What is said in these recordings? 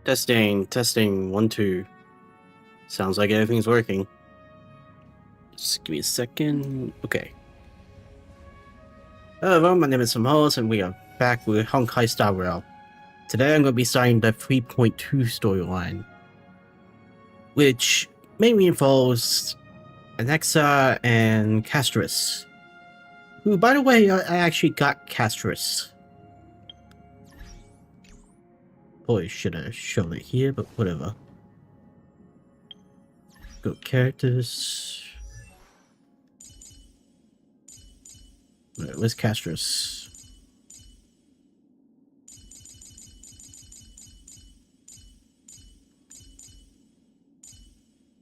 Testing, 1, 2. Sounds like everything's working. Just give me a second. Okay. Hello, my name is Samoas, and we are back with Honkai Star Rail. Today I'm going to be starting the 3.2 storyline, which mainly involves Alexa and Castris. Who, by the way, I actually got Castris. Probably should have shown it here, but whatever. Go characters. Right, where's Castris?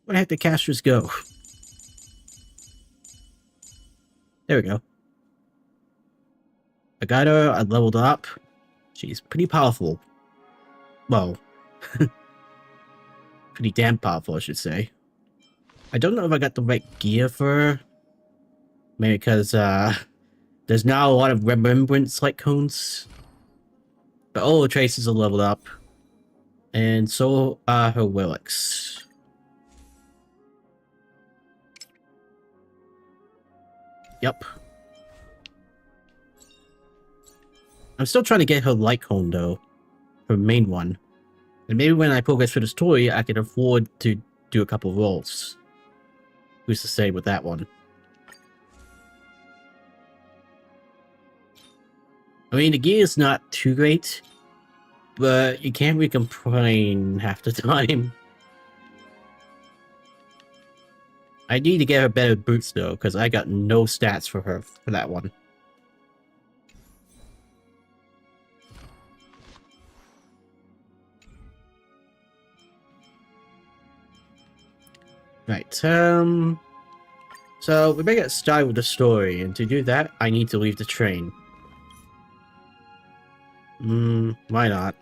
Where the heck did Castris go? There we go. I got her, I leveled up. She's pretty powerful. Well, pretty damn powerful, I should say. I don't know if I got the right gear for her. Maybe because, there's now a lot of remembrance light cones. But all the traces are leveled up. And so are her relics. Yep. I'm still trying to get her light cone though. Her main one. And maybe when I progress through the story, I can afford to do a couple of rolls. Who's to say with that one? I mean, the gear is not too great, but you can't really complain half the time. I need to get her better boots though, because I got no stats for her for that one. Right, so we better get started with the story, and to do that, I need to leave the train. Why not?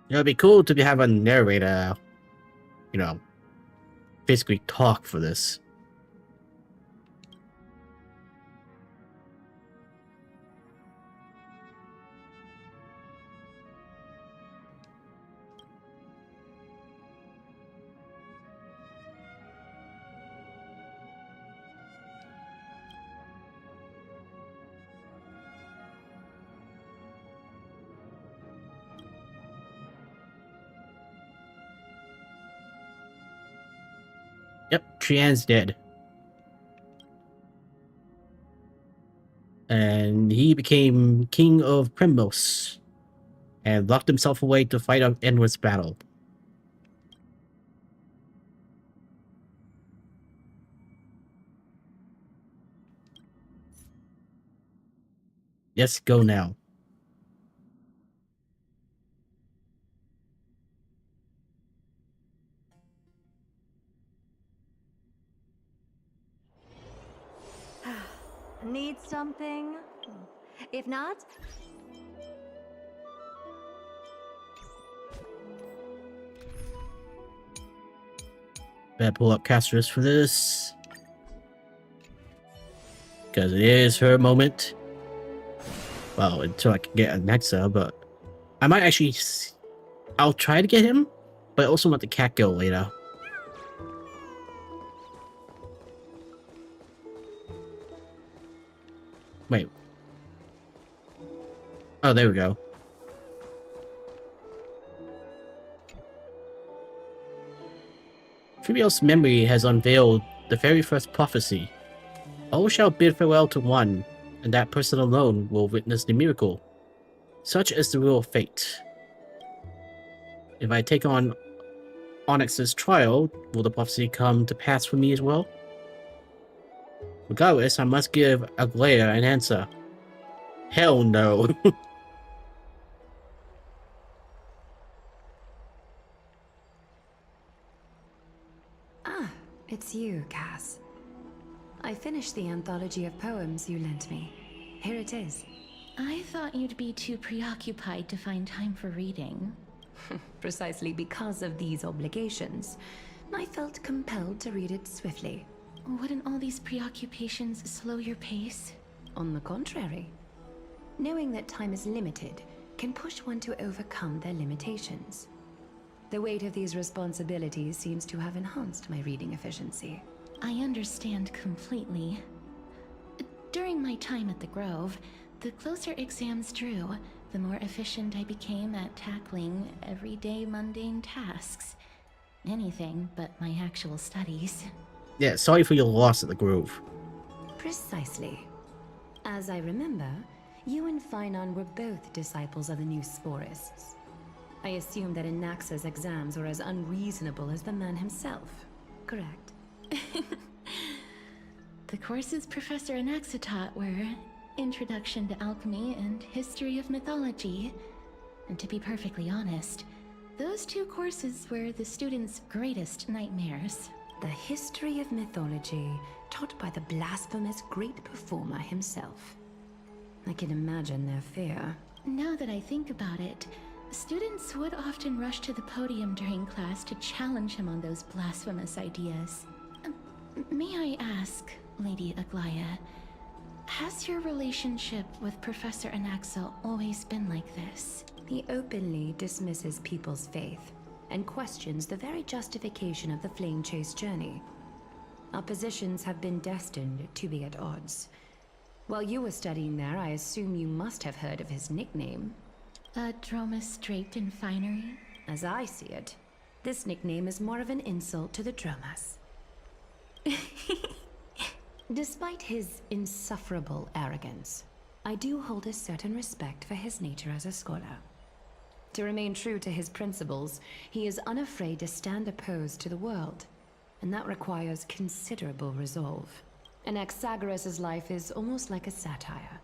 It'd be cool to have a narrator, you know, basically talk for this. Yep, Trian's dead. And he became king of Primrose and locked himself away to fight an endless battle. Yes, go now. Need something? If not... Better pull up Castris for this. Because it is her moment. Well, until I can get Alexa, but... I might actually... I'll try to get him, but I also want the cat girl later. Wait. Oh, there we go. Trivial's memory has unveiled the very first prophecy. All shall bid farewell to one, and that person alone will witness the miracle. Such is the rule of fate. If I take on Onyx's trial, will the prophecy come to pass for me as well? Regardless, I must give Aglaya an answer. Hell no. Ah, it's you, Cass. I finished the anthology of poems you lent me. Here it is. I thought you'd be too preoccupied to find time for reading. Precisely because of these obligations, I felt compelled to read it swiftly. Wouldn't all these preoccupations slow your pace? On the contrary, Knowing that time is limited can push one to overcome their limitations. The weight of these responsibilities seems to have enhanced my reading efficiency. I understand completely. During my time at the Grove, the closer exams drew, the more efficient I became at tackling everyday mundane tasks. Anything but my actual studies. Yeah, sorry for your loss at the Grove. Precisely. As I remember, you and Finon were both disciples of the new Sporists. I assume that Anaxa's exams were as unreasonable as the man himself, correct? The courses Professor Anaxa taught were Introduction to Alchemy and History of Mythology. And to be perfectly honest, those two courses were the students' greatest nightmares. The history of mythology, taught by the blasphemous great performer himself. I can imagine their fear. Now that I think about it, students would often rush to the podium during class to challenge him on those blasphemous ideas. May I ask, Lady Aglaya, has your relationship with Professor Anaxa always been like this? He openly dismisses people's faith and questions the very justification of the Flame Chase journey. Our positions have been destined to be at odds. While you were studying there, I assume you must have heard of his nickname. A Dromus draped in finery? As I see it, this nickname is more of an insult to the Dromas. Despite his insufferable arrogance, I do hold a certain respect for his nature as a scholar. To remain true to his principles, he is unafraid to stand opposed to the world, and that requires considerable resolve. Anaxagoras' life is almost like a satire.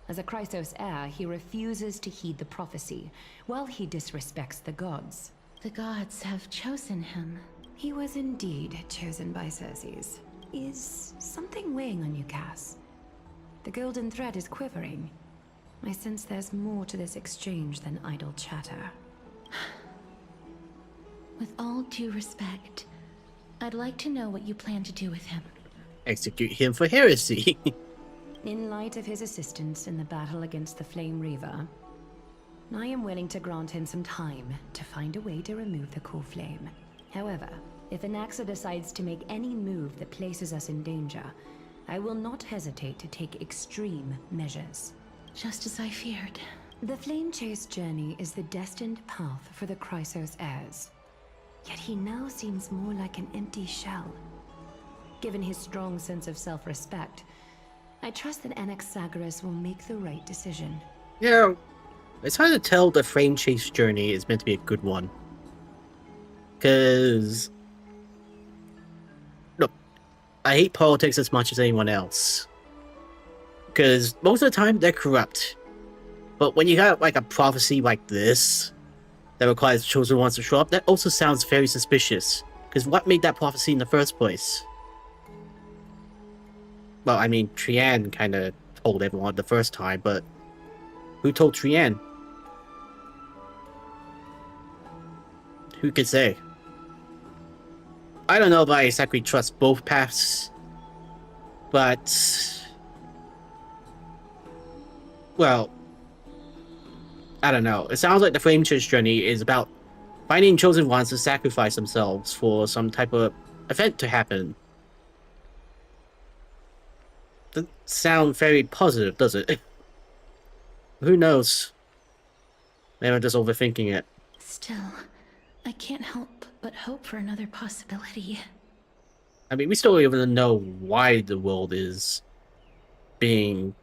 As a Chrysos heir, he refuses to heed the prophecy, while he disrespects the gods. The gods have chosen him. He was indeed chosen by Circes. Is something weighing on you, Cass? The golden thread is quivering. I sense there's more to this exchange than idle chatter. With all due respect, I'd like to know what you plan to do with him. Execute him for heresy. In light of his assistance in the battle against the Flame Reaver, I am willing to grant him some time to find a way to remove the core flame. However, if Anaxa decides to make any move that places us in danger, I will not hesitate to take extreme measures. Just as I feared. The Flame Chase journey is the destined path for the Chrysos heirs. Yet he now seems more like an empty shell. Given his strong sense of self-respect, I trust that Anaxagoras will make the right decision. Yeah, it's hard to tell the Flame Chase journey is meant to be a good one. Because... look, I hate politics as much as anyone else. Because most of the time, they're corrupt. But when you have, like, a prophecy like this, that requires chosen ones to show up, that also sounds very suspicious. Because what made that prophecy in the first place? Well, I mean, Trianne kind of told everyone the first time, but who told Trianne? Who could say? I don't know if I exactly trust both paths, but... well, I don't know. It sounds like the Flame Chase journey is about finding chosen ones to sacrifice themselves for some type of event to happen. Doesn't sound very positive, does it? Who knows? Maybe I'm just overthinking it. Still, I can't help but hope for another possibility. I mean, we still don't even know why the world is being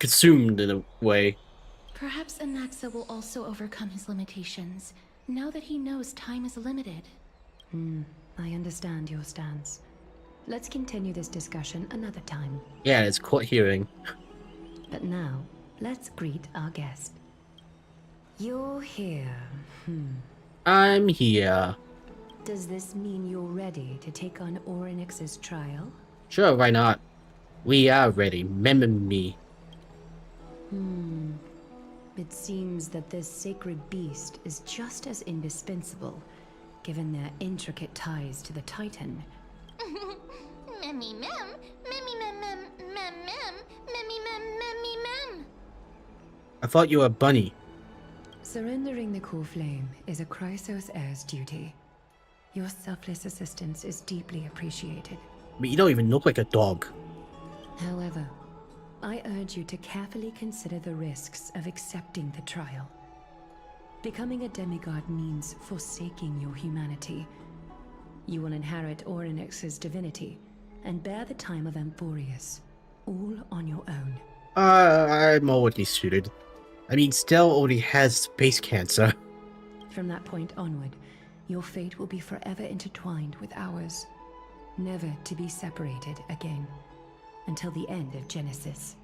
consumed in a way. Perhaps Anaxa will also overcome his limitations, now that he knows time is limited. I understand your stance. Let's continue this discussion another time. Yeah, it's court hearing. But now, let's greet our guest. You're here. I'm here. Does this mean you're ready to take on Orynyx's trial? Sure, why not? We are ready. Remember me. It seems that this sacred beast is just as indispensable, given their intricate ties to the Titan. Memmy mem, memmy mem mem mem mem, memmy mem memmy mem. I thought you were a bunny. Surrendering the core flame is a Chrysos heir's duty. Your selfless assistance is deeply appreciated. But you don't even look like a dog. However, I urge you to carefully consider the risks of accepting the trial. Becoming a demigod means forsaking your humanity. You will inherit Orynyx's divinity and bear the time of Amphorius, all on your own. I'm already suited. I mean, Stelle already has space cancer. From that point onward, your fate will be forever intertwined with ours, never to be separated again, until the end of Genesis.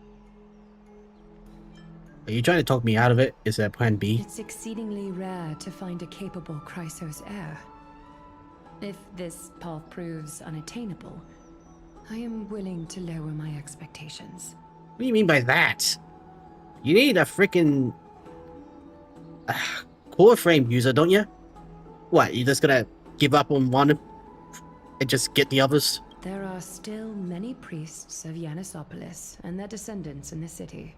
Are you trying to talk me out of it? Is that plan B? It's exceedingly rare to find a capable Chrysos heir. If this path proves unattainable, I am willing to lower my expectations. What do you mean by that? You need a freaking core frame user, don't you? What, you just gonna give up on one and just get the others? There are still many priests of Yanissopolis and their descendants in the city.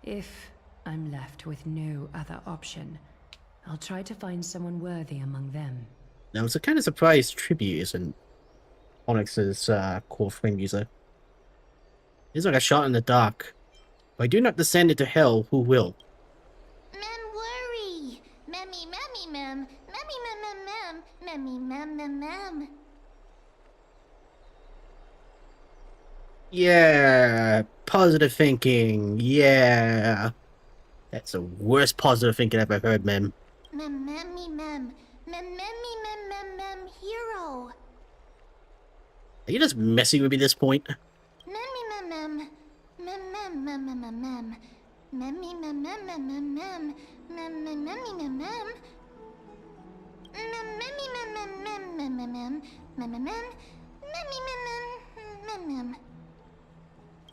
If I'm left with no other option, I'll try to find someone worthy among them. Now, I'm so kind of surprised Tribute isn't Onyx's core frame user. It's like a shot in the dark. If I do not descend into hell, who will? Mem worry. Memmy, memmy, mem. Memmy, mem, mem, mem. Memmy, mem, mem, mem. Yeah, positive thinking. Yeah. That's the worst positive thinking I've ever heard, mem. Mem, memmy, mem. Mem, memmy, mem, mem, mem. Hero. Are you just messing with me at this point? Memmy, mem, mem. Mem, mem, mem, mem, mem, mem. Memmy, mem, mem, mem, mem, mem. Mem, mem, memmy, mem, mem. Mem, memmy, mem, mem, mem, mem, mem, mem. Mem, mem, mem. Memmy, mem, mem, mem, mem.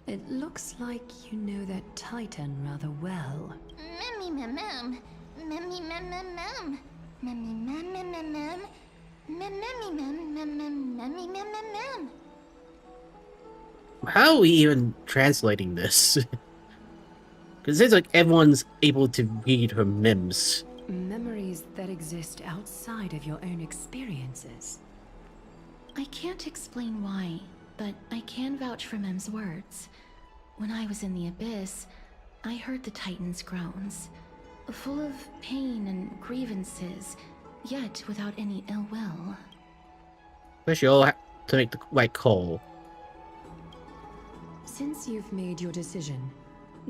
It looks like you know that Titan rather well. Memmy, mem, mem. Memmy, mem, mem, mem. Memmy, mem, mem, mem, mem. Mem, memmy, mem, mem, mem, memmy, mem, mem, mem. How are we even translating this? Because it seems like everyone's able to read her memes. Memories that exist outside of your own experiences. I can't explain why, but I can vouch for Mem's words. When I was in the abyss, I heard the Titan's groans, full of pain and grievances, yet without any ill will. Wish you all have to make the right call. Since you've made your decision,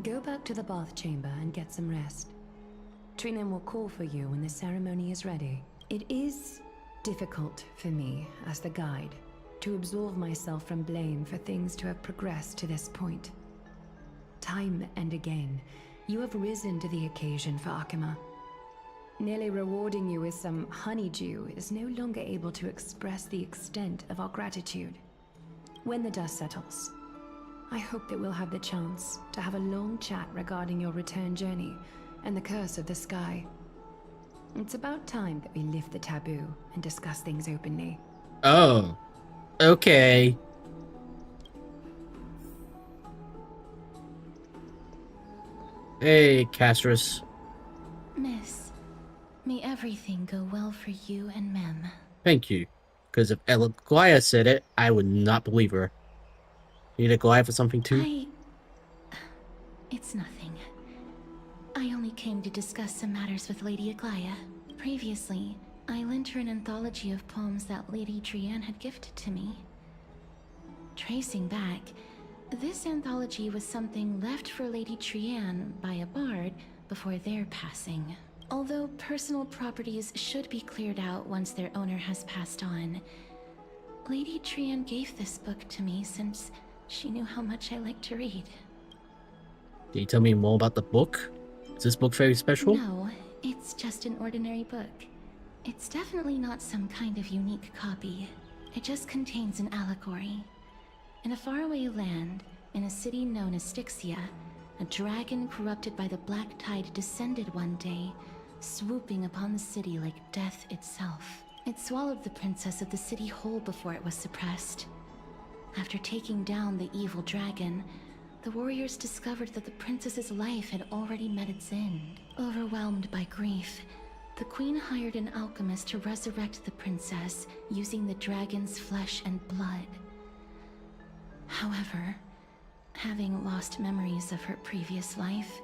go back to the bath chamber and get some rest. Trinem will call for you when the ceremony is ready. It is difficult for me, as the guide, to absolve myself from blame for things to have progressed to this point. Time and again, you have risen to the occasion for Akima. Nearly rewarding you with some honeydew is no longer able to express the extent of our gratitude. When the dust settles, I hope that we'll have the chance to have a long chat regarding your return journey and the curse of the sky. It's about time that we lift the taboo and discuss things openly. Oh. Okay. Hey, Castris. Miss, may everything go well for you and Mem. Thank you. Because if Elaglia said it, I would not believe her. You need a Goliath for something too? It's nothing. I only came to discuss some matters with Lady Aglaia. Previously, I lent her an anthology of poems that Lady Trianne had gifted to me. Tracing back, this anthology was something left for Lady Trianne by a bard before their passing. Although personal properties should be cleared out once their owner has passed on, Lady Trianne gave this book to me since she knew how much I like to read. Can you tell me more about the book? Is this book very special? No, it's just an ordinary book. It's definitely not some kind of unique copy. It just contains an allegory. In a faraway land, in a city known as Styxia, a dragon corrupted by the black tide descended one day, swooping upon the city like death itself. It swallowed the princess of the city whole before it was suppressed. After taking down the evil dragon, the warriors discovered that the princess's life had already met its end. Overwhelmed by grief, the queen hired an alchemist to resurrect the princess using the dragon's flesh and blood. However, having lost memories of her previous life,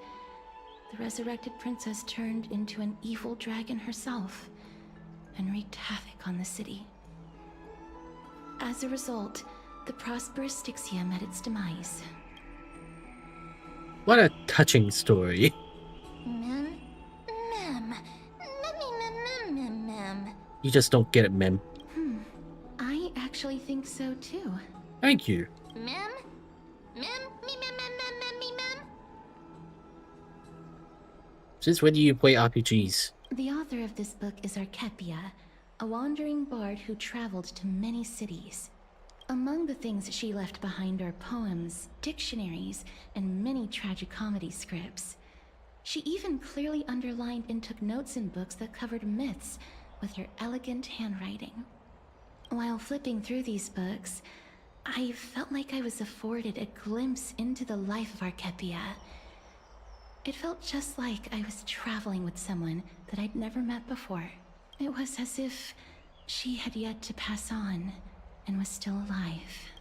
the resurrected princess turned into an evil dragon herself and wreaked havoc on the city. As a result, the prosperous Styxia met its demise. What a touching story. Mem? Mem. Mem. You just don't get it, Mem. I actually think so too. Thank you. Mem? Mem? Mem. Since when do you play RPGs? The author of this book is Archepia, a wandering bard who traveled to many cities. Among the things she left behind are poems, dictionaries, and many tragicomedy scripts. She even clearly underlined and took notes in books that covered myths with her elegant handwriting. While flipping through these books, I felt like I was afforded a glimpse into the life of Archepia. It felt just like I was traveling with someone that I'd never met before. It was as if she had yet to pass on and was still alive.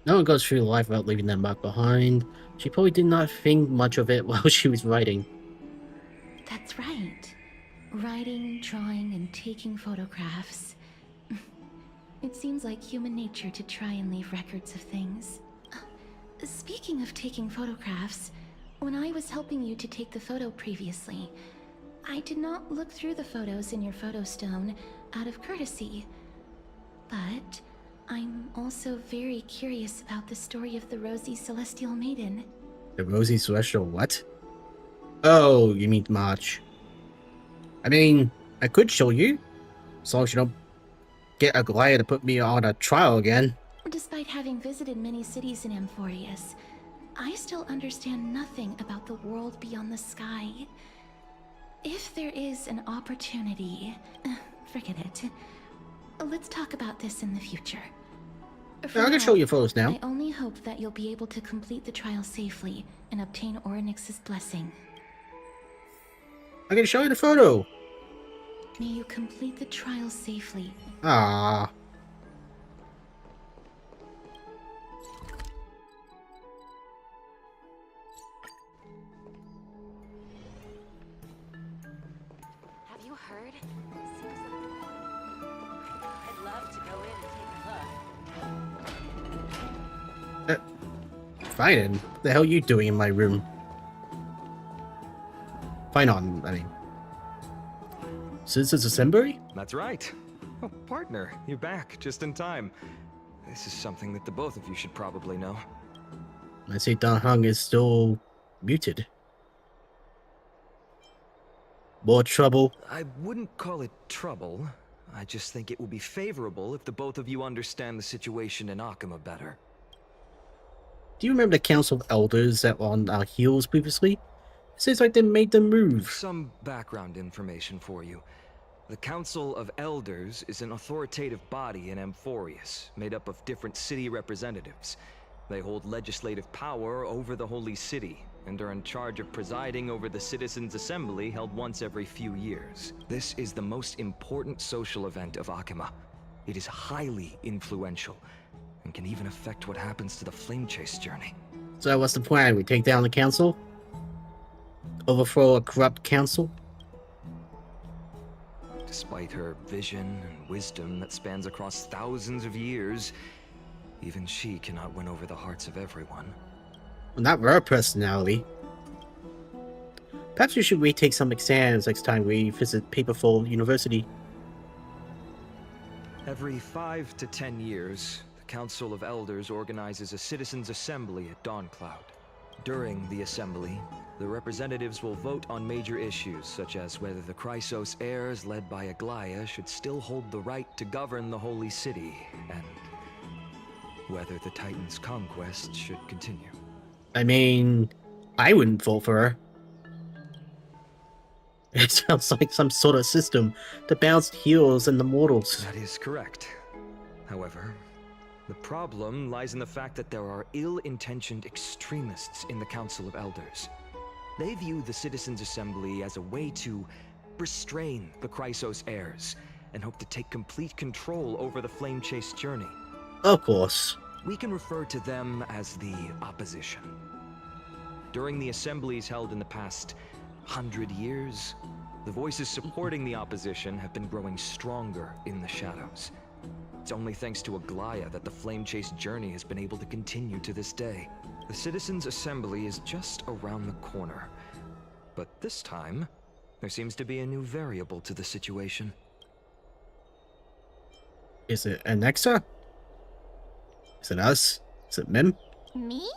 No one goes through life without leaving their mark behind. She probably did not think much of it while she was writing. That's right. Writing, drawing, and taking photographs. It seems like human nature to try and leave records of things. Speaking of taking photographs, when I was helping you to take the photo previously, I did not look through the photos in your photo stone out of courtesy. But I'm also very curious about the story of the Rosy Celestial Maiden. The Rosy Celestial what? Oh, you mean March. I mean, I could show you. As long as you don't get a Goliath to put me on a trial again. Despite having visited many cities in Amphorius, I still understand nothing about the world beyond the sky. If there is an opportunity, forget it. Let's talk about this in the future. Yeah, I can show you photos now. I only hope that you'll be able to complete the trial safely and obtain Orynyx's blessing. I can show you the photo. May you complete the trial safely. Ah. Have you heard? Seems like... I'd love to go in and take a look. Fine then. What the hell are you doing in my room? Fine on, I mean. Since it's assembly? That's right. Oh, partner, you're back just in time. This is something that the both of you should probably know. I say Dan Heng is still muted. More trouble. I wouldn't call it trouble. I just think it will be favorable if the both of you understand the situation in Akima better. Do you remember the Council of Elders that were on our heels previously? It seems like they made them move. Some background information for you. The Council of Elders is an authoritative body in Amphorius, made up of different city representatives. They hold legislative power over the Holy City, and are in charge of presiding over the Citizens' Assembly held once every few years. This is the most important social event of Akima. It is highly influential, and can even affect what happens to the Flame Chase journey. So what's the plan? We take down the council? Overthrow a corrupt council? Despite her vision and wisdom that spans across thousands of years, even she cannot win over the hearts of everyone. Well, not her personality. Perhaps we should retake some exams next time we visit Paperfold University. Every 5 to 10 years, the Council of Elders organizes a Citizens' Assembly at Dawncloud. During the assembly, the representatives will vote on major issues, such as whether the Chrysos heirs led by Aglaia should still hold the right to govern the Holy City, and whether the Titan's conquest should continue. I mean, I wouldn't vote for her. It sounds like some sort of system to balance the heroes and the mortals. That is correct. However, The problem lies in the fact that there are ill-intentioned extremists in the Council of Elders. They view the Citizens' Assembly as a way to restrain the Chrysos heirs and hope to take complete control over the flame-chase journey. Of course. We can refer to them as the opposition. During the assemblies held in the past 100 years, the voices supporting the opposition have been growing stronger in the shadows. It's only thanks to Aglaya that the flame-chase journey has been able to continue to this day. The Citizens' Assembly is just around the corner. But this time, there seems to be a new variable to the situation. Is it Anexa? Is it us? Is it Mim? Me?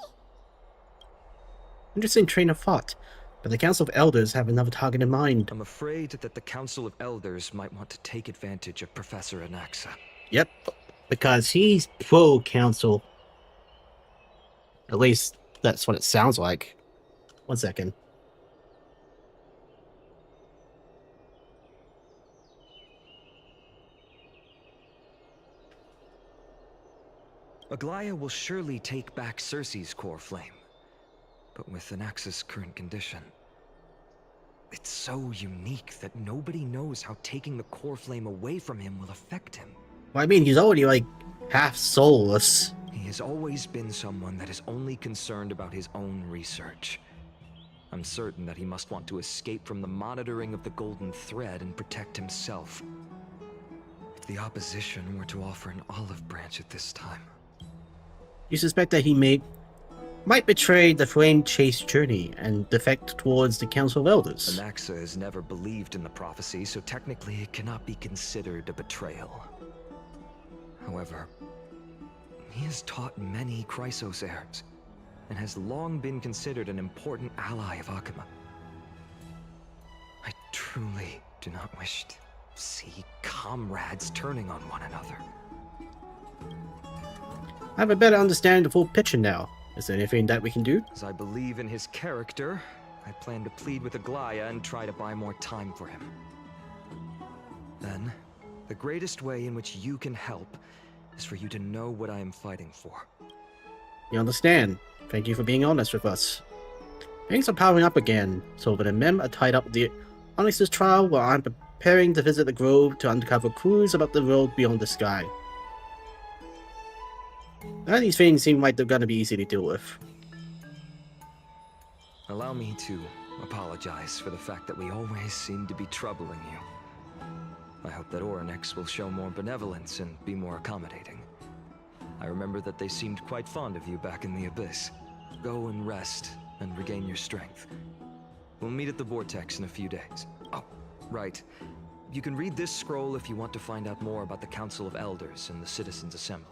Interesting train of thought. But the Council of Elders have another target in mind. I'm afraid that the Council of Elders might want to take advantage of Professor Anaxa. Yep, because he's pro-council. At least, that's what it sounds like. 1 second. Aglaya will surely take back Cersei's core flame. But with Anaxa's current condition, it's so unique that nobody knows how taking the core flame away from him will affect him. Well, I mean, he's already, like, half soulless. He has always been someone that is only concerned about his own research. I'm certain that he must want to escape from the monitoring of the Golden Thread and protect himself. If the opposition were to offer an olive branch at this time... You suspect that he might betray the flame chase journey and defect towards the Council of Elders. Anaxa has never believed in the prophecy, so technically it cannot be considered a betrayal. However, he has taught many Chrysos heirs, and has long been considered an important ally of Akuma. I truly do not wish to see comrades turning on one another. I have a better understanding of the full picture now. Is there anything that we can do? As I believe in his character, I plan to plead with Aglaya and try to buy more time for him. Then, the greatest way in which you can help is for you to know what I am fighting for. You understand. Thank you for being honest with us. Things are powering up again. Sylvan and Mem are tied up with the Onyx's trial while I'm preparing to visit the grove to uncover clues about the road beyond the sky. None of these things seem like they're gonna be easy to deal with. Allow me to apologize for the fact that we always seem to be troubling you. I hope that Oryx will show more benevolence and be more accommodating. I remember that they seemed quite fond of you back in the Abyss. Go and rest and regain your strength. We'll meet at the Vortex in a few days. Oh, right. You can read this scroll if you want to find out more about the Council of Elders and the Citizens' Assembly.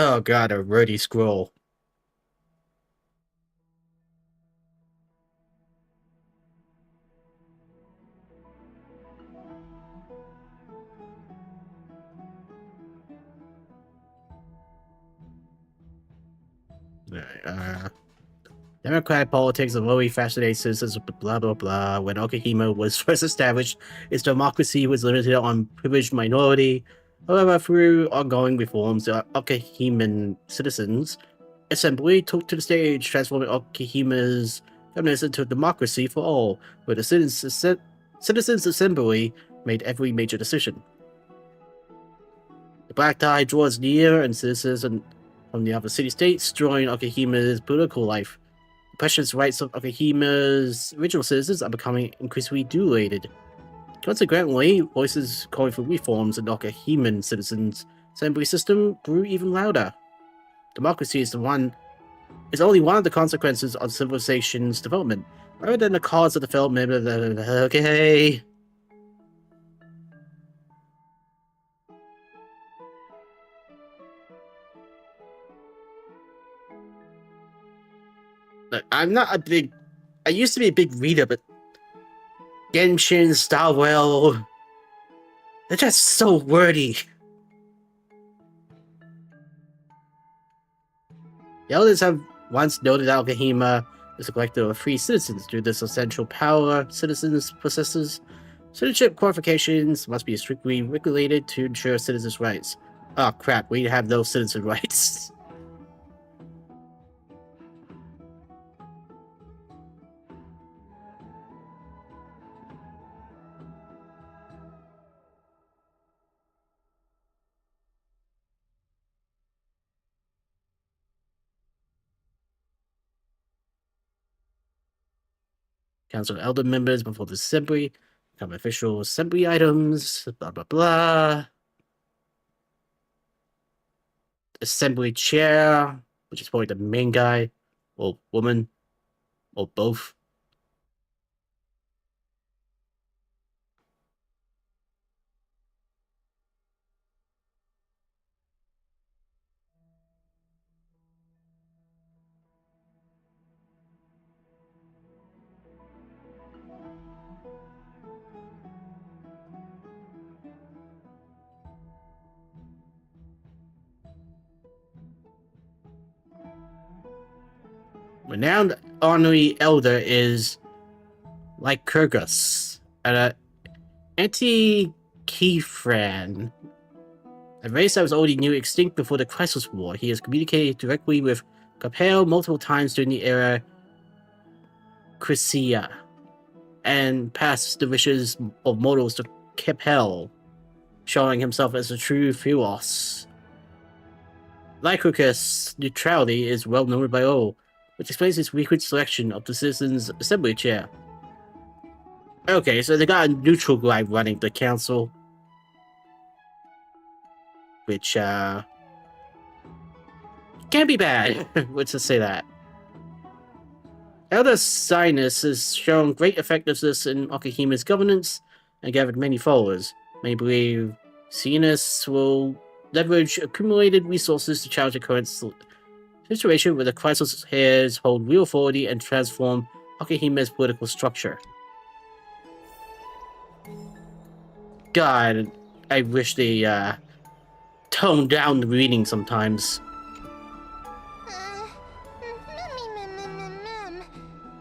Oh god, a wordy scroll. Democratic politics of only fascinating citizens, blah blah blah. When Okahima was first established, its democracy was limited on privileged minority. However, through ongoing reforms, the Okahiman Citizens Assembly took to the stage, transforming Okahima's governance into a democracy for all, where the Citizens Assembly made every major decision. The black tide draws near, and citizens from the other city-states join Okahima's political life. The precious rights of Okahima's original citizens are becoming increasingly diluted. Consequently, voices calling for reforms in the Okahiman Citizens Assembly system grew even louder. Democracy is only one of the consequences of civilization's development, rather than the cause of development. Okay. Look, I used to be a big reader, but Genshin, Starwell, they're just so wordy. The elders have once noted that Okahima is a collective of free citizens. Due to this essential power citizens possesses, citizenship qualifications must be strictly regulated to ensure citizens' rights. Oh crap, we have no citizen rights. Council of Elder members before the assembly. Become official assembly items. Blah blah blah. Assembly chair, which is probably the main guy, or woman, or both. Renowned honorary elder is Lycurgus, an anti-Kefran, a race that was already new extinct before the Crisis War. He has communicated directly with Capel multiple times during the era Chrysia, and passed the wishes of mortals to Capel, showing himself as a true Theos. Lycurgus' neutrality is well known by all, which explains his frequent selection of the Citizens' Assembly chair. Okay, so they got a neutral guy running the council, which, can be bad. Let's just say that. Elder Sinus has shown great effectiveness in Okahima's governance and gathered many followers. Many believe Sinus will leverage accumulated resources to challenge the current situation where the crisis heirs hold real authority and transform Okahima's political structure. God, I wish they toned down the reading sometimes.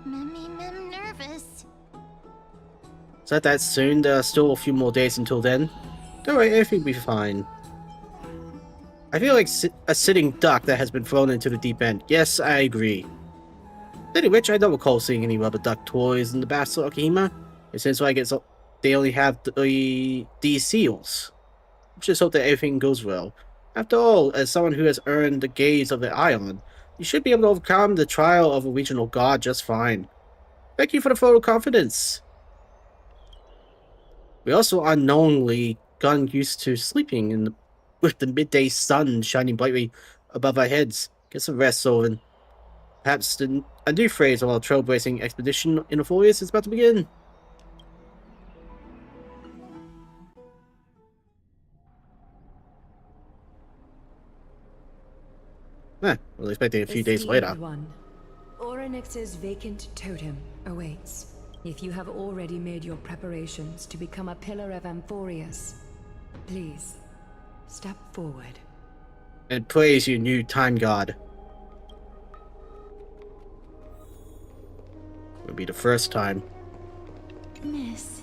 Nervous. Is that soon? There are still a few more days until then. Don't worry, everything will be fine. I feel like a sitting duck that has been thrown into the deep end. Yes, I agree. Speaking of which, I don't recall seeing any rubber duck toys in the Battle of Okihima. It seems like they only have these seals. Just hope that everything goes well. After all, as someone who has earned the gaze of the Ion, you should be able to overcome the trial of a regional god just fine. Thank you for the photo confidence. We also unknowingly gotten used to sleeping with the midday sun shining brightly above our heads. Get some rest, Sylvan. Perhaps a new phase of our trailblazing expedition in the forest is about to begin. We'll expect it a few days later. Esteemed one, Orynyx's vacant totem awaits. If you have already made your preparations to become a pillar of Amphorius, please, step forward. And praise you, new time god. It'll be the first time. Miss,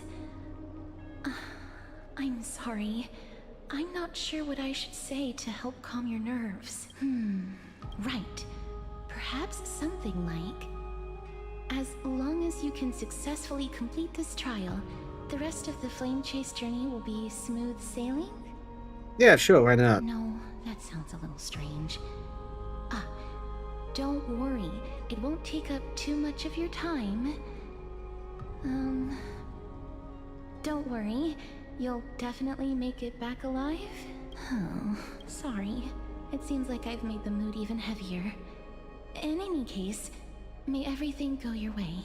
I'm sorry. I'm not sure what I should say to help calm your nerves. Right. Perhaps something like, as long as you can successfully complete this trial, the rest of the Flame Chase journey will be smooth sailing? Yeah, sure, why not? No, that sounds a little strange. Don't worry. It won't take up too much of your time. Don't worry. You'll definitely make it back alive? Oh, sorry. It seems like I've made the mood even heavier. In any case, may everything go your way.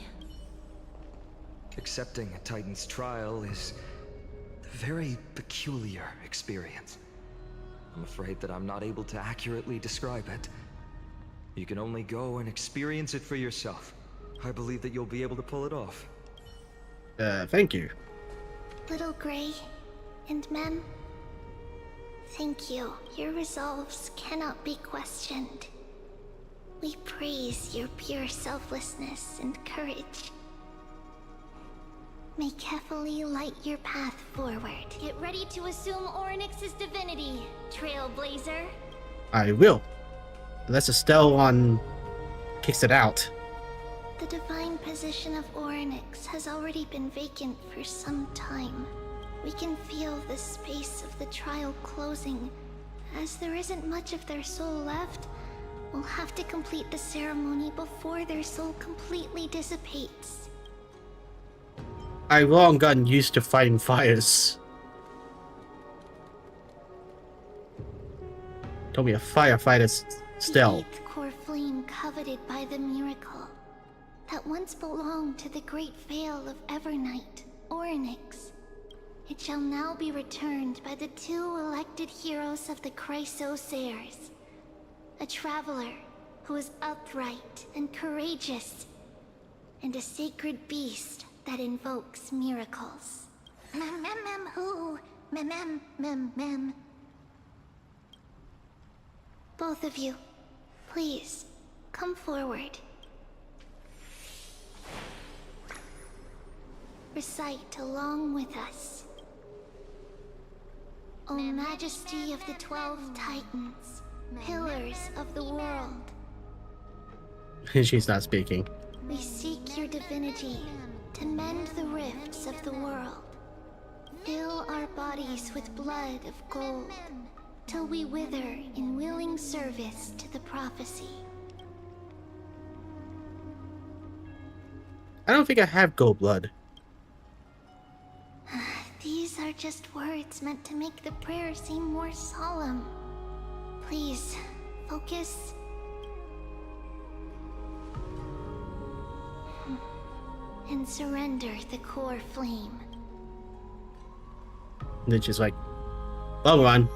Accepting a Titan's trial is a very peculiar experience. I'm afraid that I'm not able to accurately describe it. You can only go and experience it for yourself. I believe that you'll be able to pull it off. Thank you. Little Gray and Mem, thank you. Your resolves cannot be questioned. We praise your pure selflessness and courage. May carefully light your path forward. Get ready to assume Orynyx's divinity, Trailblazer. I will. Unless Estelle one kicks it out. The divine position of Orynyx has already been vacant for some time. We can feel the space of the trial closing. As there isn't much of their soul left, we'll have to complete the ceremony before their soul completely dissipates. I've long gotten used to fighting fires. Told me a firefighter, Stelle. The eighth core flame coveted by the miracle that once belonged to the great veil of Evernight, Orynyx. It shall now be returned by the two elected heroes of the Chrysosairs. A traveler who is upright and courageous, and a sacred beast that invokes miracles. Who? Both of you, please, come forward. Recite along with us. O Majesty of the 12 Titans, pillars of the world. She's not speaking. We seek your divinity to mend the rifts of the world. Fill our bodies with blood of gold, till we wither in willing service to the prophecy. I don't think I have gold blood. These are just words meant to make the prayer seem more solemn. Please, focus. And surrender the core flame. And then she's like, well, run.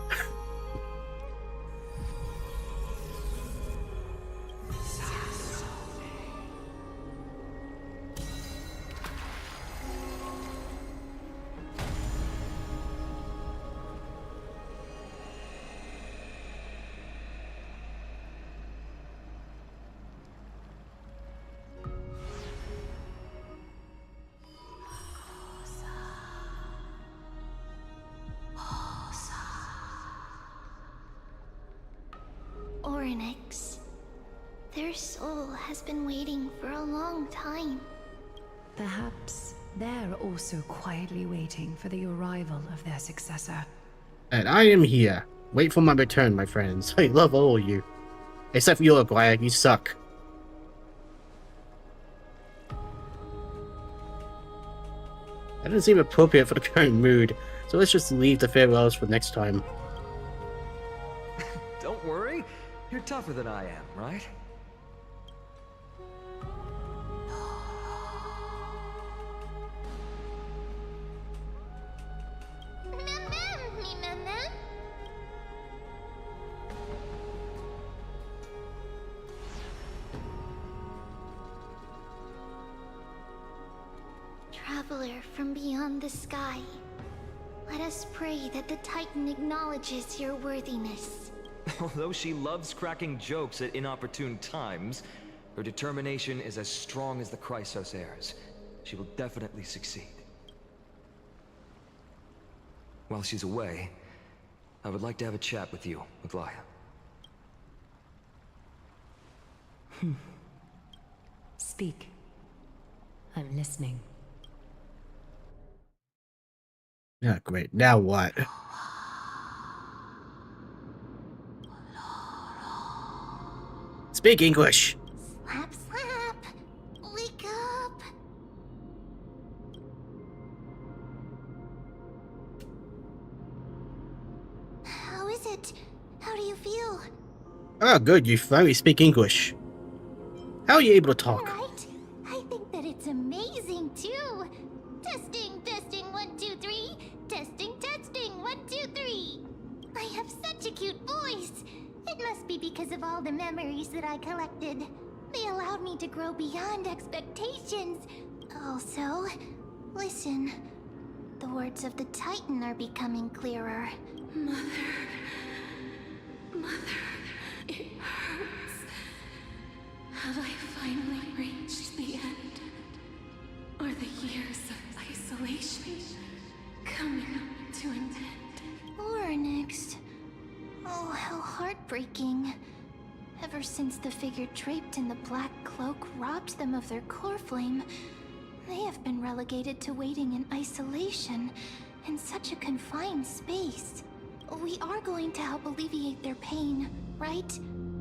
Orynyx. Their soul has been waiting for a long time. Perhaps they're also quietly waiting for the arrival of their successor. And I am here. Wait for my return, my friends. I love all of you. Except for you, Aguirre. You suck. That doesn't seem appropriate for the current mood, so let's just leave the farewells for next time. Don't worry. You're tougher than I am, right? Traveler from beyond the sky, let us pray that the Titan acknowledges your worthiness. Although she loves cracking jokes at inopportune times, her determination is as strong as the Chrysosairs. She will definitely succeed. While she's away, I would like to have a chat with you, Aglaya. Speak. I'm listening. Yeah, great. Now what? Speak English. Slap, slap. Wake up. How is it? How do you feel? Oh, good. You finally speak English. How are you able to talk? Right? I think that it's amazing too. Testing, testing, 1, 2, 3. Testing, testing, 1, 2, 3. I have such a cute voice. It must be because of all the memories that I collected. They allowed me to grow beyond expectations. Also, listen. The words of the Titan are becoming clearer. Mother, it hurts. Have I finally reached the end? Or the years of since the figure draped in the black cloak robbed them of their core flame, they have been relegated to waiting in isolation in such a confined space. We are going to help alleviate their pain, right?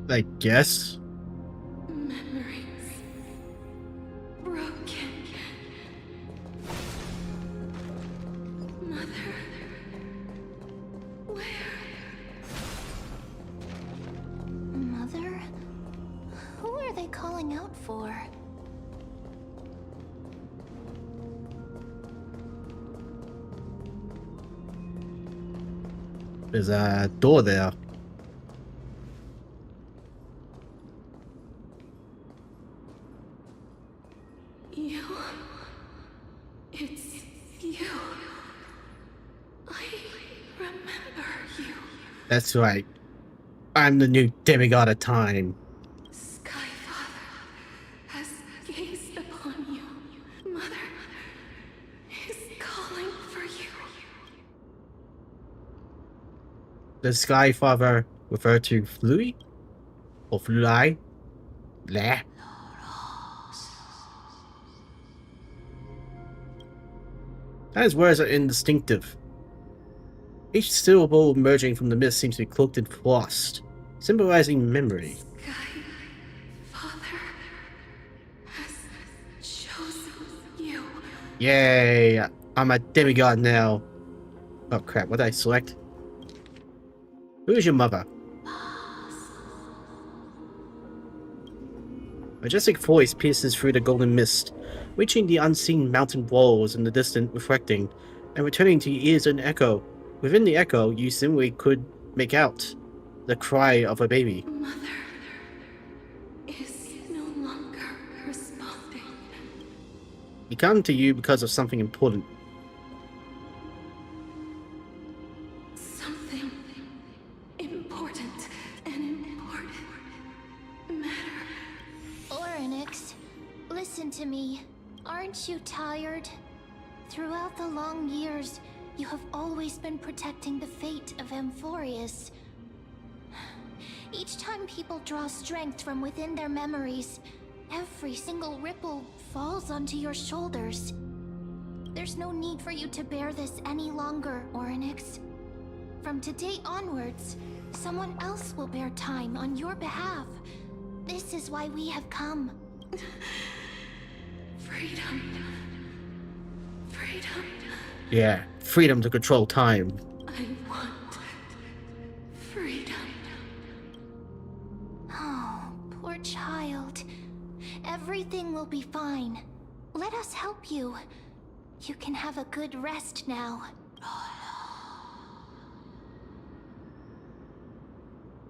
I guess. Memories broken. Mother, where? Mother? Who are they calling out for? There's a door there. You. It's you. I remember you. That's right. I'm the new demigod of time. Skyfather has gazed upon you. Mother is calling for you. Does Sky Father refer to Flui? Or Flui? Blah. His words are indistinctive. Each syllable emerging from the mist seems to be cloaked in frost, symbolizing memory. Skyfather has chosen you. Yay! I'm a demigod now. Oh crap, what did I select? Who is your mother? Majestic voice pierces through the golden mist, reaching the unseen mountain walls in the distance, reflecting, and returning to your ears an echo. Within the echo, you simply could make out the cry of a baby. Mother is no longer responding. He come to you because of something important. Something important, an important matter. Orynyx, listen to me. Aren't you tired? Throughout the long years, you have always been protecting the fate of Amphorius. Each time people draw strength from within their memories, every single ripple falls onto your shoulders. There's no need for you to bear this any longer, Orynyx. From today onwards, someone else will bear time on your behalf. This is why we have come. Freedom. Freedom. Yeah, freedom to control time. I want freedom. Oh, poor child. Everything will be fine. Let us help you. You can have a good rest now.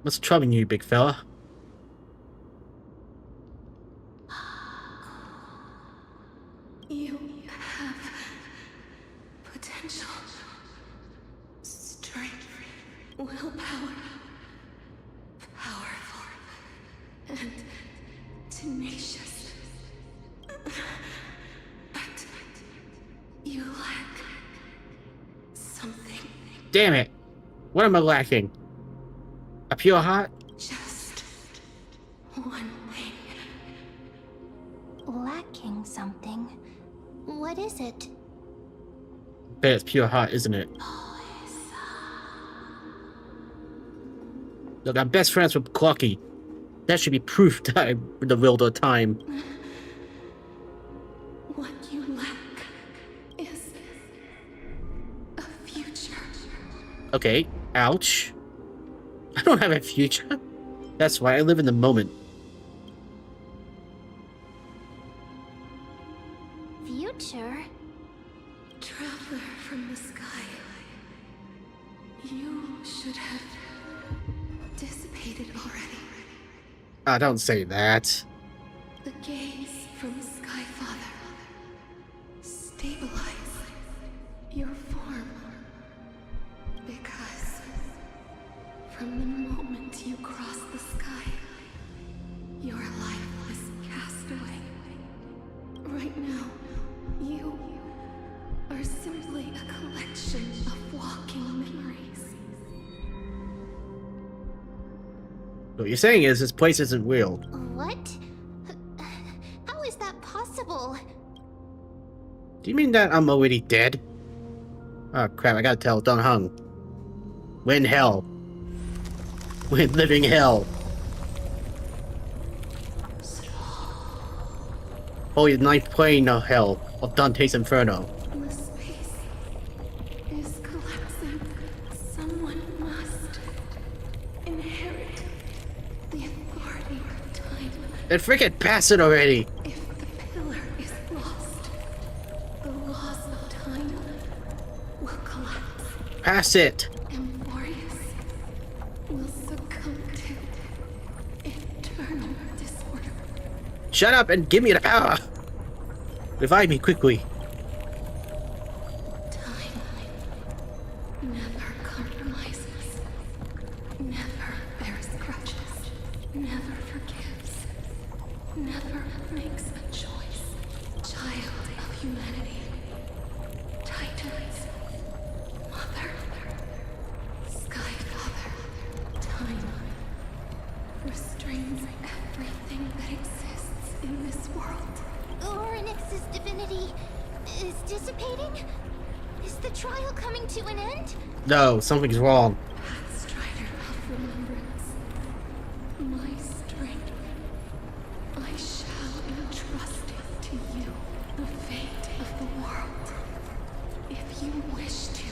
What's troubling you, big fella? You have potential, strength, willpower, powerful, and tenacious. But you lack something. Damn it! What am I lacking? A pure heart? Just one thing. Lacking something. What is it? Bet it's pure heart, isn't it? Look, I'm best friends with Clocky. That should be proof that I'm the wielder of time. What you lack is a future. Okay, ouch. I don't have a future. That's why I live in the moment. Future? Traveler from the sky. You should have dissipated already. Ah, don't say that. The gaze from Skyfather. Stabilize your form. Because from the moment you cross the sky, your life was cast away. Right now, you are simply a collection of walking memories. What you're saying is this place isn't real. What? How is that possible? Do you mean that I'm already dead? Oh crap, I gotta tell Don Hung. We're in hell. We're in living hell. Holy ninth plane of hell of Dante's Inferno. The space is collapsing. Someone must inherit the authority of time. Then freaking pass it already! If the pillar is lost, the laws of time will collapse. Pass it! Amphorius will succumb to eternal disorder. Shut up and give me the power! Revive me quickly. Time never compromises, never bears grudges, never forgives, never makes a choice. Child of humanity, Titans, Mother, Sky Father, time restrains everything that exists in this world. Oryx's divinity is dissipating? Is the trial coming to an end? No, something's wrong. Strider of remembrance, my strength, I shall entrust it to you, the fate of the world. If you wish to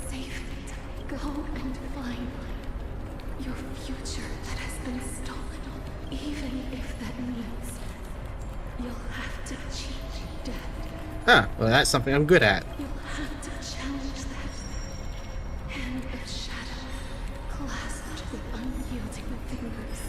save it, go and find your future that has been stolen, even if that means you'll have to cheat death. Huh, well that's something I'm good at. You'll have to challenge that. Hand of shadow, clasped with unyielding fingers.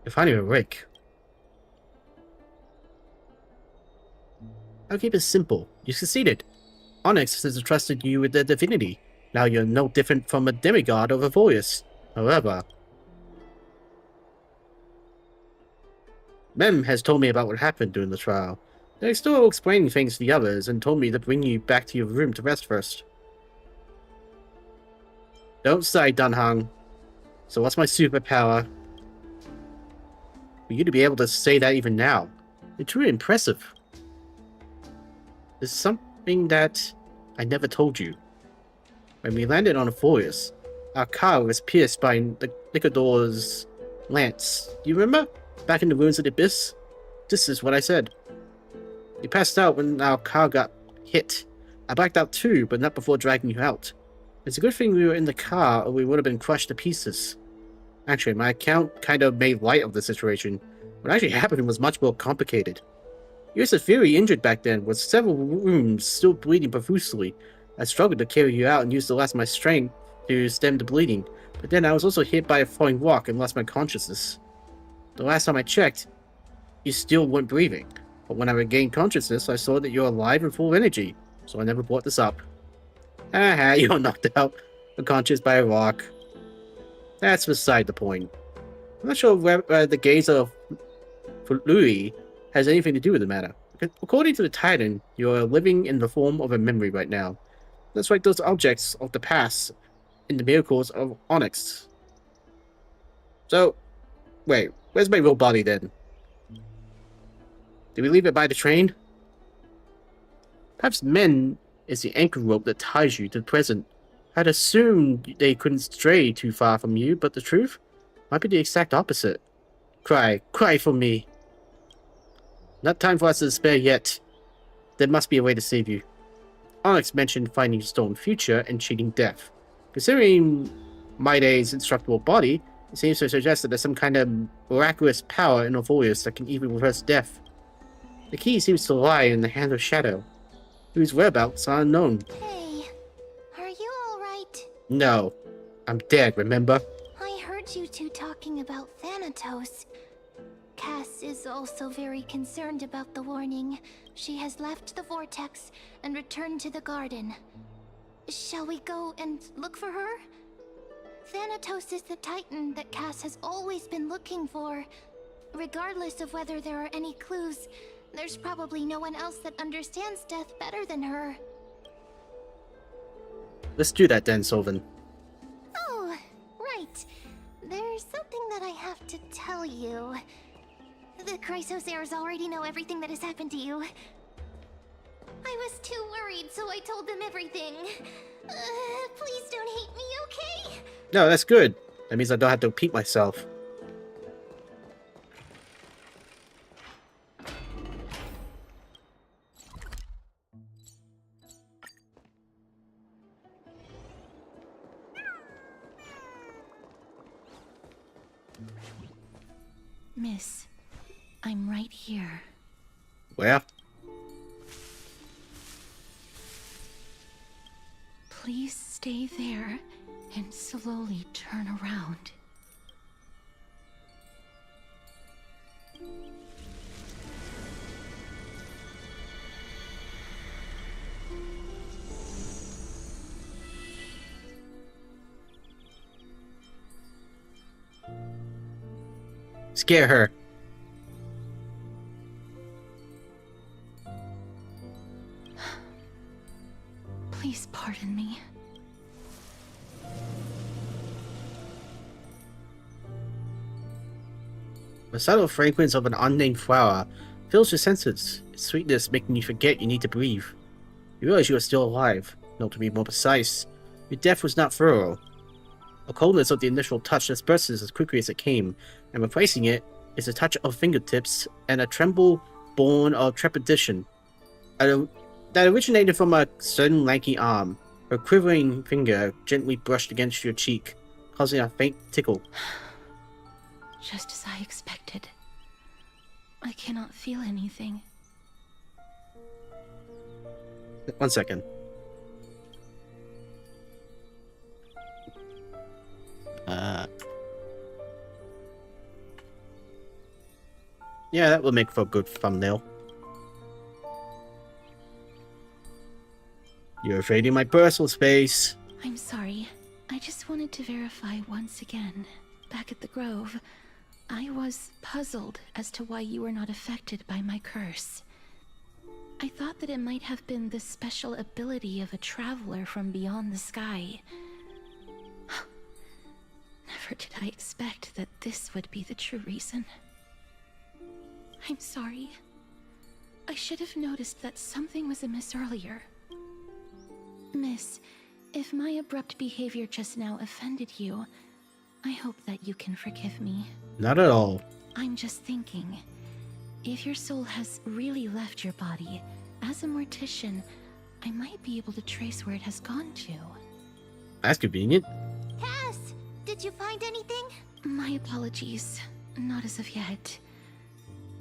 You're finally awake. I'll keep it simple. You succeeded. Onyx has entrusted you with their divinity. Now you're no different from a demigod of a voice. However, Mem has told me about what happened during the trial. They're still explaining things to the others and told me to bring you back to your room to rest first. Don't sigh, Dunhang. So what's my superpower? For you to be able to say that even now, it's really impressive. There's something that I never told you. When we landed on Euphorius, our car was pierced by the Licador's lance. Do you remember? Back in the ruins of the abyss? This is what I said. You passed out when our car got hit. I blacked out too, but not before dragging you out. It's a good thing we were in the car or we would have been crushed to pieces. Actually, my account kind of made light of the situation. What actually happened was much more complicated. You were severely injured back then, with several wounds still bleeding profusely. I struggled to carry you out and used the last of my strength to stem the bleeding, but then I was also hit by a falling rock and lost my consciousness. The last time I checked, you still weren't breathing, but when I regained consciousness, I saw that you're alive and full of energy, so I never brought this up. Haha, you were knocked out, unconscious by a rock. That's beside the point. I'm not sure where the gaze of Louis has anything to do with the matter. According to the Titan, you are living in the form of a memory right now. That's like those objects of the past in the miracles of Onyx. So, wait, where's my real body then? Did we leave it by the train? Perhaps men is the anchor rope that ties you to the present. I'd assumed they couldn't stray too far from you, but the truth might be the exact opposite. Cry for me. Not time for us to despair yet. There must be a way to save you. Onyx mentioned finding a stolen future and cheating death. Considering Maide's indestructible body, it seems to suggest that there's some kind of miraculous power in Orpheus that can even reverse death. The key seems to lie in the hand of Shadow, whose whereabouts are unknown. Hey, are you alright? No, I'm dead, remember? I heard you two talking about Thanatos. Cass is also very concerned about the warning. She has left the vortex and returned to the garden. Shall we go and look for her? Thanatos is the titan that Cass has always been looking for. Regardless of whether there are any clues, there's probably no one else that understands death better than her. Let's do that then, Sylvan. Oh, right. There's something that I have to tell you. The Chrysosairs already know everything that has happened to you. I was too worried, so I told them everything. Please don't hate me, okay? No, that's good. That means I don't have to repeat myself. Miss, I'm right here. Where? Please stay there and slowly turn around. Scare her. Please pardon me. The subtle fragrance of an unnamed flower fills your senses, its sweetness making you forget you need to breathe. You realize you are still alive. No, to be more precise, your death was not thorough. The coldness of the initial touch disperses as quickly as it came, and replacing it is a touch of fingertips and a tremble born of trepidation that originated from a certain lanky arm. Her quivering finger gently brushed against your cheek, causing a faint tickle. Just as I expected. I cannot feel anything. 1 second. Yeah, that will make for a good thumbnail. You're invading my personal space. I'm sorry. I just wanted to verify once again. Back at the Grove, I was puzzled as to why you were not affected by my curse. I thought that it might have been the special ability of a traveler from beyond the sky. Never did I expect that this would be the true reason. I'm sorry. I should have noticed that something was amiss earlier. Miss, if my abrupt behavior just now offended you, I hope that you can forgive me. Not at all. I'm just thinking, if your soul has really left your body, as a mortician, I might be able to trace where it has gone to. That's convenient. Cass, did you find anything? My apologies. Not as of yet.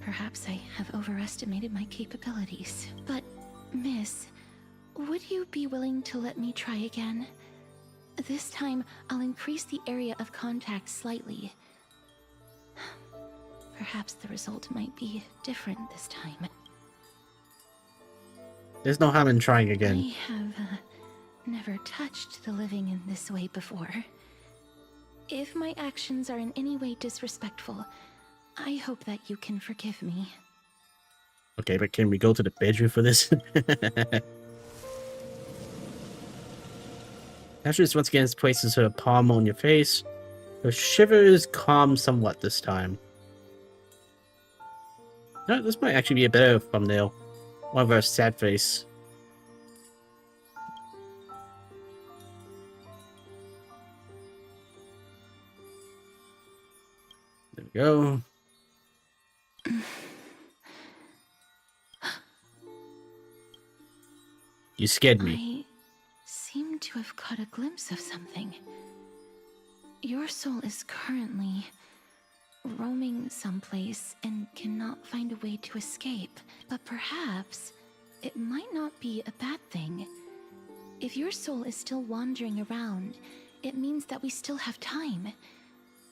Perhaps I have overestimated my capabilities. But, Miss, would you be willing to let me try again? This time, I'll increase the area of contact slightly. Perhaps the result might be different this time. There's no harm in trying again. I have never touched the living in this way before. If my actions are in any way disrespectful, I hope that you can forgive me. Okay, but can we go to the bedroom for this? Ashes once again places her palm on your face. Her shivers calm somewhat this time. No, this might actually be a better thumbnail. One of her sad face. There we go. You scared me. I seem to have caught a glimpse of something. Your soul is currently roaming someplace and cannot find a way to escape. But perhaps it might not be a bad thing. If your soul is still wandering around, it means that we still have time.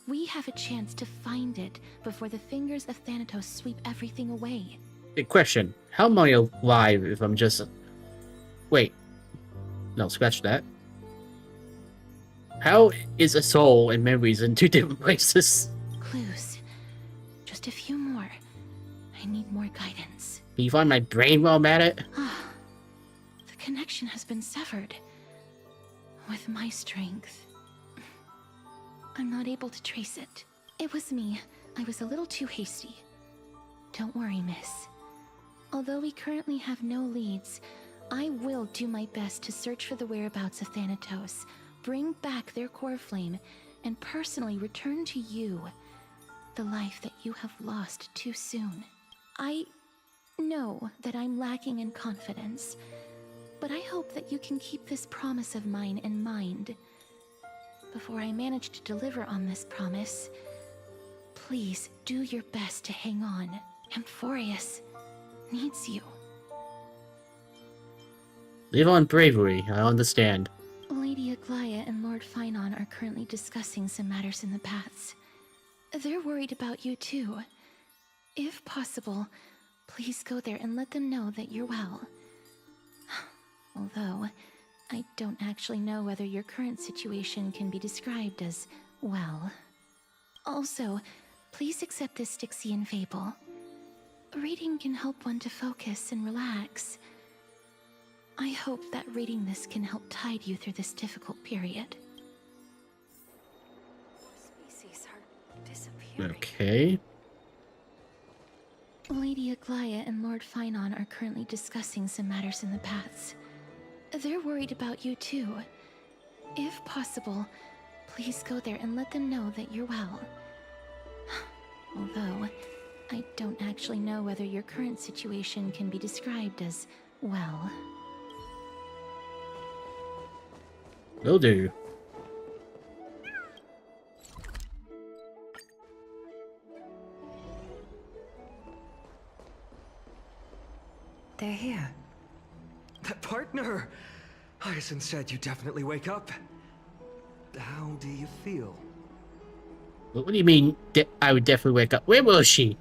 We have a chance to find it before the fingers of Thanatos sweep everything away. Big question. How am I alive if I'm just... Wait. No, scratch that. How is a soul and memories in two different places? Clues. Just a few more. I need more guidance. Can you find my brain while I'm at it? The connection has been severed. With my strength, I'm not able to trace it. It was me. I was a little too hasty. Don't worry, miss. Although we currently have no leads, I will do my best to search for the whereabouts of Thanatos, bring back their core flame, and personally return to you the life that you have lost too soon. I know that I'm lacking in confidence, but I hope that you can keep this promise of mine in mind. Before I manage to deliver on this promise, please do your best to hang on. Amphorius needs you. Live on bravery, I understand. Lady Aglaia and Lord Finon are currently discussing some matters in the paths. They're worried about you too. If possible, please go there and let them know that you're well. Although, I don't actually know whether your current situation can be described as well. Also, please accept this Styxian fable. Reading can help one to focus and relax. I hope that reading this can help tide you through this difficult period. Species are disappearing. Okay. Lady Aglaia and Lord Finon are currently discussing some matters in the paths. They're worried about you too. If possible, please go there and let them know that you're well. Although, I don't actually know whether your current situation can be described as well. Will do. They're here. That partner! Hyacinth said you definitely wake up. How do you feel? What do you mean, I would definitely wake up? Where was she?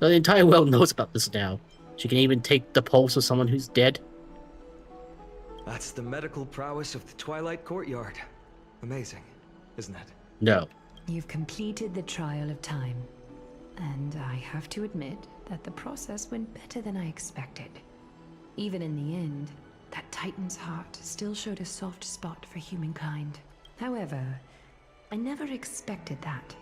So the entire world knows about this now. She can even take the pulse of someone who's dead. That's the medical prowess of the Twilight Courtyard. Amazing, isn't it? No. You've completed the trial of time. And I have to admit that the process went better than I expected. Even in the end, that Titan's heart still showed a soft spot for humankind. However, I never expected that.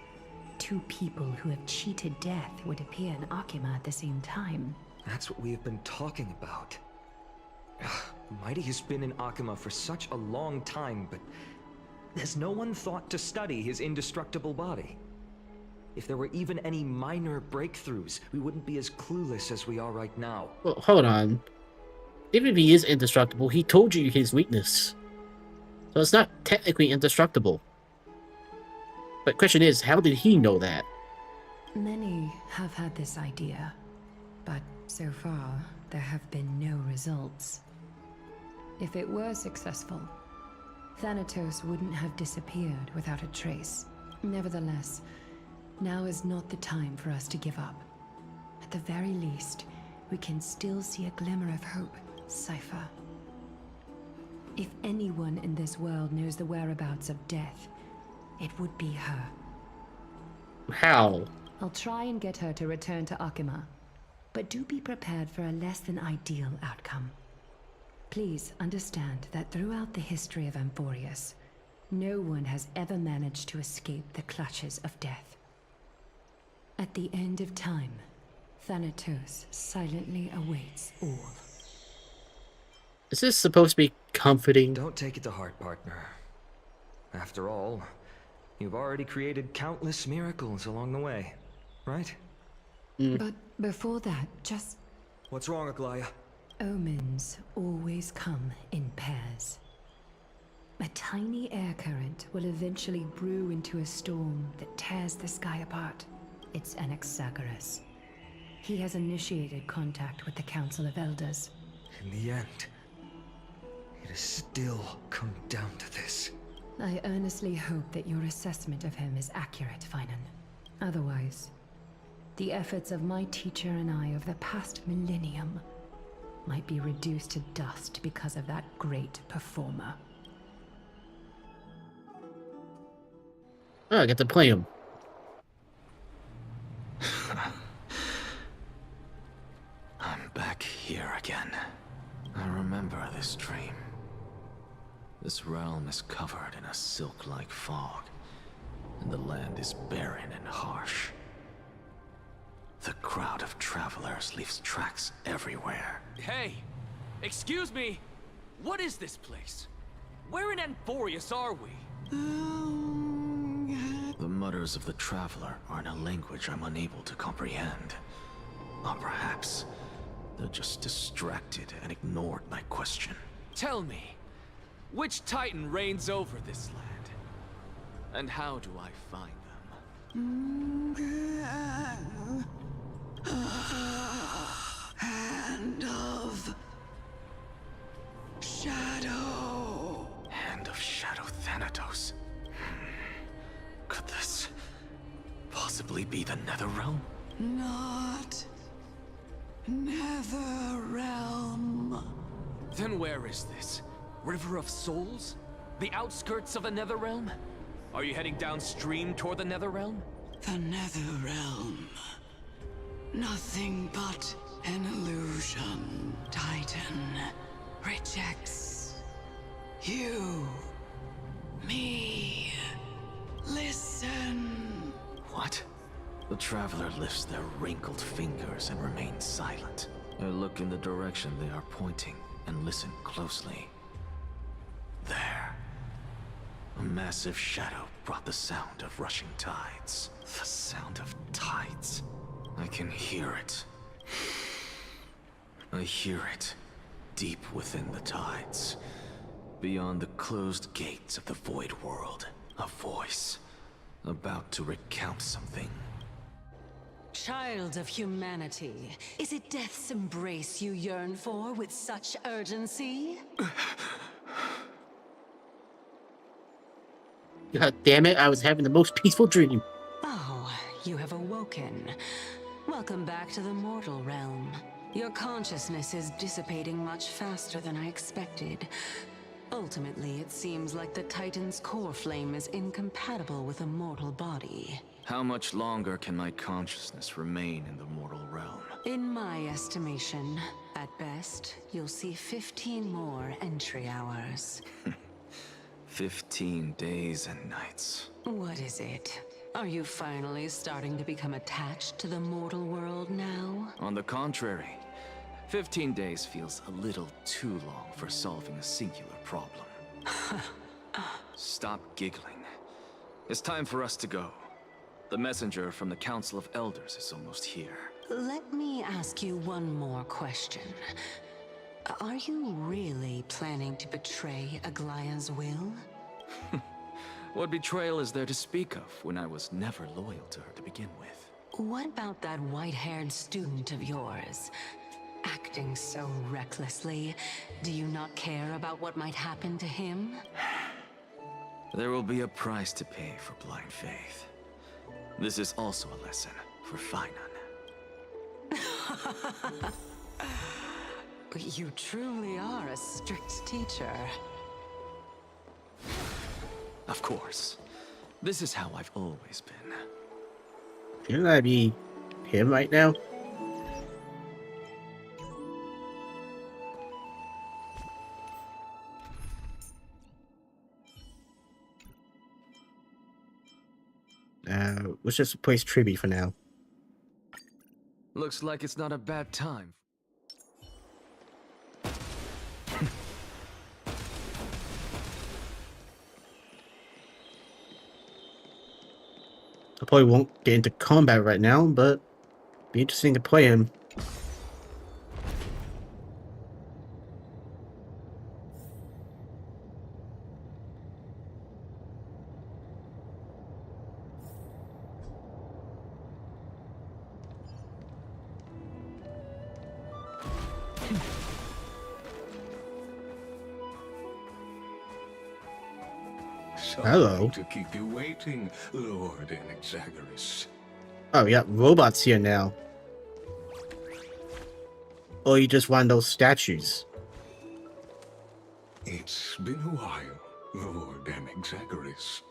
Two people who have cheated death would appear in Akima at the same time. That's what we have been talking about. Mighty has been in Akima for such a long time, but has no one thought to study his indestructible body? If there were even any minor breakthroughs, we wouldn't be as clueless as we are right now. Well, hold on. Even if he is indestructible, he told you his weakness. So it's not technically indestructible. But question is, how did he know that? Many have had this idea, but so far, there have been no results. If it were successful, Thanatos wouldn't have disappeared without a trace. Nevertheless, now is not the time for us to give up. At the very least, we can still see a glimmer of hope, Cypher. If anyone in this world knows the whereabouts of death, it would be her. How? I'll try and get her to return to Akima, but do be prepared for a less than ideal outcome. Please understand that throughout the history of Amphorius, no one has ever managed to escape the clutches of death. At the end of time, Thanatos silently awaits all. Is this supposed to be comforting? Don't take it to heart, partner. After all, you've already created countless miracles along the way, right? But before that, just... What's wrong, Aglaia? Omens always come in pairs. A tiny air current will eventually brew into a storm that tears the sky apart. It's Anaxagoras. He has initiated contact with the Council of Elders. In the end, it has still come down to this. I earnestly hope that your assessment of him is accurate, Finan. Otherwise, the efforts of my teacher and I of the past millennium might be reduced to dust because of that great performer. Oh, I get to play him. I'm back here again. I remember this dream. This realm is covered in a silk-like fog, and the land is barren and harsh. The crowd of travelers leaves tracks everywhere. Hey! Excuse me! What is this place? Where in Amphorius are we? The mutters of the traveler are in a language I'm unable to comprehend. Or perhaps they're just distracted and ignored my question. Tell me, which Titan reigns over this land? And how do I find them? Hand of Shadow. Hand of Shadow Thanatos. Could this possibly be the Netherrealm? Not Netherrealm. Then where is this? River of Souls? The outskirts of the Netherrealm? Are you heading downstream toward the Netherrealm? The Netherrealm. Nothing but an illusion. Titan rejects you. Me. Listen. What? The traveler lifts their wrinkled fingers and remains silent. I look in the direction they are pointing and listen closely. There. A massive shadow brought the sound of rushing tides. The sound of tides. I can hear it. I hear it, deep within the tides. Beyond the closed gates of the void world. A voice, about to recount something. Child of humanity, is it death's embrace you yearn for with such urgency? God damn it, I was having the most peaceful dream. Oh, you have awoken. Welcome back to the mortal realm. Your consciousness is dissipating much faster than I expected. Ultimately, it seems like the Titan's core flame is incompatible with a mortal body. How much longer can my consciousness remain in the mortal realm? In my estimation, at best, you'll see 15 more entry hours. 15 days and nights. What is it? Are you finally starting to become attached to the mortal world now? On the contrary, 15 days feels a little too long for solving a singular problem. Stop giggling. It's time for us to go. The messenger from the Council of Elders is almost here. Let me ask you one more question. Are you really planning to betray Aglaya's will? What betrayal is there to speak of when I was never loyal to her to begin with? What about that white-haired student of yours? Acting so recklessly, do you not care about what might happen to him? There will be a price to pay for blind faith. This is also a lesson for Finan. You truly are a strict teacher. Of course. This is how I've always been. Shouldn't I be him right now? Let's just replace Tribby for now. Looks like it's not a bad time. I probably won't get into combat right now, but be interesting to play him. Sorry Hello. to keep you waiting, Lord Anaxagoras. Oh, we got robots here now. Or you just want those statues? It's been a while, Lord Anaxagoras.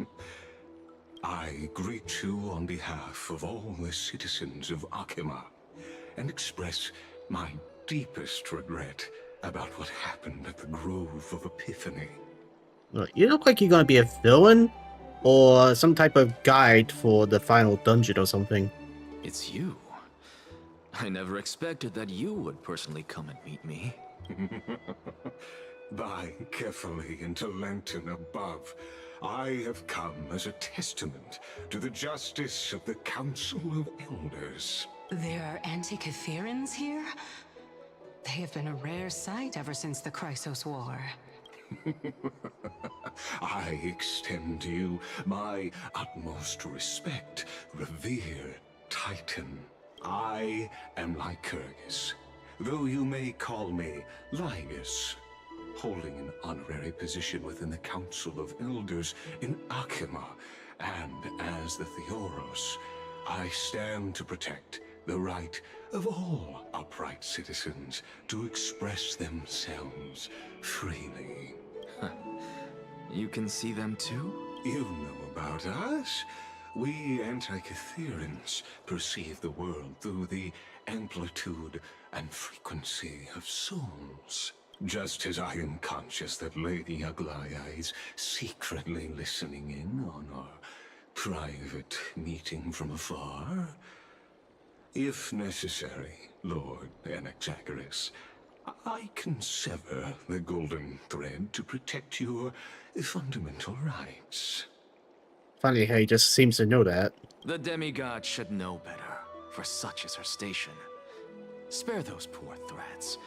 I greet you on behalf of all the citizens of Akima and express my deepest regret about what happened at the Grove of Epiphany. Look, you look like you're gonna be a villain? Or some type of guide for the final dungeon or something. It's you. I never expected that you would personally come and meet me. By carefully into Lantern above, I have come as a testament to the justice of the Council of Elders. There are Antikytherans here? They have been a rare sight ever since the Chrysos War. I extend to you my utmost respect, revered Titan. I am Lycurgus, though you may call me Lygus, holding an honorary position within the Council of Elders in Akima, and as the Theoros, I stand to protect the right of all upright citizens to express themselves freely. You can see them too? You know about us. We Antikytherans perceive the world through the amplitude and frequency of souls. Just as I am conscious that Lady Aglaya is secretly listening in on our private meeting from afar. If necessary, Lord Anaxagoras, I can sever the golden thread to protect your fundamental rights. Funny how he just seems to know that. The demigod should know better, for such is her station. Spare those poor threats,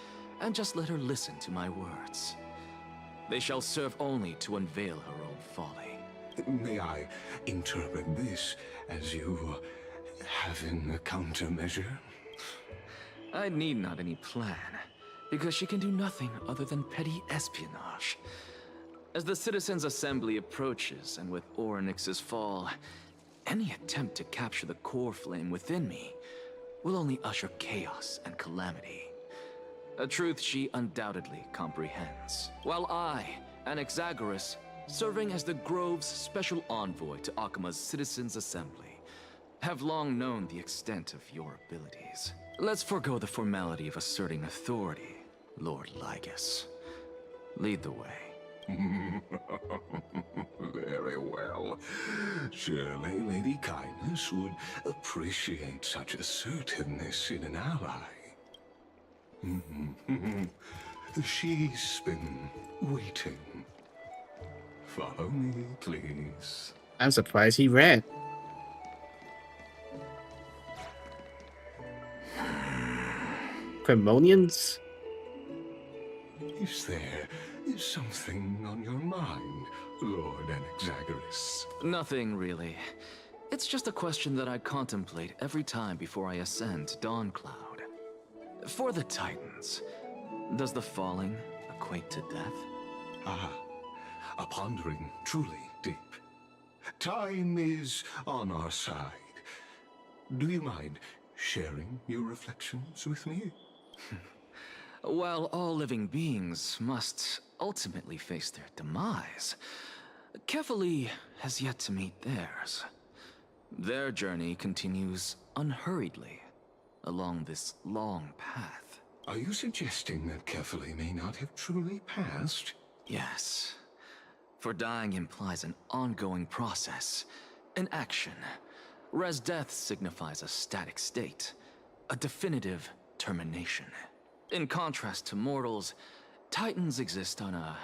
and just let her listen to my words. They shall serve only to unveil her own folly. May I interpret this as you having a countermeasure? I need not any plan, because she can do nothing other than petty espionage. As the Citizens' Assembly approaches, and with Orynyx's fall, any attempt to capture the core flame within me will only usher chaos and calamity. A truth she undoubtedly comprehends. While I, Anaxagoras, serving as the Grove's special envoy to Akima's Citizens' Assembly, have long known the extent of your abilities. Let's forego the formality of asserting authority, Lord Lygus. Lead the way. Very well. Surely Lady Kindness would appreciate such assertiveness in an ally. She's been waiting. Follow me, please. I'm surprised he ran. Cremonians? Is there something on your mind, Lord Anaxagoras? Nothing, really. It's just a question that I contemplate every time before I ascend Dawncloud. For the Titans, does the falling equate to death? Ah, a pondering truly deep. Time is on our side. Do you mind sharing your reflections with me? While all living beings must ultimately face their demise, Kefali has yet to meet theirs. Their journey continues unhurriedly along this long path. Are you suggesting that Kefali may not have truly passed? Yes. For dying implies an ongoing process, an action, whereas death signifies a static state, a definitive termination. In contrast to mortals, Titans exist on a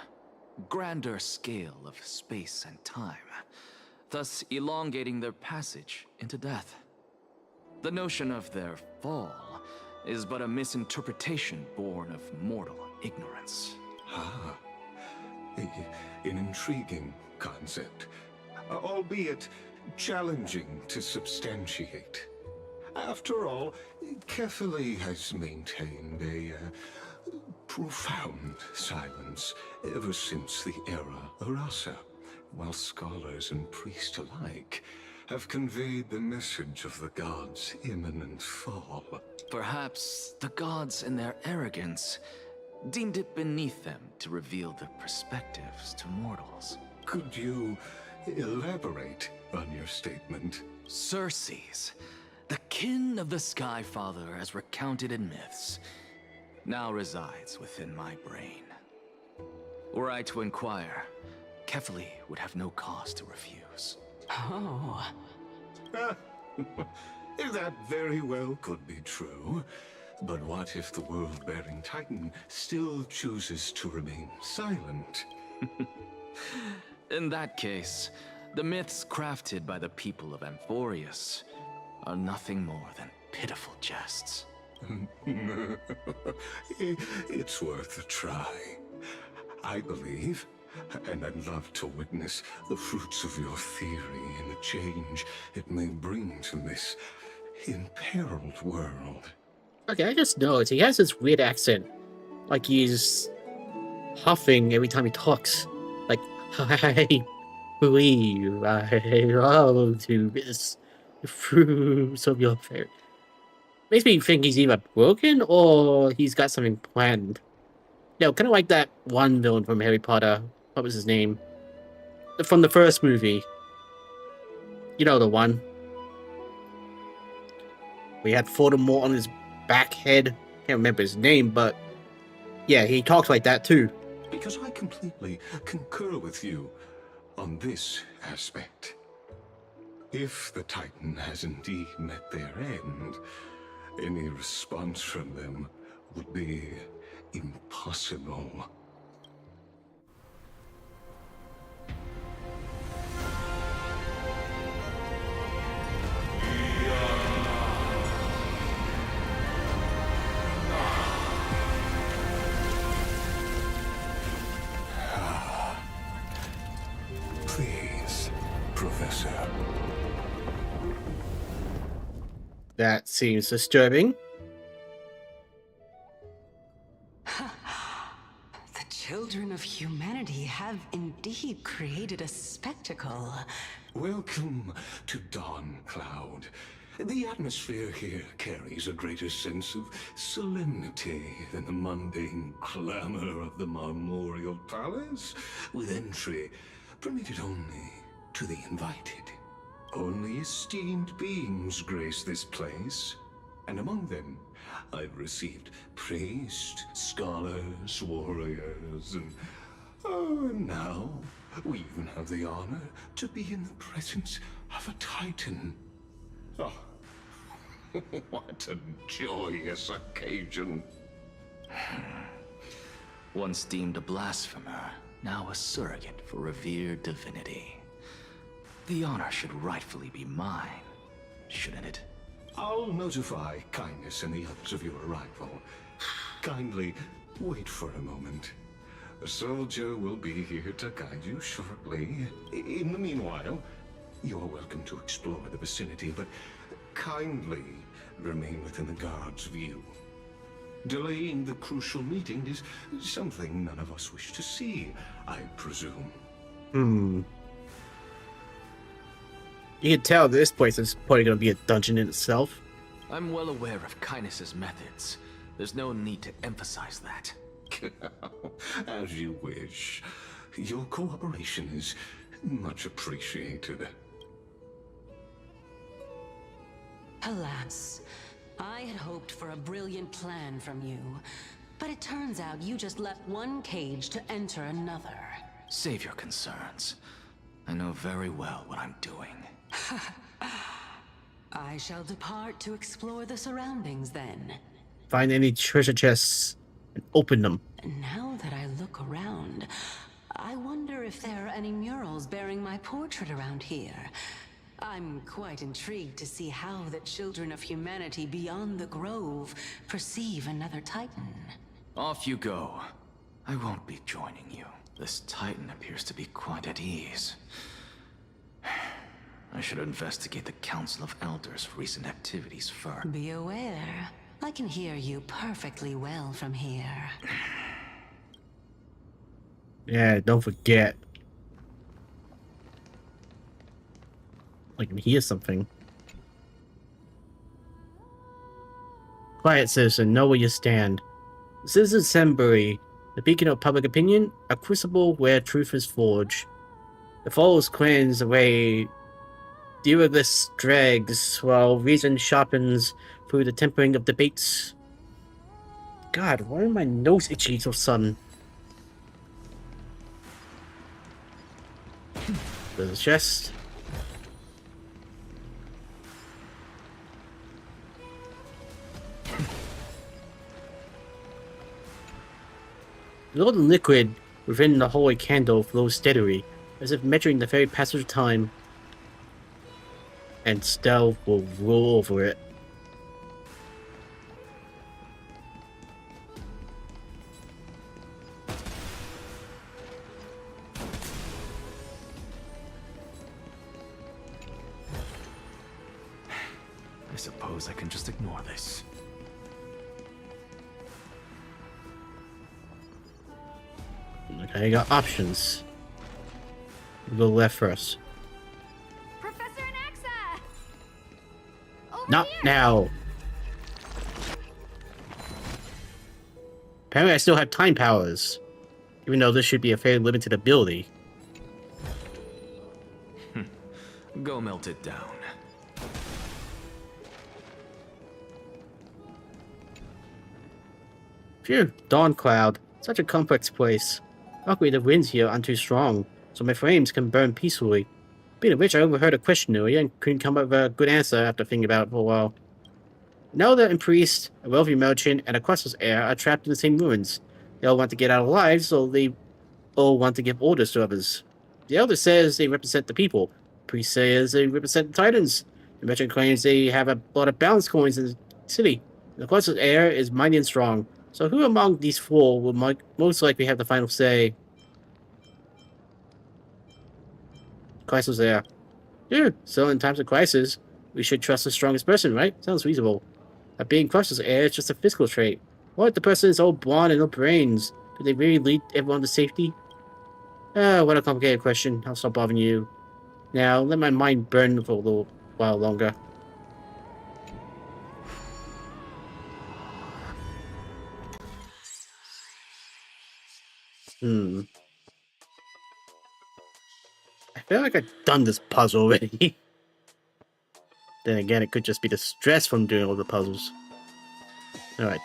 grander scale of space and time, thus elongating their passage into death. The notion of their fall is but a misinterpretation born of mortal ignorance. Ah, an intriguing concept, albeit challenging to substantiate. After all, Kefali has maintained a profound silence ever since the era Arasa. while scholars and priests alike have conveyed the message of the gods' imminent fall. Perhaps the gods, in their arrogance, deemed it beneath them to reveal their perspectives to mortals. Could you elaborate on your statement? Circes, the kin of the Sky Father as recounted in myths, now resides within my brain. Were I to inquire, Kefali would have no cause to refuse. Oh. That very well could be true. But what if the world-bearing Titan still chooses to remain silent? In that case, the myths crafted by the people of Amphorius are nothing more than pitiful jests. It's worth a try. I believe, and I'd love to witness the fruits of your theory and the change it may bring to this imperiled world. Okay, I just noticed he has this weird accent. Like he's huffing every time he talks. Like, I believe I love to miss the fruits of your faith. Makes me think he's either broken or he's got something planned. You know, kind of like that one villain from Harry Potter. What was his name? From the first movie. You know the one. We had Voldemort on his back head. Can't remember his name, but yeah, he talks like that too. Because I completely concur with you on this aspect. If the Titan has indeed met their end, any response from them would be impossible. Please, Professor. That seems disturbing. The children of humanity have indeed created a spectacle. Welcome to Dawn Cloud. The atmosphere here carries a greater sense of solemnity than the mundane clamor of the Marmorial Palace, with entry permitted only to the invited. Only esteemed beings grace this place, and among them I've received priests, scholars, warriors, and now we even have the honor to be in the presence of a Titan. Oh, what a joyous occasion. Once deemed a blasphemer, now a surrogate for revered divinity. The honor should rightfully be mine, shouldn't it? I'll notify Kindness and the others of your arrival. Kindly wait for a moment. A soldier will be here to guide you shortly. In the meanwhile, you're welcome to explore the vicinity, but kindly remain within the guard's view. Delaying the crucial meeting is something none of us wish to see, I presume. You can tell this place is probably going to be a dungeon in itself. I'm well aware of Kindness's methods. There's no need to emphasize that. As you wish. Your cooperation is much appreciated. Alas, I had hoped for a brilliant plan from you, but it turns out you just left one cage to enter another. Save your concerns. I know very well what I'm doing. I shall depart to explore the surroundings then. Find any treasure chests and open them. Now that I look around, I wonder if there are any murals bearing my portrait around here. I'm quite intrigued to see how the children of humanity beyond the grove perceive another Titan. Off you go. I won't be joining you. This Titan appears to be quite at ease. I should investigate the Council of Elders' recent activities first. Be aware, I can hear you perfectly well from here. Yeah, don't forget. I can hear something. Quiet, citizen. Know where you stand. Citizen Sembury, the beacon of public opinion, a crucible where truth is forged. The foes clans away Dearless drags, while reason sharpens through the tempering of debates. God, why are my nose itchy so sudden? There's a chest. The golden liquid within the holy candle flows steadily, as if measuring the very passage of time. And Stelle will roll over it. I suppose I can just ignore this. Okay, I got options. We'll go left first. Professor Anaxa! Over Not here! now! Apparently I still have time powers. Even though this should be a fairly limited ability. Go melt it down. Phew, Dawn Cloud. Such a complex place. Luckily the winds here aren't too strong, so my flames can burn peacefully. Being of which I overheard a question earlier and couldn't come up with a good answer after thinking about it for a while. Now that a priest, a wealthy merchant, and a Questless heir are trapped in the same ruins. They all want to get out alive, so they all want to give orders to others. The elder says they represent the people. The priest says they represent the titans. The merchant claims they have a lot of balance coins in the city. The Questless heir is mighty and strong. So who among these four will most likely have the final say? Questless heir. Yeah, so in times of crisis, we should trust the strongest person, right? Sounds reasonable. Being Questless heir is just a physical trait. What if the person is all blonde and no brains? Do they really lead everyone to safety? What a complicated question. I'll stop bothering you. Now, let my mind burn for a little while longer. I feel like I've done this puzzle already. Then again, it could just be the stress from doing all the puzzles. Alright,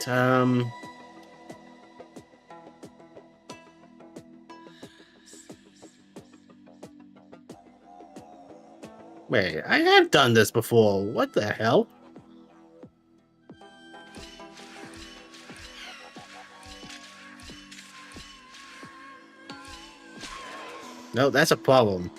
wait, I have done this before. What the hell? No, that's a problem.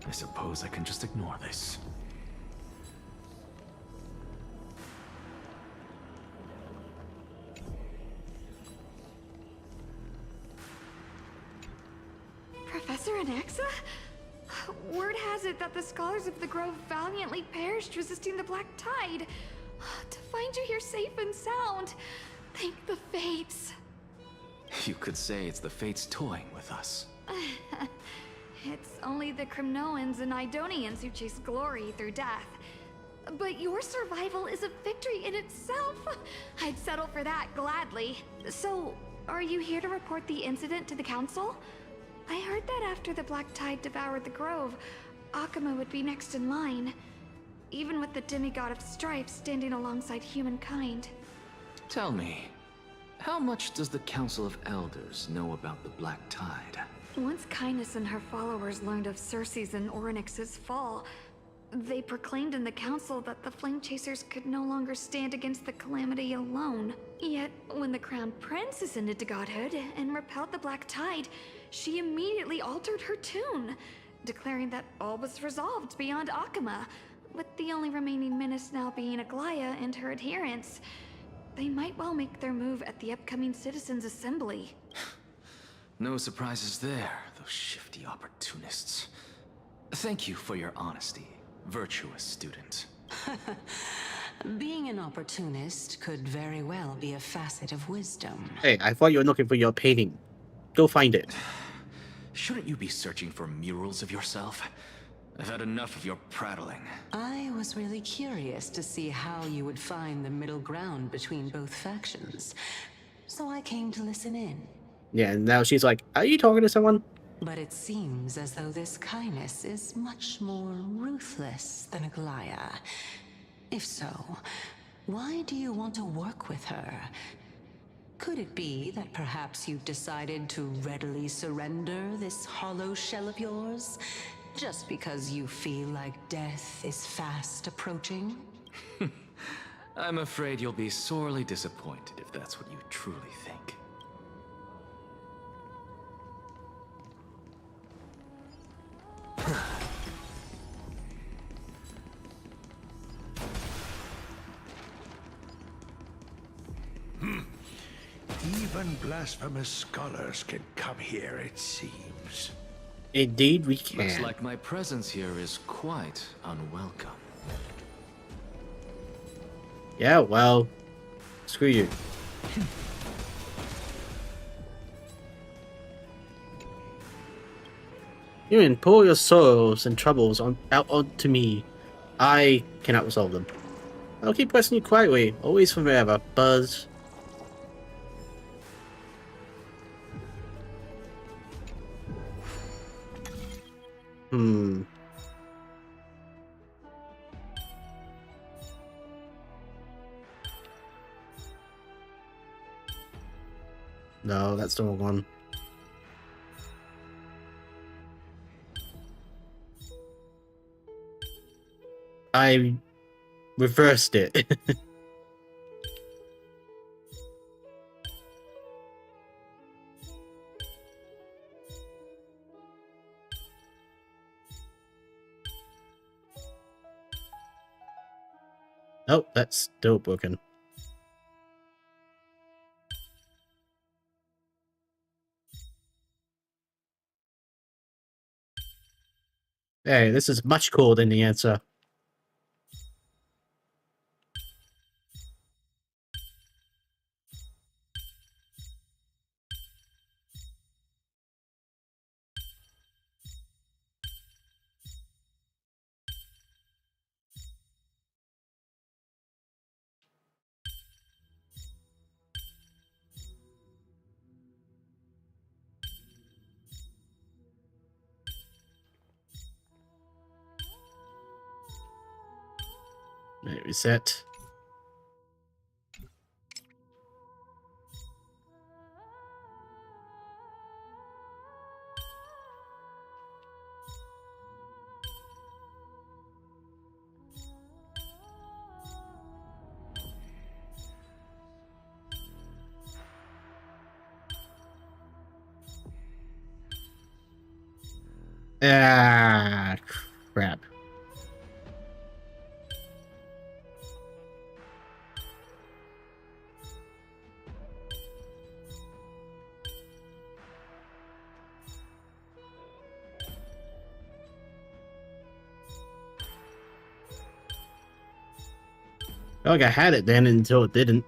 I suppose I can just ignore this. Professor Anaxa? Word has it that the scholars of the Grove valiantly perished resisting the Black Tide. To find you here safe and sound, thank the Fates. You could say it's the Fates toying with us. It's only the Kremnoans and Idonians who chase glory through death. But your survival is a victory in itself. I'd settle for that gladly. So, are you here to report the incident to the Council? I heard that after the Black Tide devoured the Grove, Akuma would be next in line. Even with the demigod of strife standing alongside humankind. Tell me, how much does the Council of Elders know about the Black Tide? Once Kindness and her followers learned of Cersei's and Orynyx's fall, they proclaimed in the council that the Flame Chasers could no longer stand against the calamity alone. Yet, when the Crown Prince ascended to godhood and repelled the Black Tide, she immediately altered her tune, declaring that all was resolved beyond Akuma, with the only remaining menace now being Aglaya and her adherents, they might well make their move at the upcoming Citizens' Assembly. No surprises there, those shifty opportunists. Thank you for your honesty, virtuous student. Being an opportunist could very well be a facet of wisdom. Hey, I thought you were looking for your painting. Go find it. Shouldn't you be searching for murals of yourself? I've had enough of your prattling. I was really curious to see how you would find the middle ground between both factions, so I came to listen in. Yeah, and now she's like, are you talking to someone? But it seems as though this kindness is much more ruthless than Aglaya. If so, why do you want to work with her? Could it be that perhaps you've decided to readily surrender this hollow shell of yours, just because you feel like death is fast approaching? I'm afraid you'll be sorely disappointed if that's what you truly think. Even blasphemous scholars can come here, it seems. Indeed we can. Looks like my presence here is quite unwelcome. Yeah, well, screw you. You can pour your sorrows and troubles out onto me. I cannot resolve them. I'll keep pressing you quietly, always forever, Buzz. No, that's the wrong one. I reversed it. Oh, that's still broken. Hey, this is much cooler than the answer. Right, reset. Ah, crap. I like I had it then until it didn't.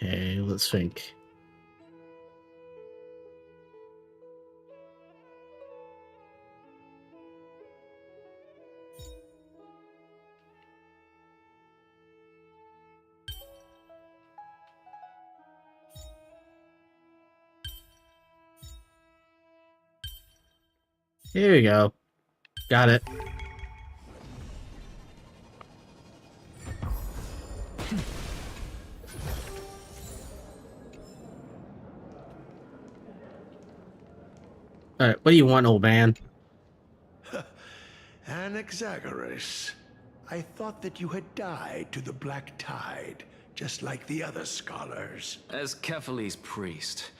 Okay, let's think. Here we go. Got it. Alright, what do you want, old man? Anaxagoras, I thought that you had died to the Black Tide, just like the other scholars. As Kephales's priest,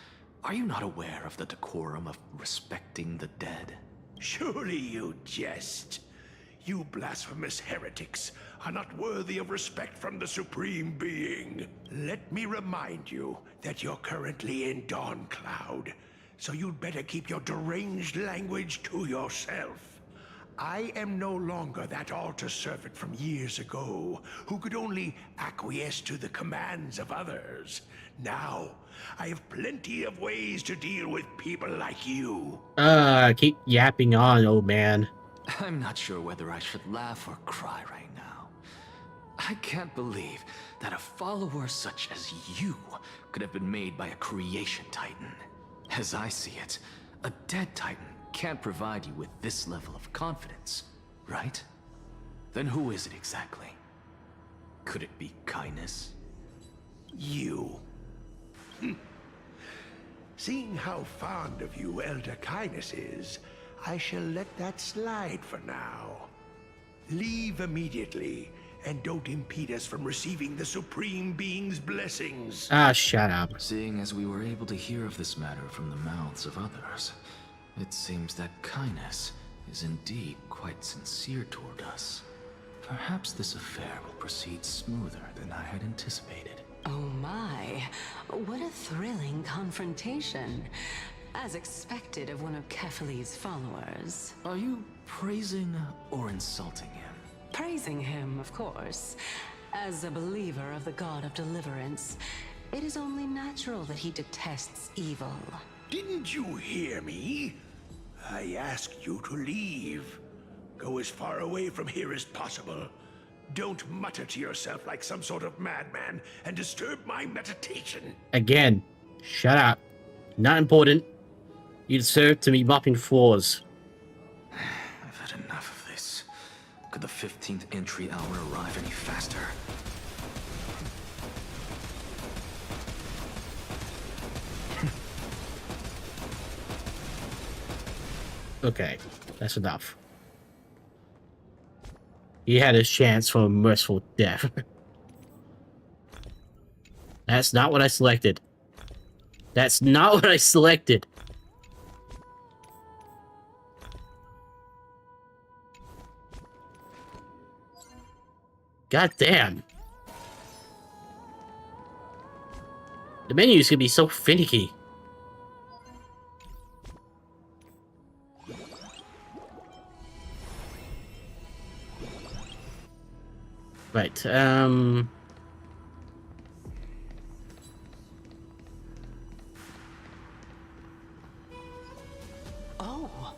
are you not aware of the decorum of respecting the dead? Surely you jest. You blasphemous heretics are not worthy of respect from the Supreme Being. Let me remind you that you're currently in Dawn Cloud, so you'd better keep your deranged language to yourself. I am no longer that altar servant from years ago, who could only acquiesce to the commands of others. Now, I have plenty of ways to deal with people like you. Keep yapping on, old man. I'm not sure whether I should laugh or cry right now. I can't believe that a follower such as you could have been made by a creation titan. As I see it, a dead titan can't provide you with this level of confidence, right? Then who is it exactly? Could it be kindness? You. Seeing how fond of you Elder Kindness is, I shall let that slide for now. Leave immediately, and don't impede us from receiving the Supreme Being's blessings. Ah, shut up. Seeing as we were able to hear of this matter from the mouths of others, it seems that kindness is indeed quite sincere toward us. Perhaps this affair will proceed smoother than I had anticipated. Oh my, what a thrilling confrontation. As expected of one of Kephales's followers. Are you praising or insulting him? Praising him, of course. As a believer of the god of deliverance, it is only natural that he detests evil. Didn't you hear me? I asked you to leave. Go as far away from here as possible. Don't mutter to yourself like some sort of madman and disturb my meditation. Again, shut up. Not important. You deserve to be mopping floors. I've had enough of this. Could the 15th entry hour arrive any faster? Okay, that's enough. He had his chance for a merciful death. That's not what I selected. That's not what I selected. God damn. The menu is gonna be so finicky. Right, Oh,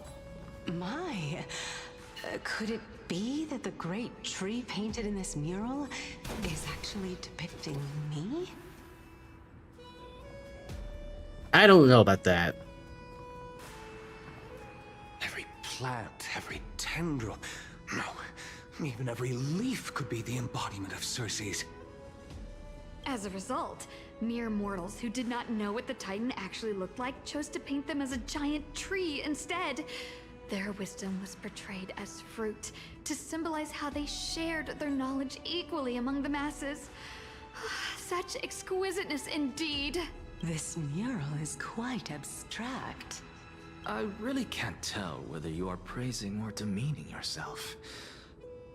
my. Could it be that the great tree painted in this mural is actually depicting me? I don't know about that. Every plant, every tendril, no, even every leaf could be the embodiment of Circe's. As a result, mere mortals who did not know what the Titan actually looked like chose to paint them as a giant tree instead. Their wisdom was portrayed as fruit, to symbolize how they shared their knowledge equally among the masses. Such exquisiteness indeed. This mural is quite abstract. I really can't tell whether you are praising or demeaning yourself.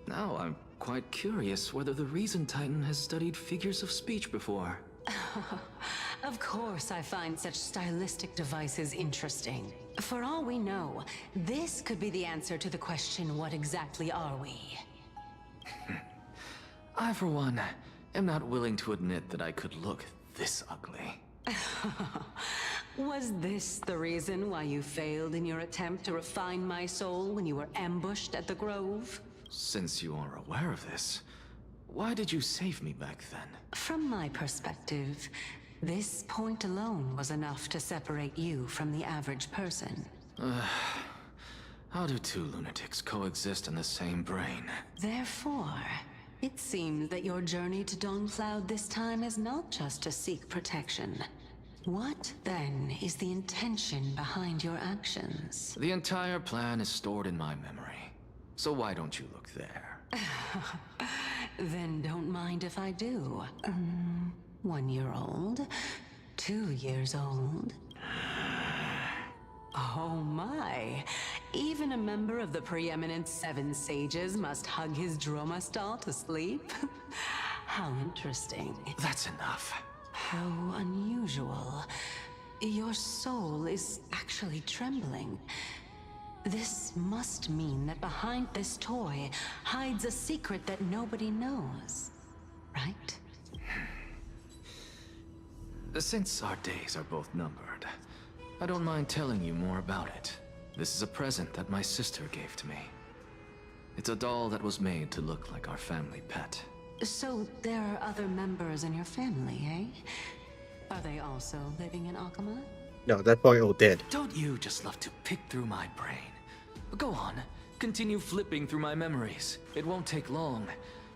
Now I'm quite curious whether the Reason Titan has studied figures of speech before. Of course I find such stylistic devices interesting. For all we know, this could be the answer to the question, what exactly are we? I, for one, am not willing to admit that I could look this ugly. Was this the reason why you failed in your attempt to refine my soul when you were ambushed at the Grove? Since you are aware of this, why did you save me back then? From my perspective, this point alone was enough to separate you from the average person. How do two lunatics coexist in the same brain? Therefore, it seems that your journey to Dawn Cloud this time is not just to seek protection, What, then, is the intention behind your actions? The entire plan is stored in my memory. So why don't you look there? Then don't mind if I do. 1 year old? 2 years old? Oh my. Even a member of the preeminent Seven Sages must hug his droma stall to sleep? How interesting. That's enough. How unusual. Your soul is actually trembling. This must mean that behind this toy hides a secret that nobody knows, right? Since our days are both numbered, I don't mind telling you more about it. This is a present that my sister gave to me. It's a doll that was made to look like our family pet. So there are other members in your family, eh? Are they also living in Akama? No, that boy all dead. Don't you just love to pick through my brain? Go on, continue flipping through my memories. It won't take long.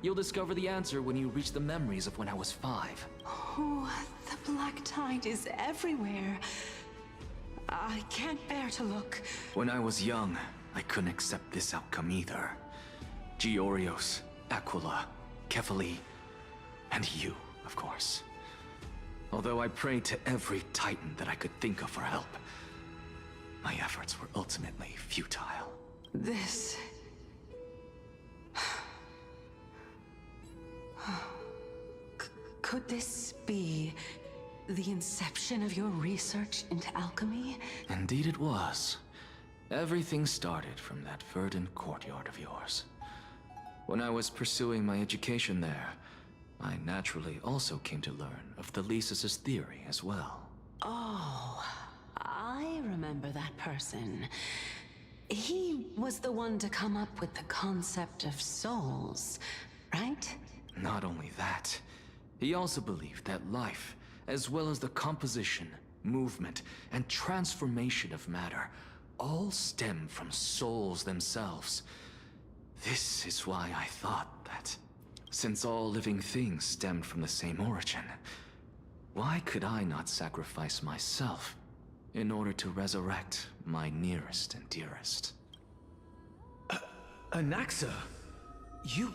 You'll discover the answer when you reach the memories of when I was 5. Oh, the black tide is everywhere. I can't bear to look. When I was young, I couldn't accept this outcome either. Georios, Aquila, Kefali, and you, of course. Although I prayed to every titan that I could think of for help, my efforts were ultimately futile. This... Could this be the inception of your research into alchemy? Indeed it was. Everything started from that verdant courtyard of yours. When I was pursuing my education there, I naturally also came to learn of the Thesis' theory as well. Oh, I remember that person. He was the one to come up with the concept of souls, right? Not only that, he also believed that life, as well as the composition, movement, and transformation of matter, all stem from souls themselves. This is why I thought that, since all living things stemmed from the same origin, why could I not sacrifice myself in order to resurrect my nearest and dearest? Anaxa? You...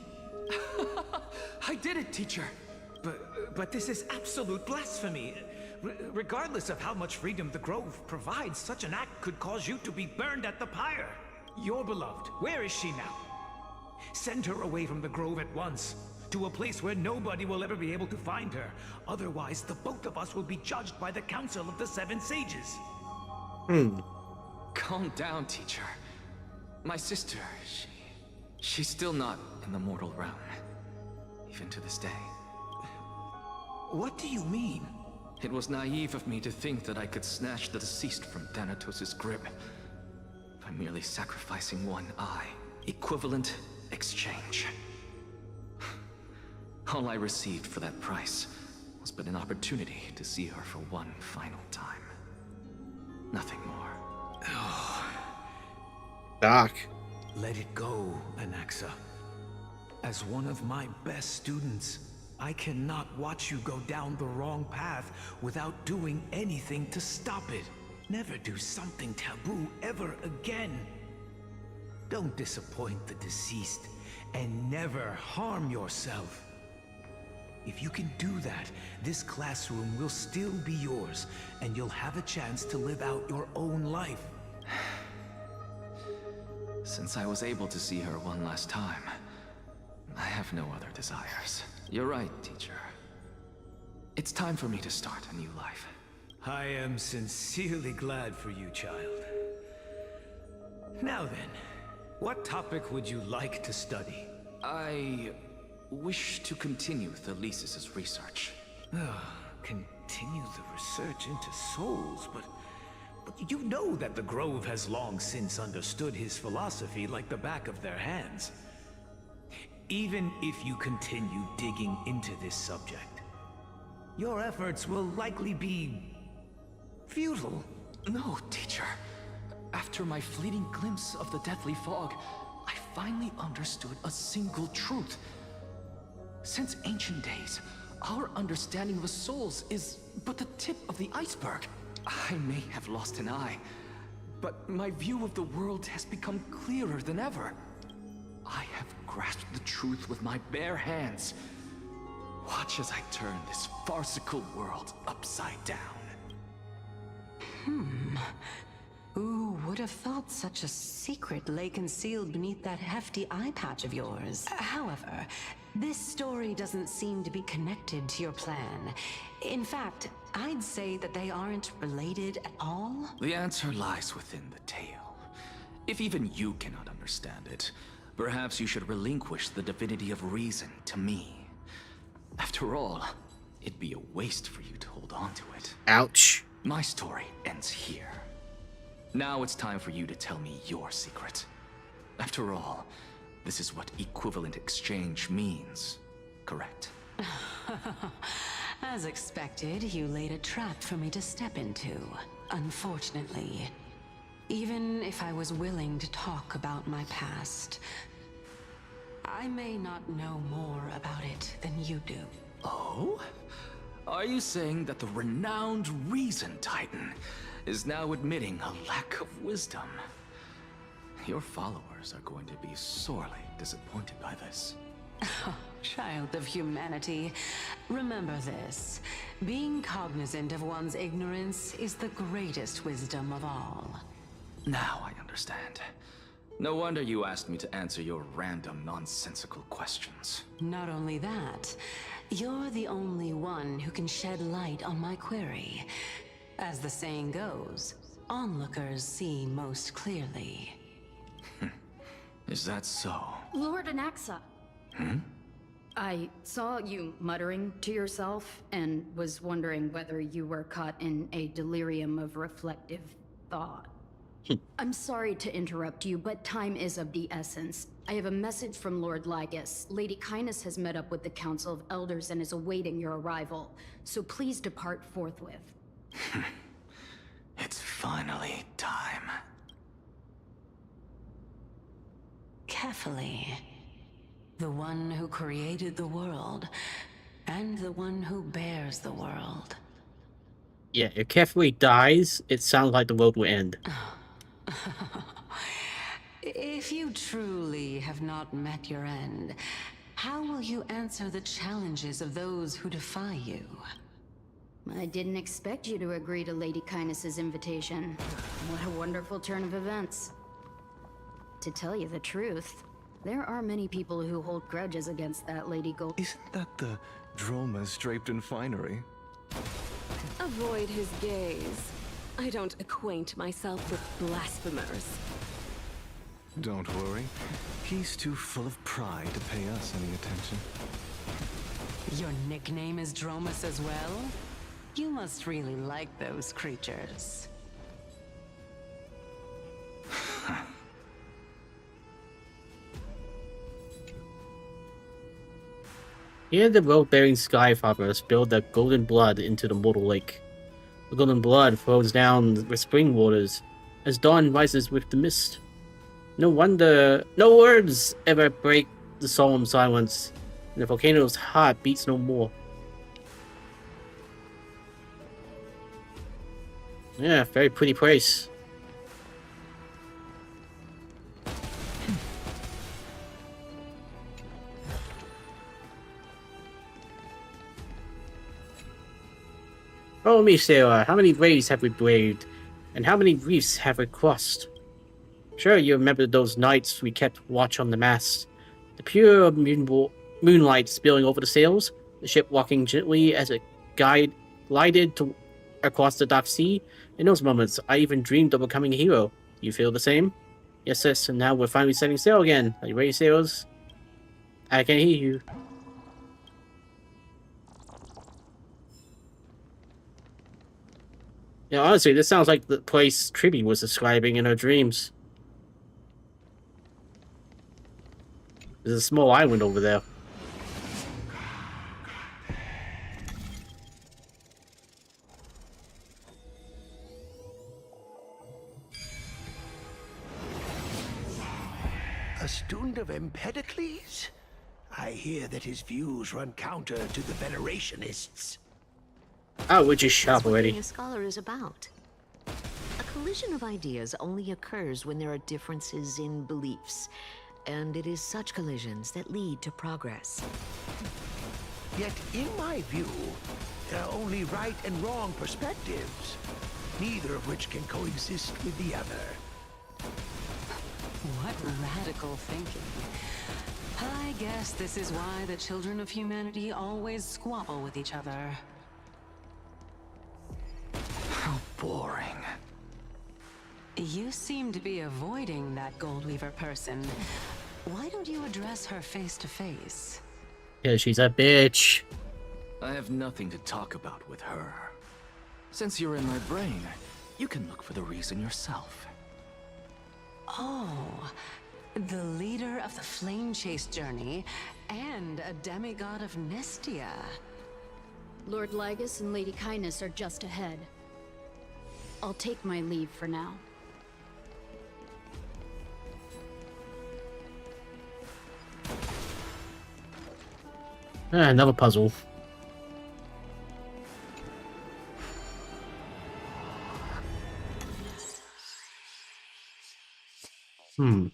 I did it, teacher! But this is absolute blasphemy. Regardless of how much freedom the Grove provides, such an act could cause you to be burned at the pyre. Your beloved, where is she now? Send her away from the Grove at once, to a place where nobody will ever be able to find her. Otherwise, the both of us will be judged by the Council of the Seven Sages. Calm down, teacher. My sister, she's still not in the mortal realm. Even to this day. What do you mean? It was naive of me to think that I could snatch the deceased from Thanatos' grip by merely sacrificing one eye. Equivalent exchange. All I received for that price was but an opportunity to see her for one final time. Nothing more. Dark. Let it go, Anaxa. As one of my best students, I cannot watch you go down the wrong path without doing anything to stop it. Never do something taboo ever again. Don't disappoint the deceased, and never harm yourself. If you can do that, this classroom will still be yours, and you'll have a chance to live out your own life. Since I was able to see her one last time, I have no other desires. You're right, teacher. It's time for me to start a new life. I am sincerely glad for you, child. Now then, what topic would you like to study? I wish to continue Thesis' research. Continue the research into souls, but you know that the Grove has long since understood his philosophy like the back of their hands. Even if you continue digging into this subject, your efforts will likely be futile. No, teacher. After my fleeting glimpse of the deathly fog, I finally understood a single truth. Since ancient days, our understanding of the souls is but the tip of the iceberg. I may have lost an eye, but my view of the world has become clearer than ever. I have grasped the truth with my bare hands. Watch as I turn this farcical world upside down. Who would have thought such a secret lay concealed beneath that hefty eye patch of yours? However, this story doesn't seem to be connected to your plan. In fact, I'd say that they aren't related at all. The answer lies within the tale. If even you cannot understand it, perhaps you should relinquish the divinity of reason to me. After all, it'd be a waste for you to hold on to it. Ouch. My story ends here. Now it's time for you to tell me your secret. After all, this is what equivalent exchange means, correct? As expected, you laid a trap for me to step into. Unfortunately, even if I was willing to talk about my past, I may not know more about it than you do. Oh? Are you saying that the renowned Reason Titan is now admitting a lack of wisdom? Your followers are going to be sorely disappointed by this. Child of humanity, remember this. Being cognizant of one's ignorance is the greatest wisdom of all. Now I understand. No wonder you asked me to answer your random, nonsensical questions. Not only that, you're the only one who can shed light on my query. As the saying goes, onlookers see most clearly. Is that so? Lord Anaxa. I saw you muttering to yourself and was wondering whether you were caught in a delirium of reflective thought. I'm sorry to interrupt you, but time is of the essence. I have a message from Lord Lygus. Lady Kindness has met up with the Council of Elders and is awaiting your arrival, so please depart forthwith. It's finally time. Carefully. The one who created the world, and the one who bears the world. Yeah, if Carefree dies, it sounds like the world will end. If you truly have not met your end, how will you answer the challenges of those who defy you? I didn't expect you to agree to Lady Kindness's invitation. What a wonderful turn of events. To tell you the truth, there are many people who hold grudges against that Lady Gold. Isn't that the Dromas draped in finery? Avoid his gaze. I don't acquaint myself with blasphemers. Don't worry. He's too full of pride to pay us any attention. Your nickname is Dromas as well? You must really like those creatures. Here the road-bearing Skyfather spilled the golden blood into the mortal lake. The golden blood flows down the spring waters as dawn rises with the mist. No wonder no words ever break the solemn silence, and the volcano's heart beats no more. Yeah, very pretty place. Follow me, Sarah. How many waves have we braved? And how many reefs have we crossed? Sure, you remember those nights we kept watch on the mast. The pure moonlight spilling over the sails, the ship walking gently as it glided across the dark sea. In those moments, I even dreamed of becoming a hero. You feel the same? Yes, yes, and now we're finally setting sail again. Are you ready, sailors? I can hear you. Yeah, honestly, this sounds like the place Tribby was describing in her dreams. There's a small island over there. A student of Empedocles? I hear that his views run counter to the Federationists. Oh, we're just That's sharp what already. being a scholar is about. A collision of ideas only occurs when there are differences in beliefs, and it is such collisions that lead to progress. Yet, in my view, there are only right and wrong perspectives, neither of which can coexist with the other. What radical thinking. I guess this is why the children of humanity always squabble with each other. How boring. You seem to be avoiding that Goldweaver person. Why don't you address her face to face? Yeah, she's a bitch. I have nothing to talk about with her. Since you're in my brain, you can look for the reason yourself. Oh, the leader of the Flame Chase journey and a demigod of Nestia. Lord Lygus and Lady Kindness are just ahead. I'll take my leave for now. Another puzzle. Hmm.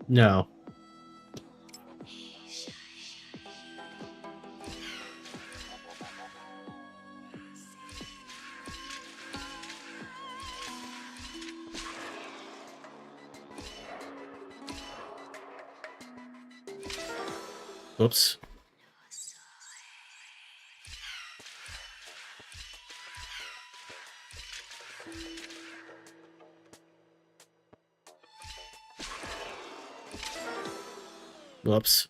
No. Oops. Whoops.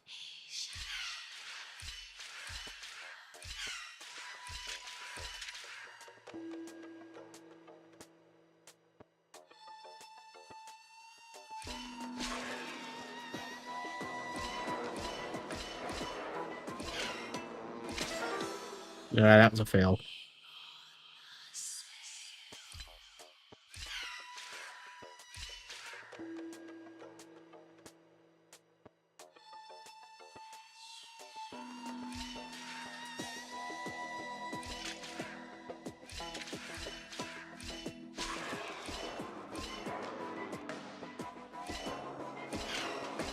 Yeah, that was a fail.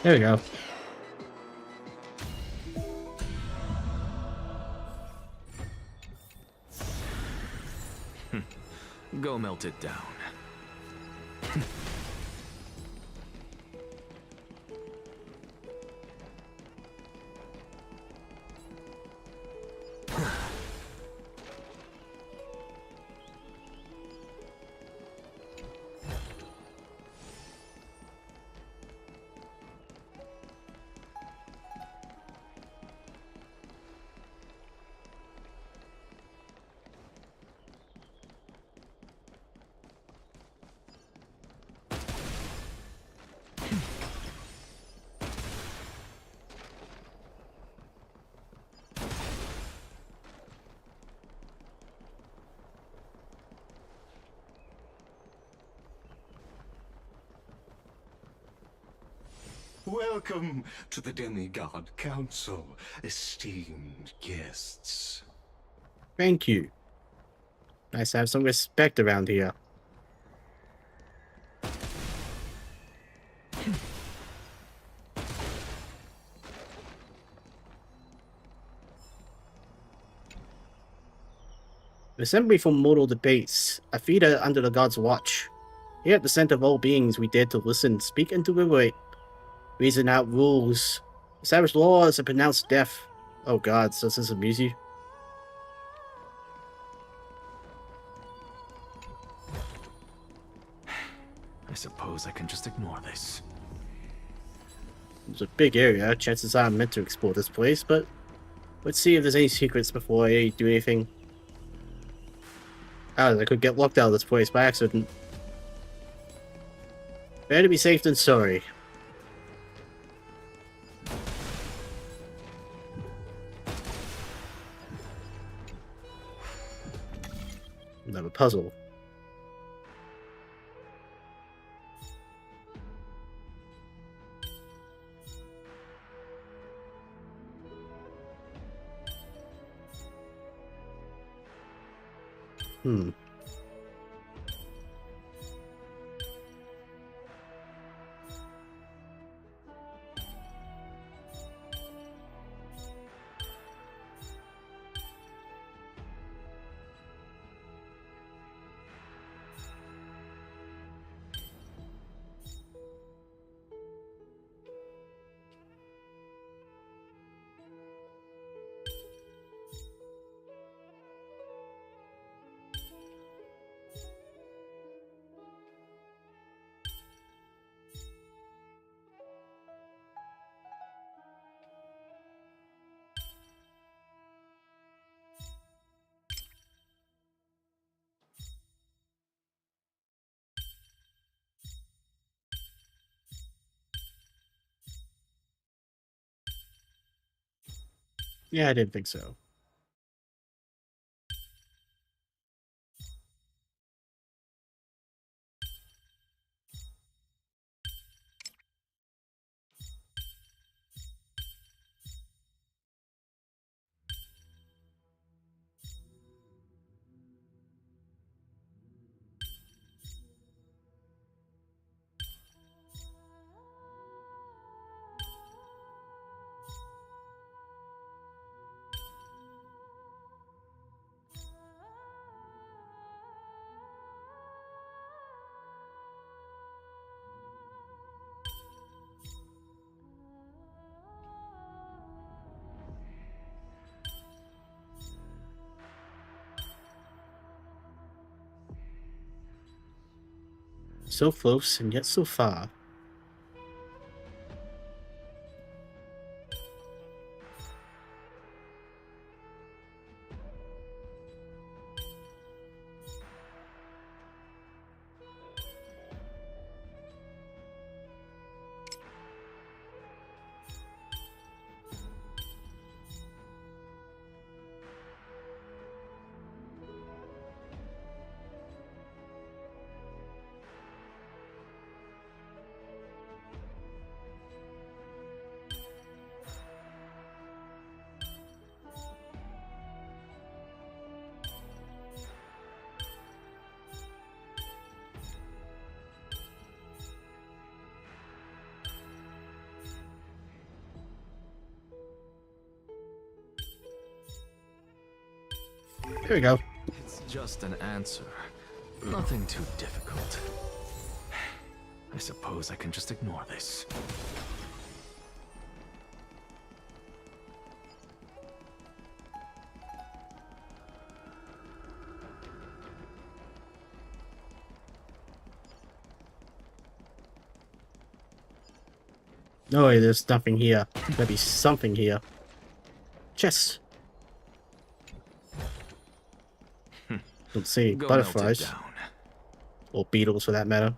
There we go. Go melt it down. Welcome to the Demigod Council, esteemed guests. Thank you. Nice to have some respect around here. Assembly for mortal debates, a feeder under the god's watch. Here at the center of all beings, we dare to listen, speak, and deliberate. Reason out rules. Establish laws and pronounce death. Oh god, does this amuse you? I suppose I can just ignore this. It's a big area. Chances are I'm meant to explore this place, but let's see if there's any secrets before I do anything. Oh, I could get locked out of this place by accident. Better be safe than sorry. Another puzzle. Hmm. Yeah, I didn't think so. So close and yet so far. Here we go. It's just an answer. Nothing too difficult. I suppose I can just ignore this. No way, there's nothing here. There'll be something here. Chest. Don't see Go butterflies. melt it down. Or beetles for that matter.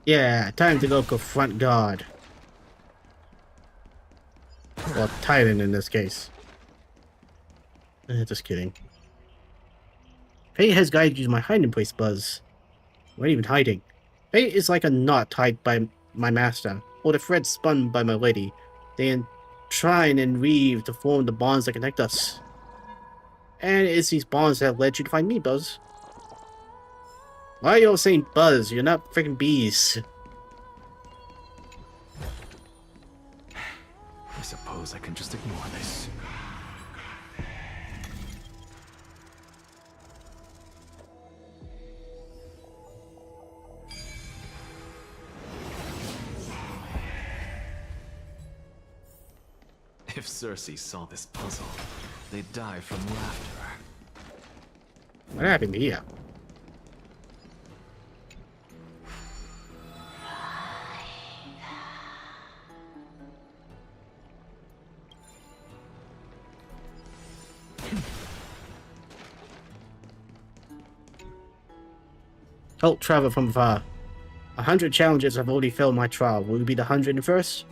Yeah, time to go confront God. Well, Titan in this case. Just kidding. Fate has guided you to my hiding place, Buzz. What even hiding? Fate is like a knot tied by my master, or the thread spun by my lady. They entwine and weave to form the bonds that connect us. And it's these bonds that have led you to find me, Buzz. Why are you all saying Buzz? You're not freaking bees. I suppose I can just ignore this. If Cersei saw this puzzle, they'd die from laughter. What happened here? Oh, travel from far. 100 challenges have already failed my trial. Will you be the 101st?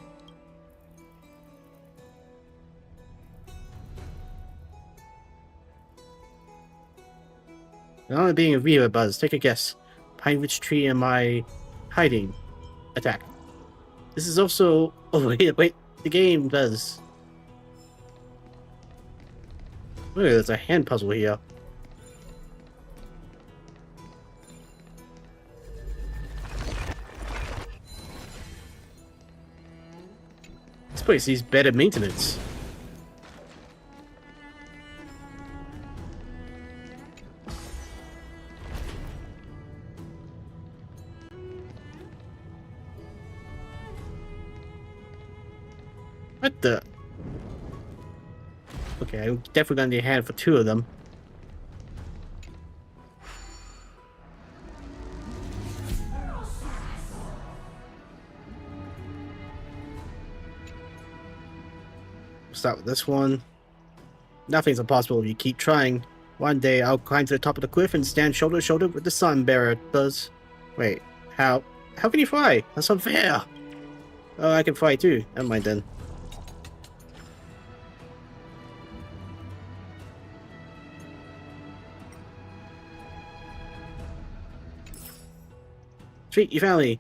Now I'm being a reader buzz. Take a guess. Behind which tree am I hiding? Attack. This is also... Oh, wait. The game does. Look, there's a hand puzzle here. This place needs better maintenance. What the? Okay, I'm definitely gonna need a hand for 2 of them. Start with this one. Nothing's impossible if you keep trying. One day I'll climb to the top of the cliff and stand shoulder to shoulder with the sun bearer. Buzz. Wait, how can you fly? That's unfair. Oh, I can fly too. Never mind then. Treat, you found me.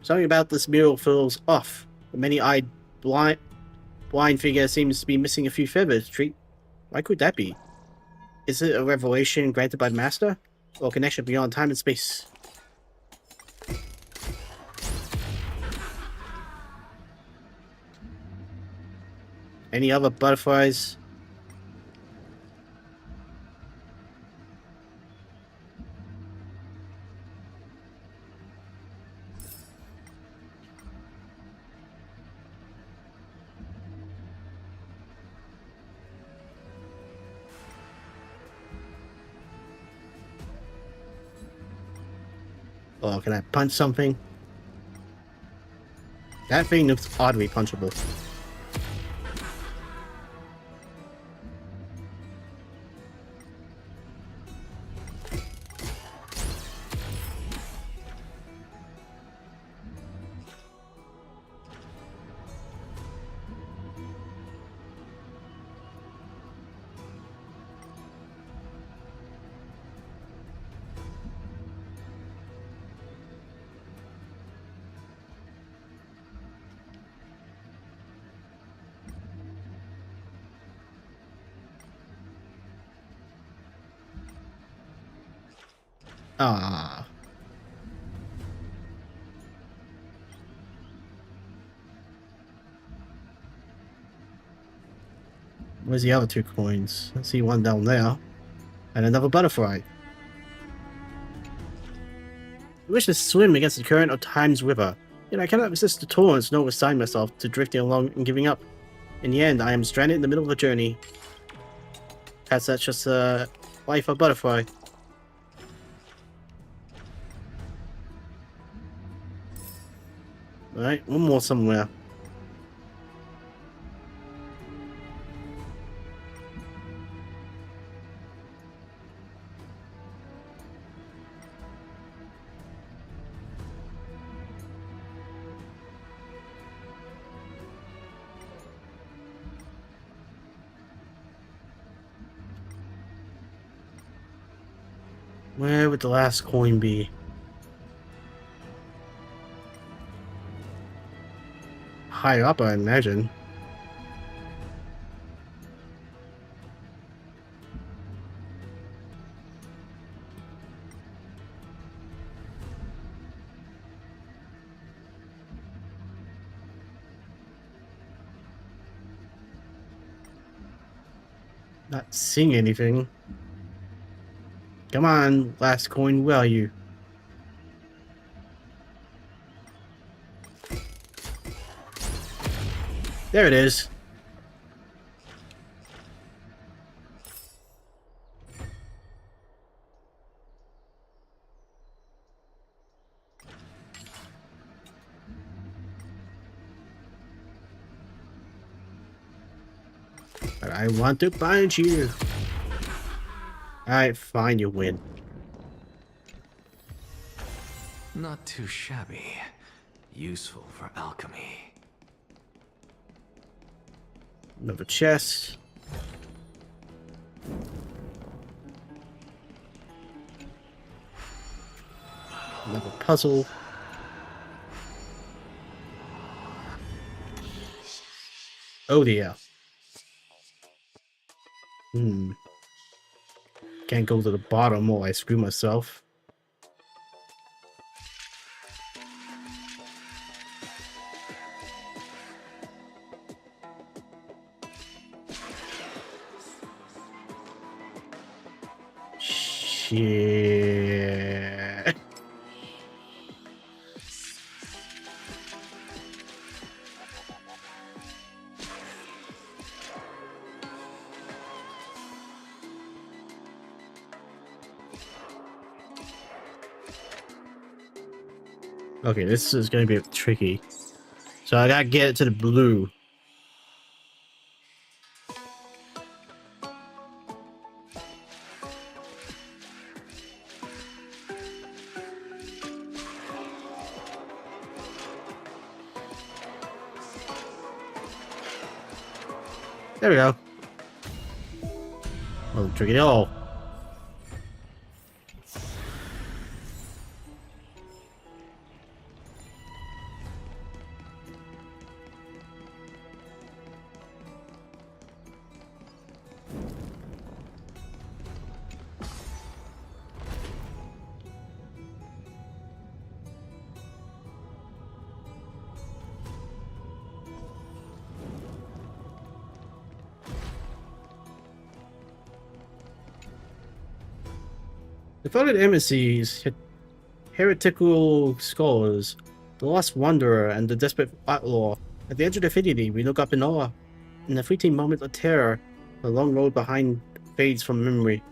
Something about this mural feels off. The many-eyed blind figure seems to be missing a few feathers. Treat, why could that be? Is it a revelation granted by the Master? Or a connection beyond time and space? Any other butterflies? Oh, can I punch something? That thing looks oddly punchable. Ah. Where's the other 2 coins? I see one down there. And another butterfly. I wish to swim against the current of time's river. Yet I cannot resist the torrents nor resign myself to drifting along and giving up. In the end, I am stranded in the middle of the journey. Perhaps that's just a life of butterfly. Alright, one more somewhere. Where would the last coin be? Higher up, I imagine. Not seeing anything. Come on, last coin, where are you? There it is. But I want to punch you. Alright, fine, you win. Not too shabby. Useful for alchemy. Another chest. Another puzzle. Oh dear. Can't go to the bottom or I screw myself. Shit. Okay, this is gonna be tricky. So I gotta get it to the blue. There we go. Oh, tricky at all. The devoted emissaries, heretical scholars, the lost wanderer, and the desperate outlaw. At the edge of infinity, we look up in awe. In a fleeting moment of terror, the long road behind fades from memory.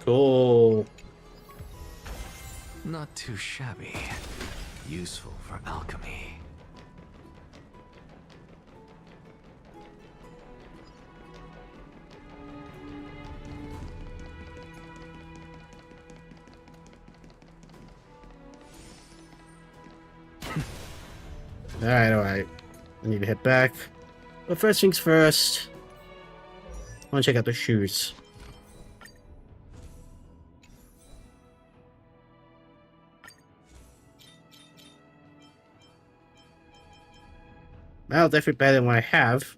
Cool. Not too shabby. Useful for alchemy. Alright. I need to head back. But first things first. I want to check out the shoes. Well, definitely better than what I have.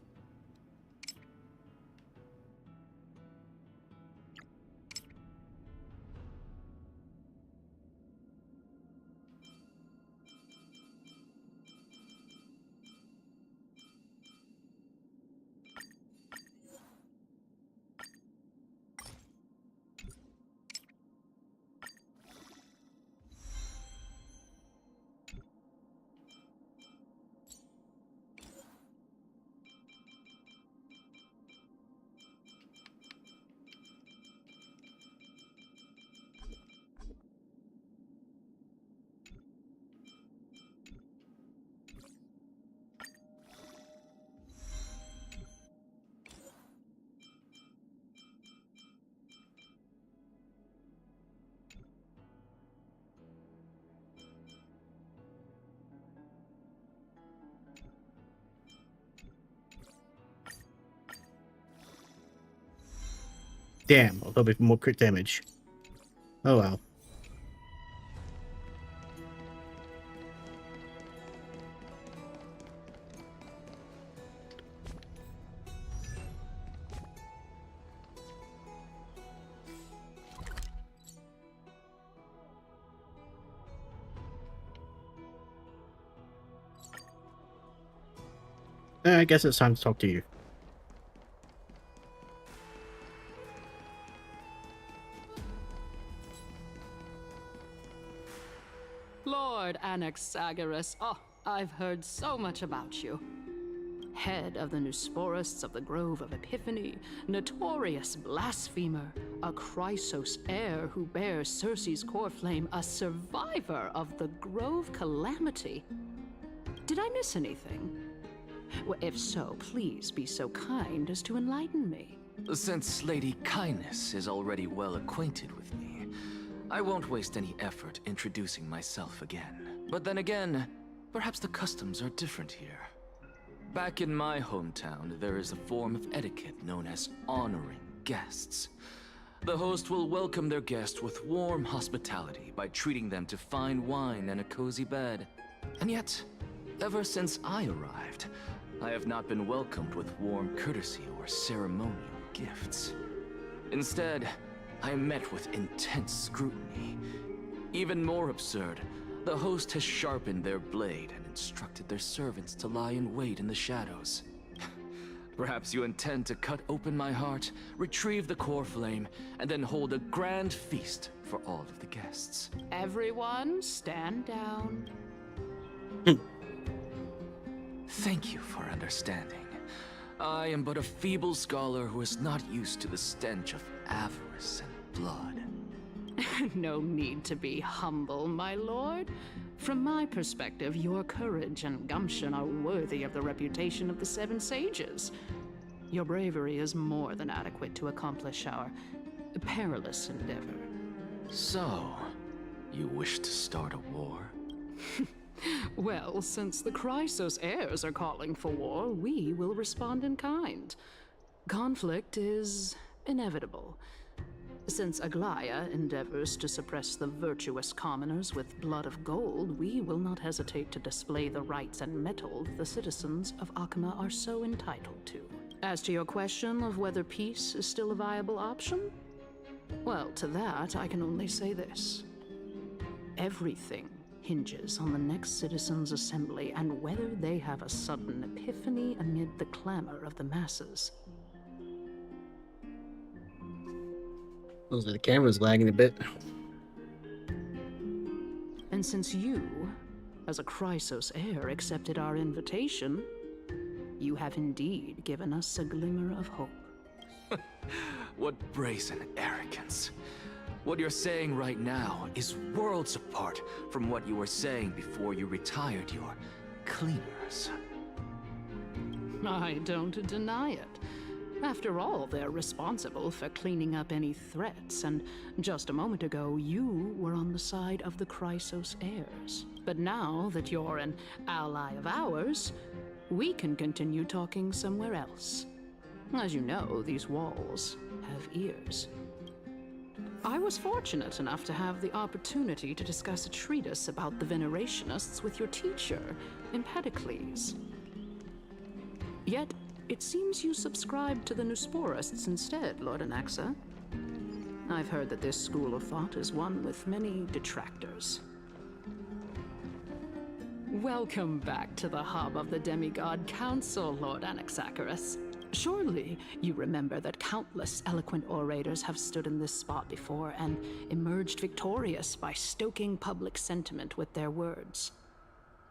Damn, a little bit more crit damage. Oh well. I guess it's time to talk to you. Lord Anaxagoras, oh, I've heard so much about you. head of the Nusporists of the Grove of Epiphany, notorious blasphemer, a Chrysos heir who bears Circe's core flame, a survivor of the Grove calamity. Did I miss anything? Well, if so, please be so kind as to enlighten me. Since Lady Kindness is already well acquainted with me, I won't waste any effort introducing myself again. But then again, perhaps the customs are different here. Back in my hometown, there is a form of etiquette known as honoring guests. The host will welcome their guest with warm hospitality by treating them to fine wine and a cozy bed. And yet, ever since I arrived, I have not been welcomed with warm courtesy or ceremonial gifts. Instead, I am met with intense scrutiny. Even more absurd, the host has sharpened their blade and instructed their servants to lie in wait in the shadows. Perhaps you intend to cut open my heart, retrieve the core flame, and then hold a grand feast for all of the guests. Everyone, stand down. Thank you for understanding. I am but a feeble scholar who is not used to the stench of avarice and blood. No need to be humble, my lord. From my perspective, your courage and gumption are worthy of the reputation of the Seven Sages. Your bravery is more than adequate to accomplish our perilous endeavor. So, you wish to start a war? Well, since the Chrysos heirs are calling for war, we will respond in kind. Conflict is inevitable. Since Aglaia endeavors to suppress the virtuous commoners with blood of gold, we will not hesitate to display the rights and mettle the citizens of Akama are so entitled to. As to your question of whether peace is still a viable option, well, to that I can only say this. Everything hinges on the next citizens' assembly and whether they have a sudden epiphany amid the clamor of the masses. Looks like the camera's lagging a bit. And since you, as a Chrysos heir, accepted our invitation, you have indeed given us a glimmer of hope. What brazen arrogance. What you're saying right now is worlds apart from what you were saying before you retired your cleaners. I don't deny it. After all, they're responsible for cleaning up any threats, and just a moment ago, you were on the side of the Chrysos heirs. But now that you're an ally of ours, we can continue talking somewhere else. As you know, these walls have ears. I was fortunate enough to have the opportunity to discuss a treatise about the Venerationists with your teacher, Empedocles. Yet, it seems you subscribed to the Nusporists instead, Lord Anaxa. I've heard that this school of thought is one with many detractors. Welcome back to the hub of the Demigod Council, Lord Anaxagoras. Surely you remember that countless eloquent orators have stood in this spot before and emerged victorious by stoking public sentiment with their words.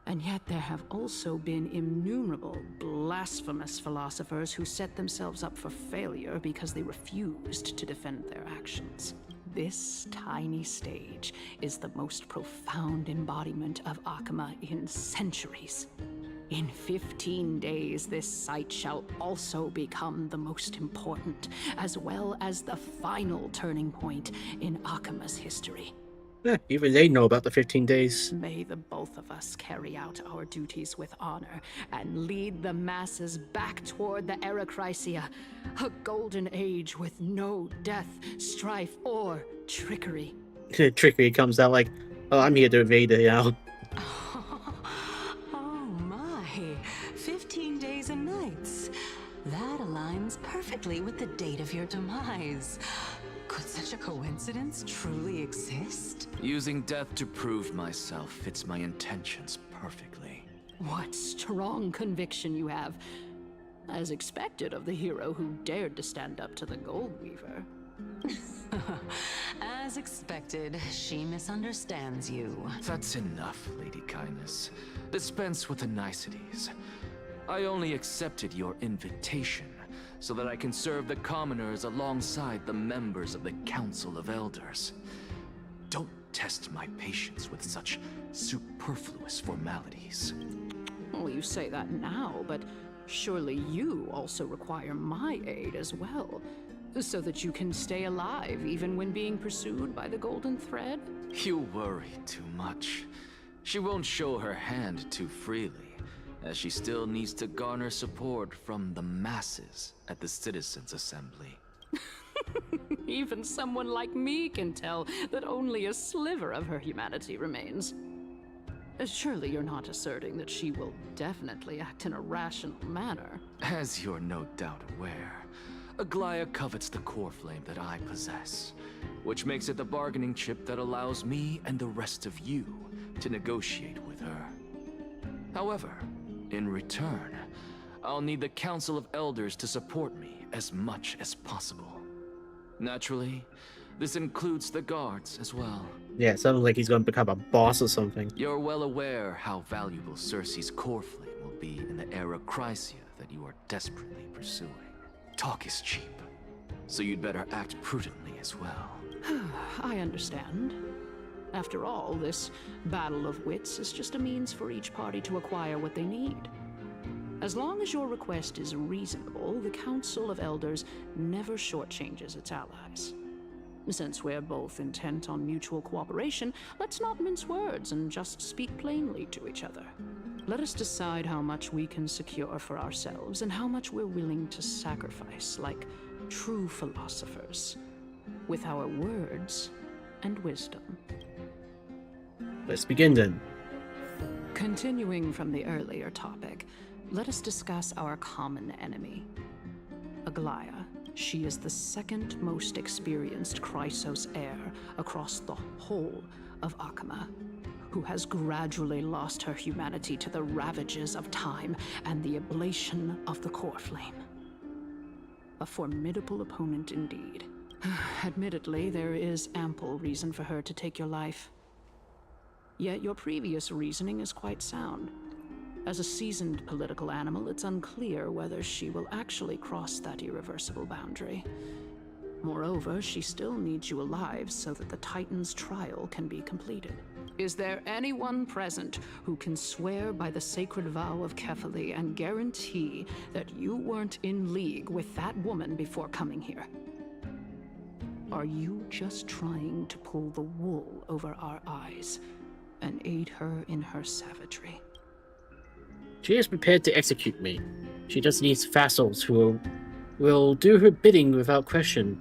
And yet there have also been innumerable blasphemous philosophers who set themselves up for failure because they refused to defend their actions. This tiny stage is the most profound embodiment of Akama in centuries. In 15 days, this site shall also become the most important, as well as the final turning point in Akama's history. Yeah, even they know about the 15 days. May the both of us carry out our duties with honor and lead the masses back toward the Erechrysia, a golden age with no death, strife, or trickery. Trickery comes out like, oh, I'm here to invade it now. Oh my, 15 days and nights. That aligns perfectly with the date of your demise. Could such a coincidence truly exist? Using death to prove myself fits my intentions perfectly. What strong conviction you have, as expected of the hero who dared to stand up to the Gold Weaver. As expected, she misunderstands you. That's enough, Lady Kindness. Dispense with the niceties. I only accepted your invitation so that I can serve the commoners alongside the members of the Council of Elders. Don't test my patience with such superfluous formalities. Well, you say that now, but surely you also require my aid as well, so that you can stay alive even when being pursued by the Golden Thread? You worry too much. She won't show her hand too freely, as she still needs to garner support from the masses at the Citizens' Assembly. Even someone like me can tell that only a sliver of her humanity remains. Surely you're not asserting that she will definitely act in a rational manner. As you're no doubt aware, Aglaya covets the core flame that I possess, which makes it the bargaining chip that allows me and the rest of you to negotiate with her. However, in return, I'll need the Council of Elders to support me as much as possible. Naturally, this includes the guards as well. Yeah, it sounds like he's going to become a boss or something. You're well aware how valuable Cersei's core flame will be in the era Chrysia that you are desperately pursuing. Talk is cheap, so you'd better act prudently as well. I understand. After all, this battle of wits is just a means for each party to acquire what they need. As long as your request is reasonable, the Council of Elders never shortchanges its allies. Since we're both intent on mutual cooperation, let's not mince words and just speak plainly to each other. Let us decide how much we can secure for ourselves and how much we're willing to sacrifice, like true philosophers, with our words and wisdom. Let's begin then. Continuing from the earlier topic, let us discuss our common enemy, Aglaya. She is the second most experienced Chrysos heir across the whole of Akama, who has gradually lost her humanity to the ravages of time and the ablation of the core flame. A formidable opponent indeed. Admittedly, there is ample reason for her to take your life. Yet your previous reasoning is quite sound. As a seasoned political animal, it's unclear whether she will actually cross that irreversible boundary. Moreover, she still needs you alive so that the Titan's trial can be completed. Is there anyone present who can swear by the sacred vow of Kefali and guarantee that you weren't in league with that woman before coming here? Are you just trying to pull the wool over our eyes and aid her in her savagery? She is prepared to execute me. She just needs vassals who will do her bidding without question.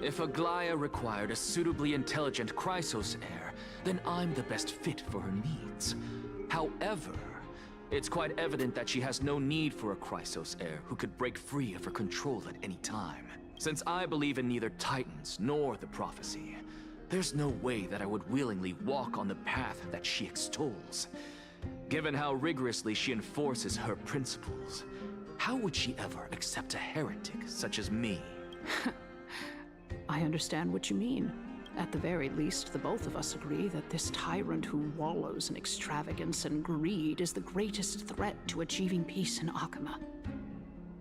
If Aglaya required a suitably intelligent Chrysos heir, then I'm the best fit for her needs. However, it's quite evident that she has no need for a Chrysos heir who could break free of her control at any time. Since I believe in neither Titans nor the prophecy, there's no way that I would willingly walk on the path that she extols. Given how rigorously she enforces her principles, how would she ever accept a heretic such as me? I understand what you mean. At the very least, the both of us agree that this tyrant who wallows in extravagance and greed is the greatest threat to achieving peace in Akama.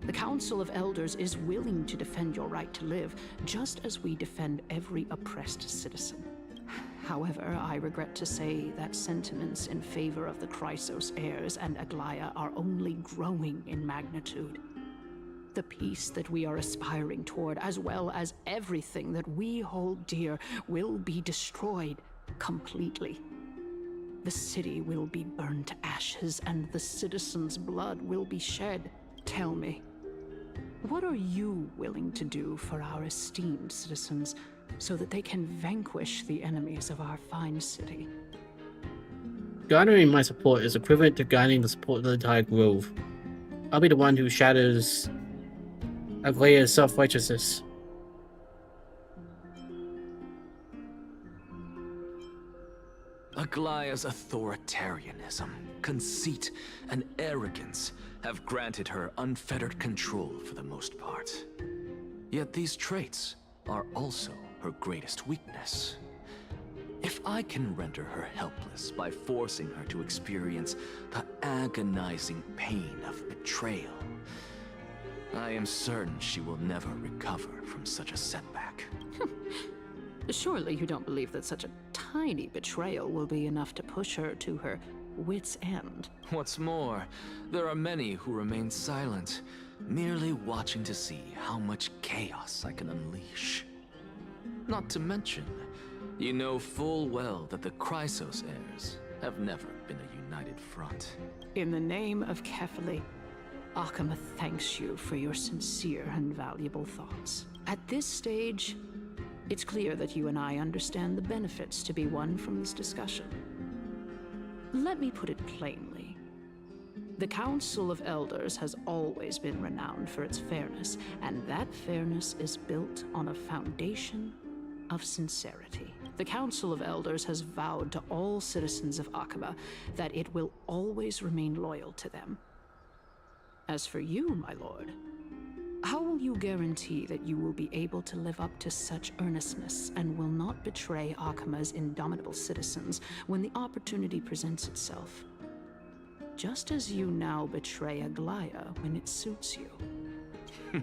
The Council of Elders is willing to defend your right to live, just as we defend every oppressed citizen. However, I regret to say that sentiments in favor of the Chrysos heirs and Aglaya are only growing in magnitude. The peace that we are aspiring toward, as well as everything that we hold dear, will be destroyed completely. The city will be burned to ashes, and the citizens' blood will be shed. Tell me, what are you willing to do for our esteemed citizens so that they can vanquish the enemies of our fine city? Garnering my support is equivalent to garnering the support of the entire grove. I'll be the one who shatters Aglaya's self-righteousness. Aglaya's authoritarianism, conceit, and arrogance have granted her unfettered control for the most part. Yet these traits are also her greatest weakness. If I can render her helpless by forcing her to experience the agonizing pain of betrayal, I am certain she will never recover from such a setback. Surely you don't believe that such a tiny betrayal will be enough to push her to her wit's end. What's more, there are many who remain silent, merely watching to see how much chaos I can unleash. Not to mention, you know full well that the Chrysos heirs have never been a united front. In the name of Kefali, Akama thanks you for your sincere and valuable thoughts. At this stage, it's clear that you and I understand the benefits to be won from this discussion. Let me put it plainly. The Council of Elders has always been renowned for its fairness, and that fairness is built on a foundation of sincerity. The Council of Elders has vowed to all citizens of Akaba that it will always remain loyal to them. As for you, my lord, how will you guarantee that you will be able to live up to such earnestness and will not betray Akama's indomitable citizens when the opportunity presents itself? Just as you now betray Aglaya when it suits you.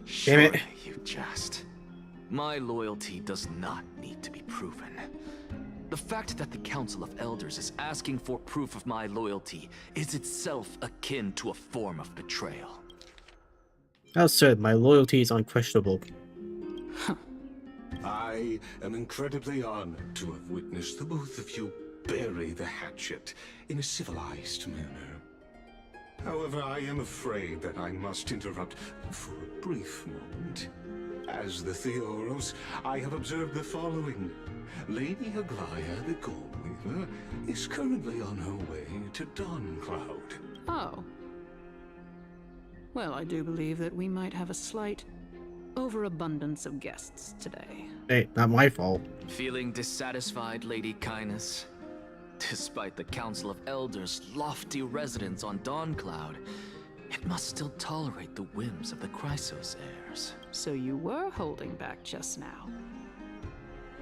Surely you jest. My loyalty does not need to be proven. The fact that the Council of Elders is asking for proof of my loyalty is itself akin to a form of betrayal. As said, my loyalty is unquestionable. I am incredibly honored to have witnessed the both of you bury the hatchet in a civilized manner. However, I am afraid that I must interrupt for a brief moment. As the Theoros, I have observed the following. Lady Aglaya, the Goldweaver, is currently on her way to Dawncloud. Oh. Well, I do believe that we might have a slight overabundance of guests today. Hey, not my fault. Feeling dissatisfied, Lady Kindness? Despite the Council of Elders' lofty residence on Dawncloud, it must still tolerate the whims of the Chrysos heirs. So you were holding back just now.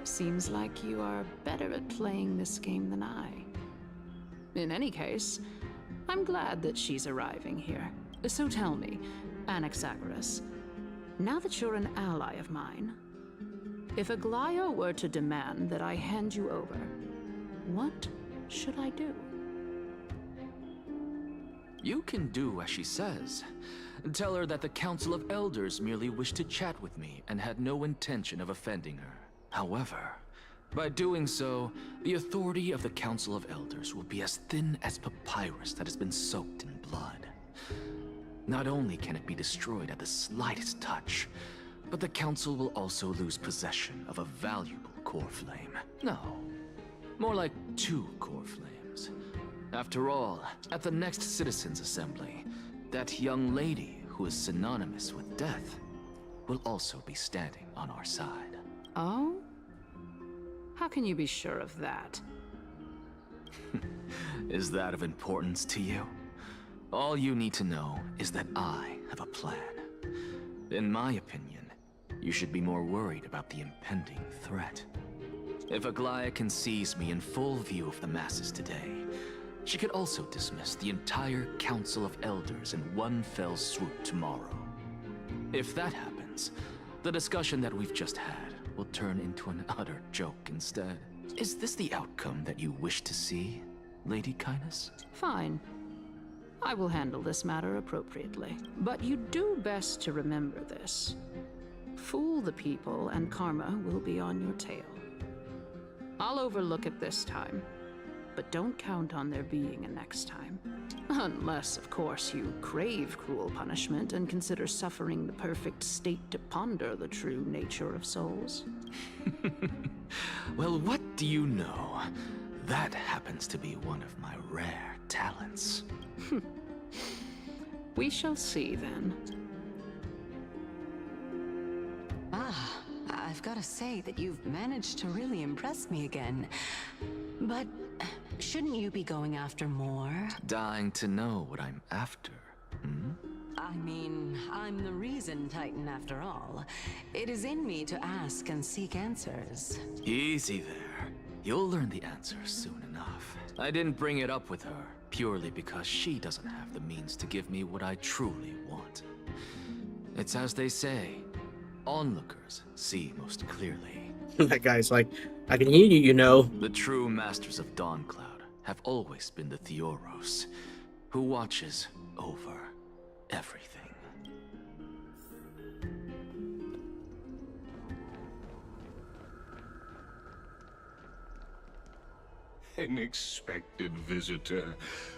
Seems like you are better at playing this game than I. In any case, I'm glad that she's arriving here. So tell me, Anaxagoras, now that you're an ally of mine, if Aglaya were to demand that I hand you over, what should I do? You can do as she says. Tell her that the Council of Elders merely wished to chat with me and had no intention of offending her. However, by doing so, the authority of the Council of Elders will be as thin as papyrus that has been soaked in blood. Not only can it be destroyed at the slightest touch, but the Council will also lose possession of a valuable core flame. No, more like 2 core flames. After all, at the next Citizens' Assembly, that young lady who is synonymous with death will also be standing on our side. Oh? How can you be sure of that? Is that of importance to you? All you need to know is that I have a plan. In my opinion, you should be more worried about the impending threat. If Aglaya can seize me in full view of the masses today, she could also dismiss the entire Council of Elders in one fell swoop tomorrow. If that happens, the discussion that we've just had will turn into an utter joke instead. Is this the outcome that you wish to see, Lady Kindness? Fine. I will handle this matter appropriately. But you do best to remember this. Fool the people and karma will be on your tail. I'll overlook it this time, but don't count on there being a next time. Unless, of course, you crave cruel punishment and consider suffering the perfect state to ponder the true nature of souls. Well, what do you know? That happens to be one of my rare talents. We shall see, then. Ah, I've got to say that you've managed to really impress me again. But shouldn't you be going after more? Dying to know what I'm after, hmm? I mean, I'm the reason Titan after all. It is in me to ask and seek answers. Easy there. You'll learn the answers soon enough. I didn't bring it up with her purely because she doesn't have the means to give me what I truly want. It's as they say, onlookers see most clearly. That guy's like, I can hear you, you know. The true masters of Dawncloud have always been the Theoros, who watches over everything. An expected visitor.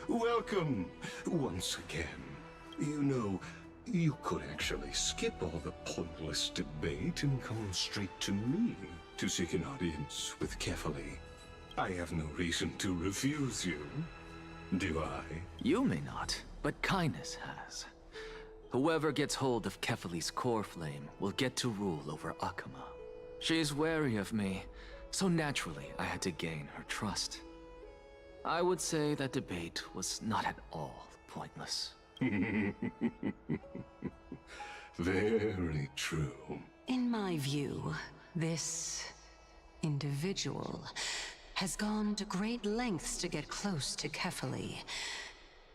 Welcome once again. You know, you could actually skip all the pointless debate and come straight to me to seek an audience with Kefali. I have no reason to refuse you, do I? You may not, but kindness has. Whoever gets hold of Kefali's core flame will get to rule over Akama. She's wary of me, so naturally I had to gain her trust. I would say that debate was not at all pointless. Very true. In my view, this individual has gone to great lengths to get close to Kefali.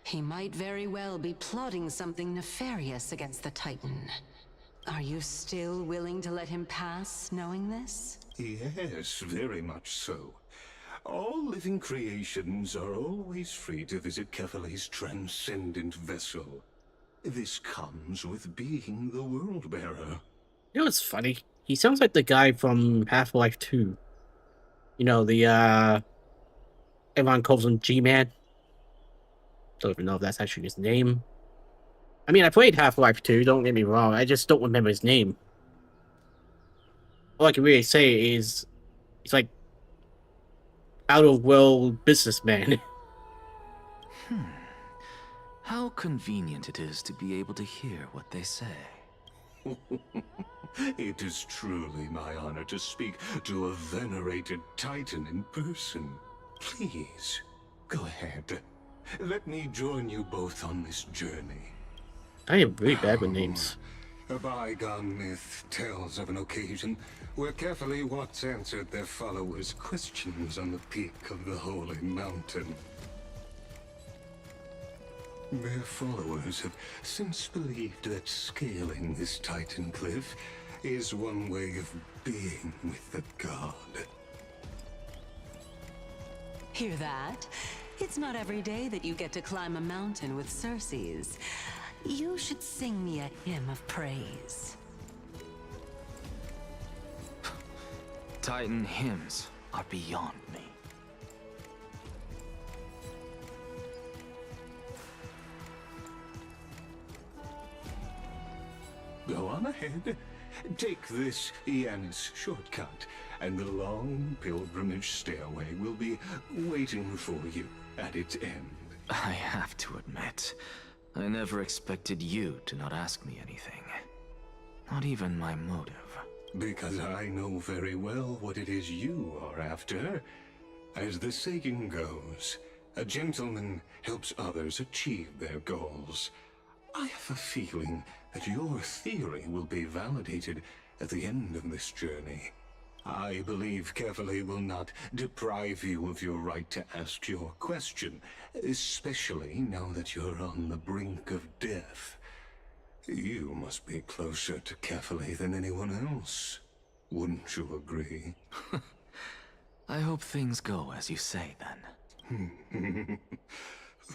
He might very well be plotting something nefarious against the Titan. Are you still willing to let him pass, knowing this? Yes, very much so. All living creations are always free to visit Kefali's transcendent vessel. This comes with being the world bearer. You know what's funny? He sounds like the guy from Half-Life 2. You know, the, everyone calls him G-Man. Don't even know if that's actually his name. I mean, I played Half-Life 2, don't get me wrong, I just don't remember his name. All I can really say is, he's like, out-of-world businessman. How convenient it is to be able to hear what they say. It is truly my honor to speak to a venerated Titan in person. Please, go ahead. Let me join you both on this journey. I am really bad with names. A bygone myth tells of an occasion where Kefali once answered their followers' questions on the peak of the holy mountain. Their followers have since believed that scaling this Titan cliff is one way of being with the god. Hear that? It's not every day that you get to climb a mountain with Circes. You should sing me a hymn of praise. Titan hymns are beyond me. Go on ahead. Take this Yanis shortcut, and the long pilgrimage stairway will be waiting for you at its end. I have to admit, I never expected you to not ask me anything. Not even my motive. Because I know very well what it is you are after. As the saying goes, a gentleman helps others achieve their goals. I have a feeling that your theory will be validated at the end of this journey. I believe Kefali will not deprive you of your right to ask your question, especially now that you're on the brink of death. You must be closer to Kefali than anyone else. Wouldn't you agree? I hope things go as you say, then.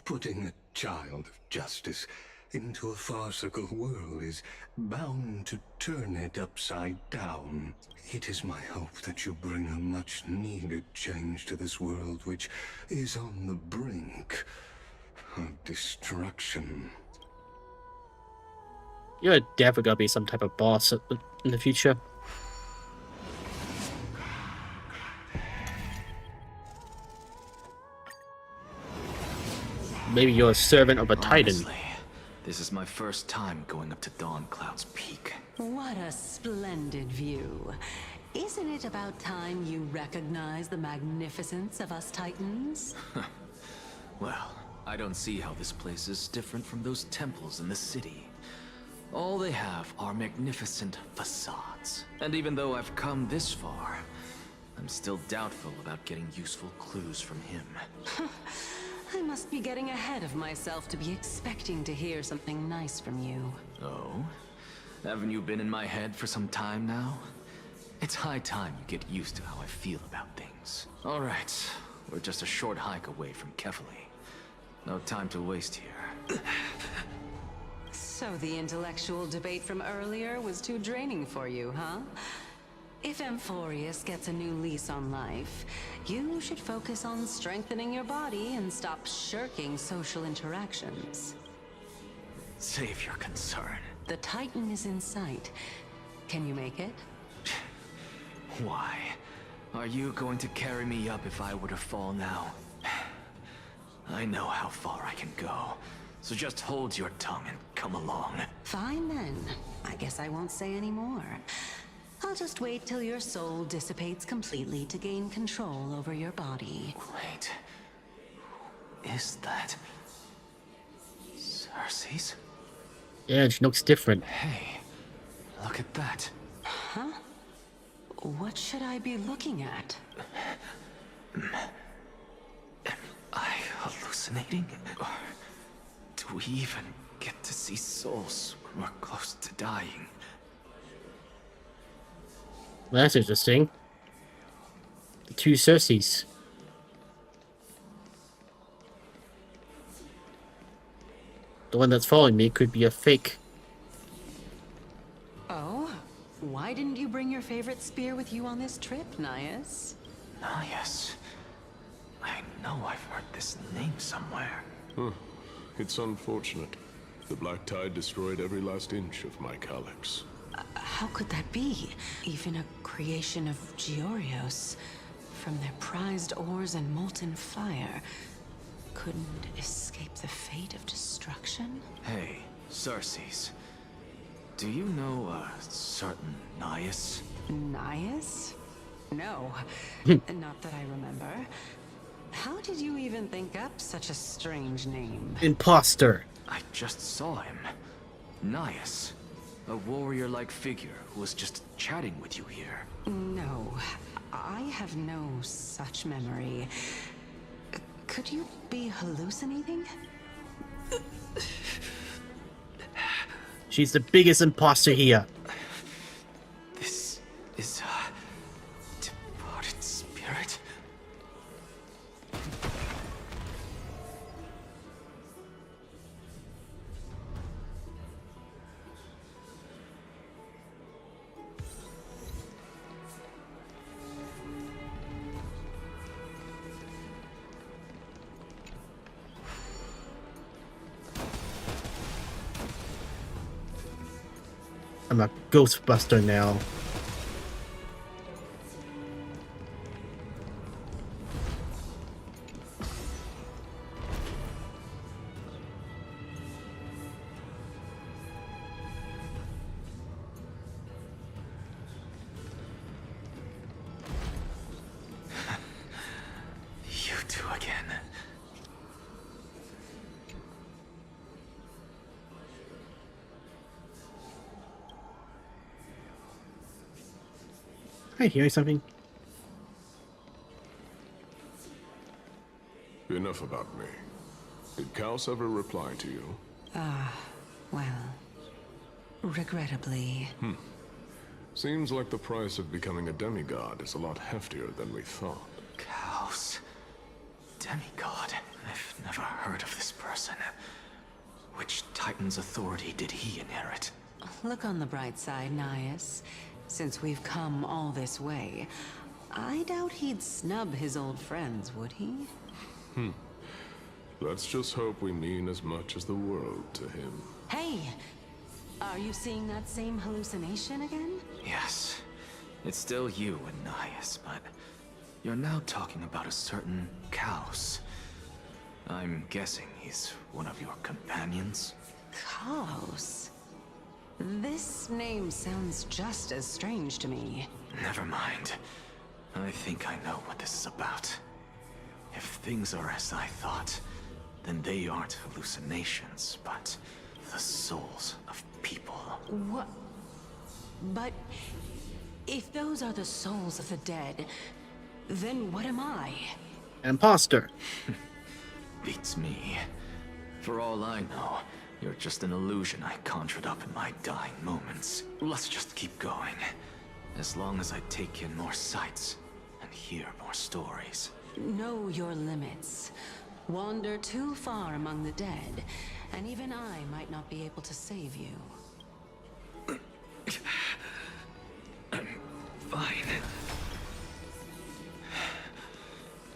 Putting a child of justice into a farcical world is bound to turn it upside down. It is my hope that you bring a much-needed change to this world, which is on the brink of destruction. You're definitely gonna be some type of boss in the future. Maybe you're a servant of a Titan. Honestly, this is my first time going up to Dawncloud's peak. What a splendid view. Isn't it about time you recognize the magnificence of us Titans? Well, I don't see how this place is different from those temples in the city. All they have are magnificent facades. And even though I've come this far, I'm still doubtful about getting useful clues from him. I must be getting ahead of myself to be expecting to hear something nice from you. Oh? Haven't you been in my head for some time now? It's high time you get used to how I feel about things. All right, we're just a short hike away from Kefali. No time to waste here. So the intellectual debate from earlier was too draining for you, huh? If Amphorius gets a new lease on life, you should focus on strengthening your body and stop shirking social interactions. Save your concern. The Titan is in sight. Can you make it? Why? Are you going to carry me up if I were to fall now? I know how far I can go, so just hold your tongue and come along. Fine then. I guess I won't say any more. I'll just wait till your soul dissipates completely to gain control over your body. Wait. Who is that? Cersei's? Yeah, she looks different. Hey, look at that. Huh? What should I be looking at? Am I hallucinating? Or do we even get to see souls when we're close to dying? Well, that's interesting. The two Cerseis. The one that's following me could be a fake. Oh? Why didn't you bring your favorite spear with you on this trip, Nias? Nias? I know I've heard this name somewhere. Huh. It's unfortunate. The Black Tide destroyed every last inch of my calyx. How could that be? Even a creation of Georios, from their prized ores and molten fire, couldn't escape the fate of destruction? Hey, Cersei's. Do you know a certain Nias? Nias? No, not that I remember. How did you even think up such a strange name? Imposter. I just saw him. Nias. A warrior-like figure who was just chatting with you here. No, I have no such memory. Could you be hallucinating? She's the biggest imposter here. This is a departed spirit. I'm a Ghostbuster now. You two again. Am I hearing something? Enough about me. Did Kaos ever reply to you? Well, regrettably. Seems like the price of becoming a demigod is a lot heftier than we thought. Kaos. Demigod. I've never heard of this person. Which Titan's authority did he inherit? Look on the bright side, Nias. Since we've come all this way, I doubt he'd snub his old friends, would he? Let's just hope we mean as much as the world to him. Hey! Are you seeing that same hallucination again? Yes. It's still you and Nias, but you're now talking about a certain Kaos. I'm guessing he's one of your companions? Kaos? This name sounds just as strange to me. Never mind. I think I know what this is about. If things are as I thought, then they aren't hallucinations, but the souls of people. What? But if those are the souls of the dead, then what am I? An imposter. Beats me. For all I know, you're just an illusion I conjured up in my dying moments. Let's just keep going. As long as I take in more sights and hear more stories. Know your limits. Wander too far among the dead, and even I might not be able to save you. I'm fine.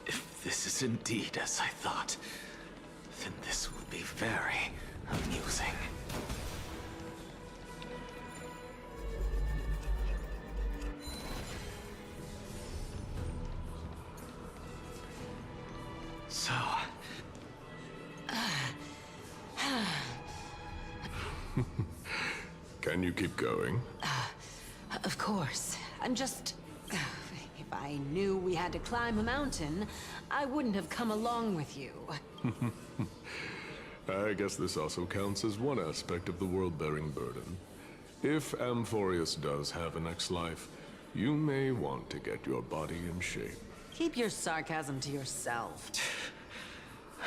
If this is indeed as I thought, then this will be very amusing. So... Can you keep going? Of course. I'm just... If I knew we had to climb a mountain, I wouldn't have come along with you. I guess this also counts as one aspect of the world-bearing burden. If Amphorius does have a next life, you may want to get your body in shape. Keep your sarcasm to yourself.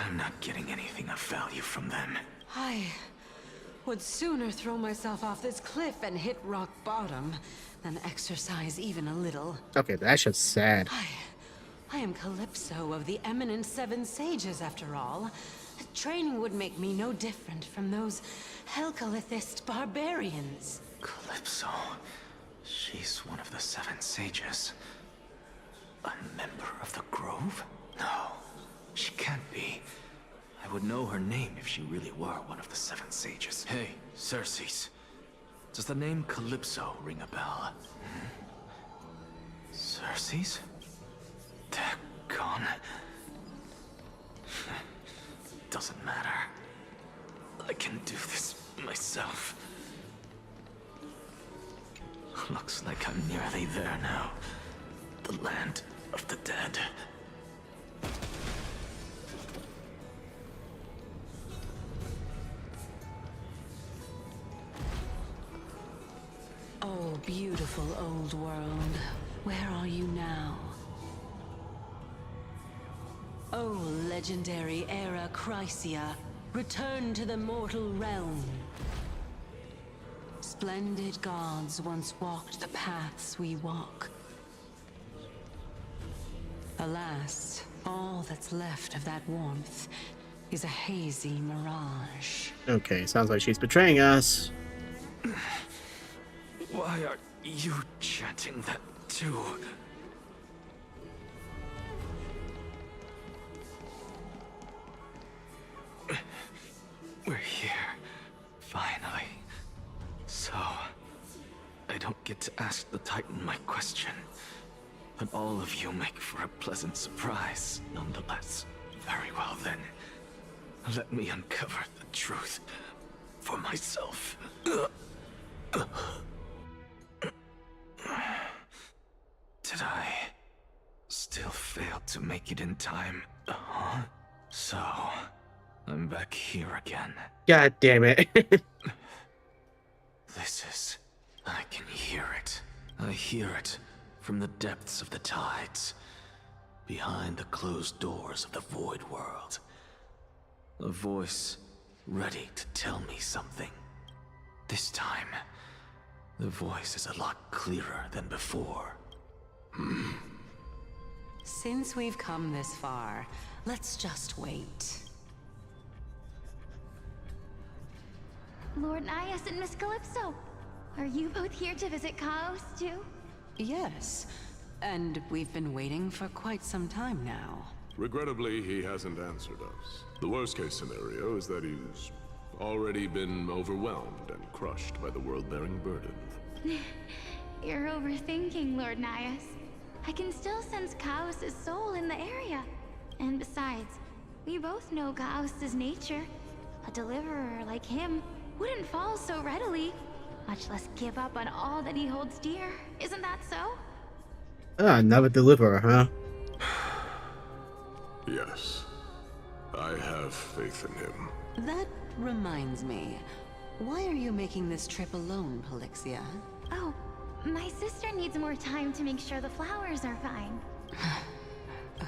I'm not getting anything of value from them. I would sooner throw myself off this cliff and hit rock bottom than exercise even a little. Okay, that's just sad. I am Calypso of the eminent Seven Sages, after all. Training would make me no different from those Helcalithist barbarians. Calypso? She's one of the Seven Sages. A member of the Grove? No, she can't be. I would know her name if she really were one of the Seven Sages. Hey, Circes. Does the name Calypso ring a bell? Circes? They're gone. Doesn't matter. I can do this myself. Looks like I'm nearly there now. The land of the dead. Oh, beautiful old world. Where are you now? Oh, legendary era Chrysia, return to the mortal realm. Splendid gods once walked the paths we walk. Alas, all that's left of that warmth is a hazy mirage. Okay, sounds like she's betraying us. Why are you chanting that too? We're here, finally. So, I don't get to ask the Titan my question, but all of you make for a pleasant surprise, nonetheless. Very well then, let me uncover the truth for myself. Did I still fail to make it in time? So, I'm back here again. God damn it. This is... I can hear it. I hear it from the depths of the tides, behind the closed doors of the void world. A voice ready to tell me something. This time, the voice is a lot clearer than before. Since we've come this far, let's just wait. Lord Nias and Miss Calypso, are you both here to visit Chaos too? Yes, and we've been waiting for quite some time now. Regrettably, he hasn't answered us. The worst-case scenario is that he's already been overwhelmed and crushed by the world-bearing burden. You're overthinking, Lord Nias. I can still sense Chaos' soul in the area. And besides, we both know Chaos' nature. A deliverer like him wouldn't fall so readily, much less give up on all that he holds dear. Isn't that so? Another deliverer, huh? Yes. I have faith in him. That reminds me. Why are you making this trip alone, Polixia? Oh, my sister needs more time to make sure the flowers are fine.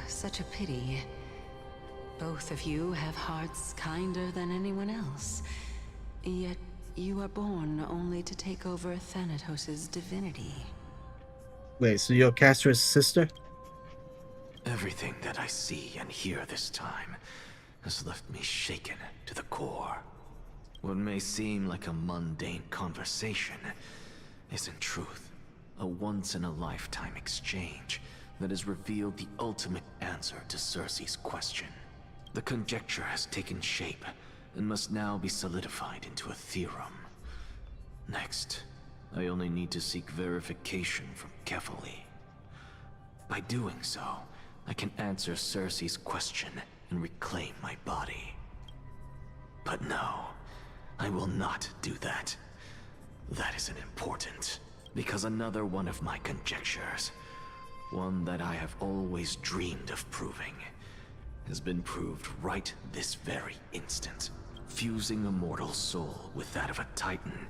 Such a pity. Both of you have hearts kinder than anyone else. Yet you are born only to take over Thanatos' divinity. Wait, so you're Castra's sister? Everything that I see and hear this time has left me shaken to the core. What may seem like a mundane conversation is in truth a once-in-a-lifetime exchange that has revealed the ultimate answer to Circe's question. The conjecture has taken shape and must now be solidified into a theorem. Next, I only need to seek verification from Kefali. By doing so, I can answer Circe's question and reclaim my body. But no, I will not do that. That isn't important, because another one of my conjectures, one that I have always dreamed of proving, has been proved right this very instant. Fusing a mortal soul with that of a Titan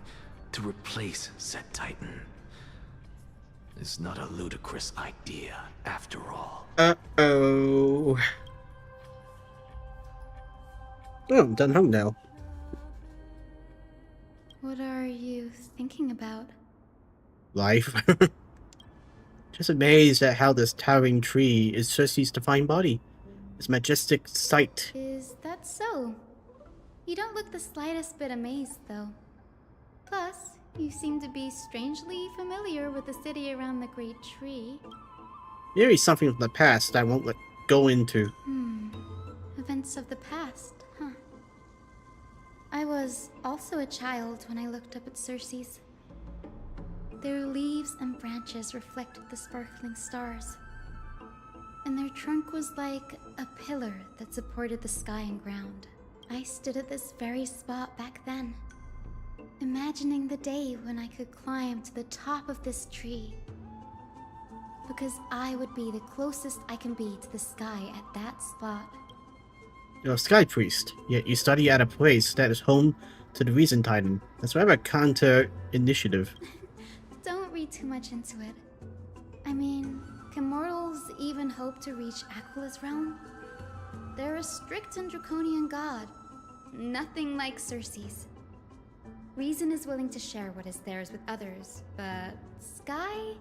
to replace said Titan is not a ludicrous idea, after all. Uh-oh. Oh, I'm done home now. What are you thinking about? Life. Just amazed at how this towering tree is Circe's divine body. Its majestic sight. Is that so? You don't look the slightest bit amazed, though. Plus, you seem to be strangely familiar with the city around the Great Tree. Maybe something from the past I won't let go into. Events of the past, huh? I was also a child when I looked up at Circe's. Their leaves and branches reflected the sparkling stars. And their trunk was like a pillar that supported the sky and ground. I stood at this very spot back then, imagining the day when I could climb to the top of this tree. Because I would be the closest I can be to the sky at that spot. You're a sky priest, yet you study at a place that is home to the Reason Titan. That's rather counter-initiative. Don't read too much into it. I mean, can mortals even hope to reach Aquila's realm? They're a strict and draconian god. Nothing like Circe's. Reason is willing to share what is theirs with others, but Sky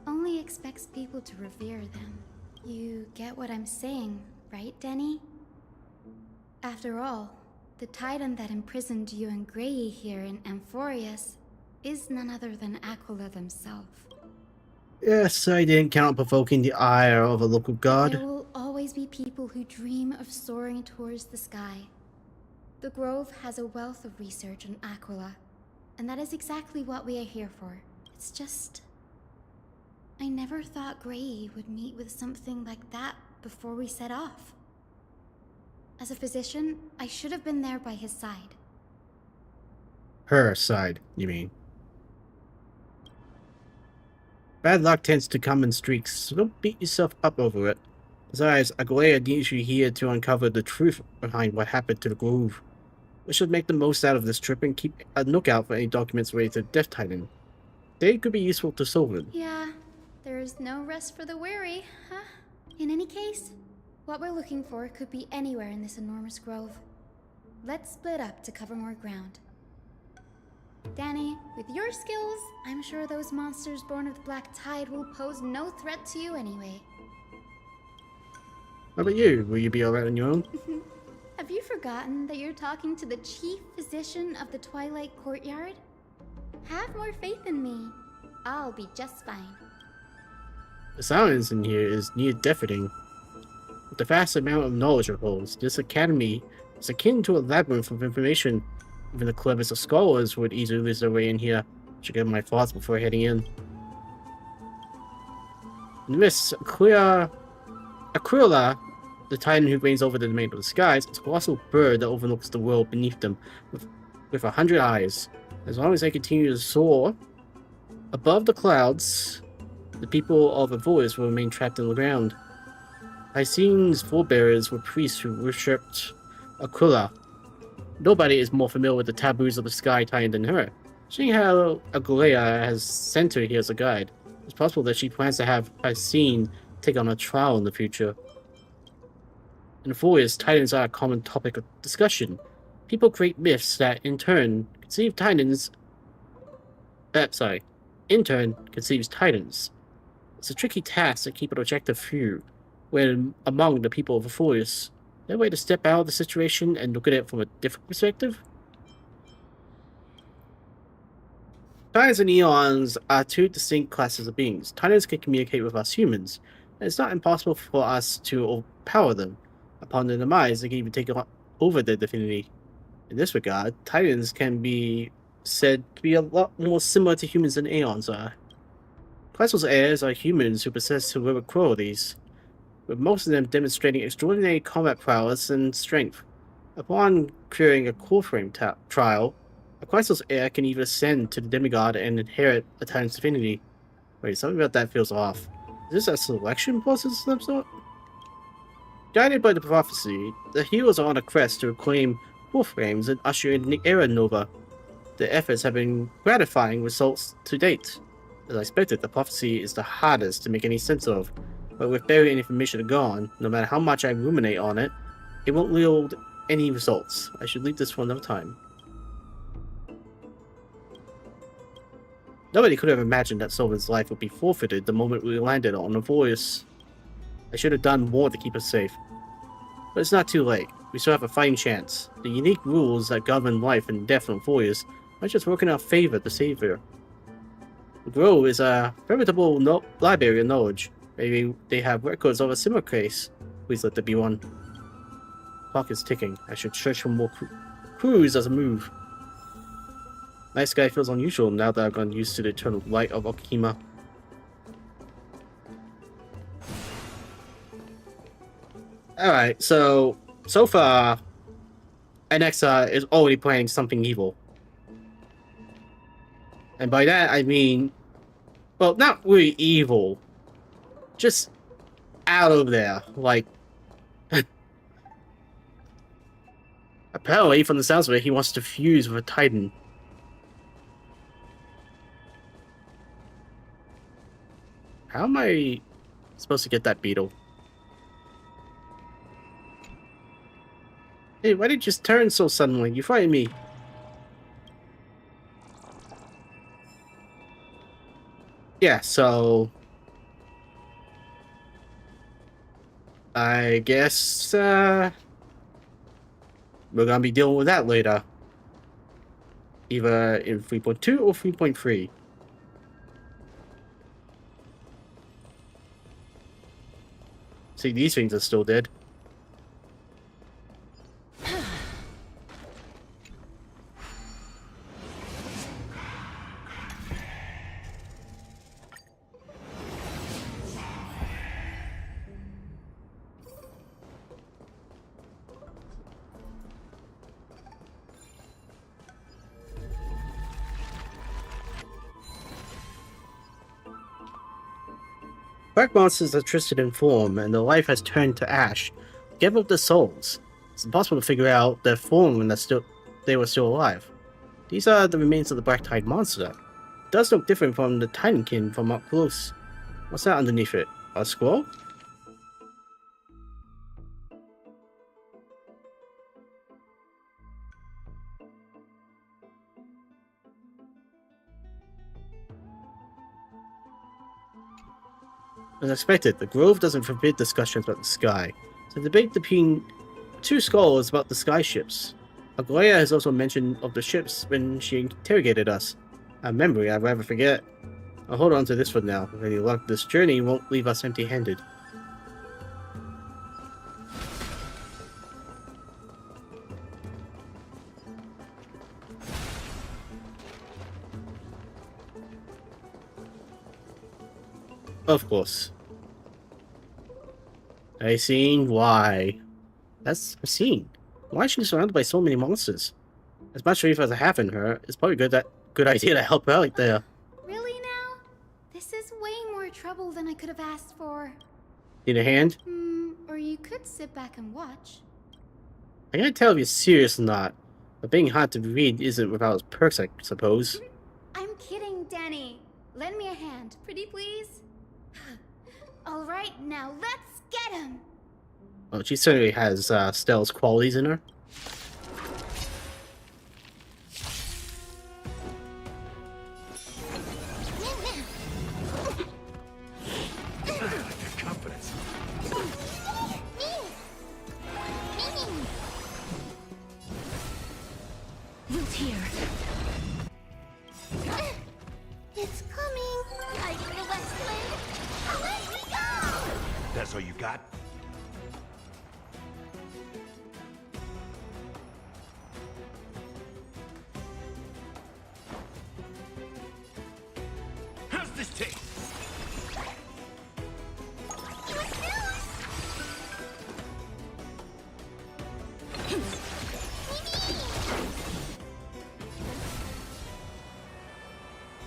only expects people to revere them. You get what I'm saying, right, Denny? After all, the Titan that imprisoned you and Grey here in Amphorius is none other than Aquila themselves. Yes, I didn't count provoking the ire of a local god. There will always be people who dream of soaring towards the sky. The Grove has a wealth of research on Aquila, and that is exactly what we are here for. It's just... I never thought Grey would meet with something like that before we set off. As a physician, I should have been there by his side. Her side, you mean? Bad luck tends to come in streaks, so don't beat yourself up over it. Besides, Aglaya needs you here to uncover the truth behind what happened to the Grove. We should make the most out of this trip and keep a lookout for any documents related to Death Titan. They could be useful to Sylvan. Yeah, there is no rest for the weary, huh? In any case, what we're looking for could be anywhere in this enormous grove. Let's split up to cover more ground. Danny, with your skills, I'm sure those monsters born of the Black Tide will pose no threat to you anyway. How about you? Will you be alright on your own? Have you forgotten that you're talking to the chief physician of the Twilight Courtyard? Have more faith in me. I'll be just fine. The silence in here is near deafening. With the vast amount of knowledge it holds, this academy is akin to a labyrinth of information. Even the cleverest of scholars would easily lose their way in here. Should get my thoughts before heading in. Miss Aquila, the Titan who reigns over the domain of the skies, is a colossal bird that overlooks the world beneath them with 100 eyes. As long as they continue to soar above the clouds, the people of Avoris will remain trapped in the ground. Hycene's forebears were priests who worshipped Aquila. Nobody is more familiar with the taboos of the Sky Titan than her. Seeing how Aglaia has sent her here as a guide, it's possible that she plans to have Hycene take on a trial in the future. In the Forius, Titans are a common topic of discussion. People create myths that, in turn, conceives Titans. It's a tricky task to keep an objective view when among the people of the Forius. Is there a way to step out of the situation and look at it from a different perspective? Titans and Eons are two distinct classes of beings. Titans can communicate with us humans, and it's not impossible for us to overpower them. Upon their demise, they can even take over their divinity. In this regard, Titans can be said to be a lot more similar to humans than Aeons are. Quetzal's heirs are humans who possess heroic qualities, with most of them demonstrating extraordinary combat prowess and strength. Upon clearing a core frame trial, a Quetzal's heir can either ascend to the demigod and inherit a Titan's divinity. Wait, something about that feels off. Is this a selection process of some sort? Guided by the prophecy, the heroes are on a quest to reclaim warframes and usher in the Era Nova. Their efforts have been gratifying results to date. As I expected, the prophecy is the hardest to make any sense of, but with buried information gone, no matter how much I ruminate on it, it won't yield any results. I should leave this for another time. Nobody could have imagined that Sylvan's life would be forfeited the moment we landed on the Voice. I should have done more to keep us safe. But it's not too late. We still have a fighting chance. The unique rules that govern life and death on Voice might just work in our favor to save her. The Grove is a veritable library of knowledge. Maybe they have records of a similar case. Please let there be one. Clock is ticking. I should search for more clues as a move. Night sky feels unusual now that I've gotten used to the eternal light of Okima. Alright, so far, Alexa is already planning something evil. And by that, I mean, well, not really evil. Just out of there. Like, apparently, from the sounds of it, he wants to fuse with a Titan. How am I supposed to get that beetle? Hey, why did you just turn so suddenly? You frightened me. Yeah, so I guess we're gonna be dealing with that later. Either in 3.2 or 3.3. See, these things are still dead. Black monsters are twisted in form, and their life has turned to ash. Give up their souls. It's impossible to figure out their form when they were still alive. These are the remains of the Black Tide monster. It does look different from the Titankin from up close. What's that underneath it? A scroll? As expected, the Grove doesn't forbid discussions about the sky. It's a debate between two scholars about the sky ships. Aglaia has also mentioned of the ships when she interrogated us. A memory I'd rather forget. I'll hold on to this for now. With any luck, this journey won't leave us empty-handed. Of course. I seen why. That's a scene. Why is she surrounded by so many monsters? As much faith as I have in her, it's probably good idea to help her out there. Really now? This is way more trouble than I could have asked for. Need a hand? Or you could sit back and watch. I can't tell if you're serious or not, but being hard to read isn't without its perks, I suppose. I'm kidding, Danny. Lend me a hand, pretty please. All right, now let's get him. Well, she certainly has Stelle's qualities in her. Confidence. Root here. It's coming. Like the West Wind. Away we go! That's all you got? How's this taste?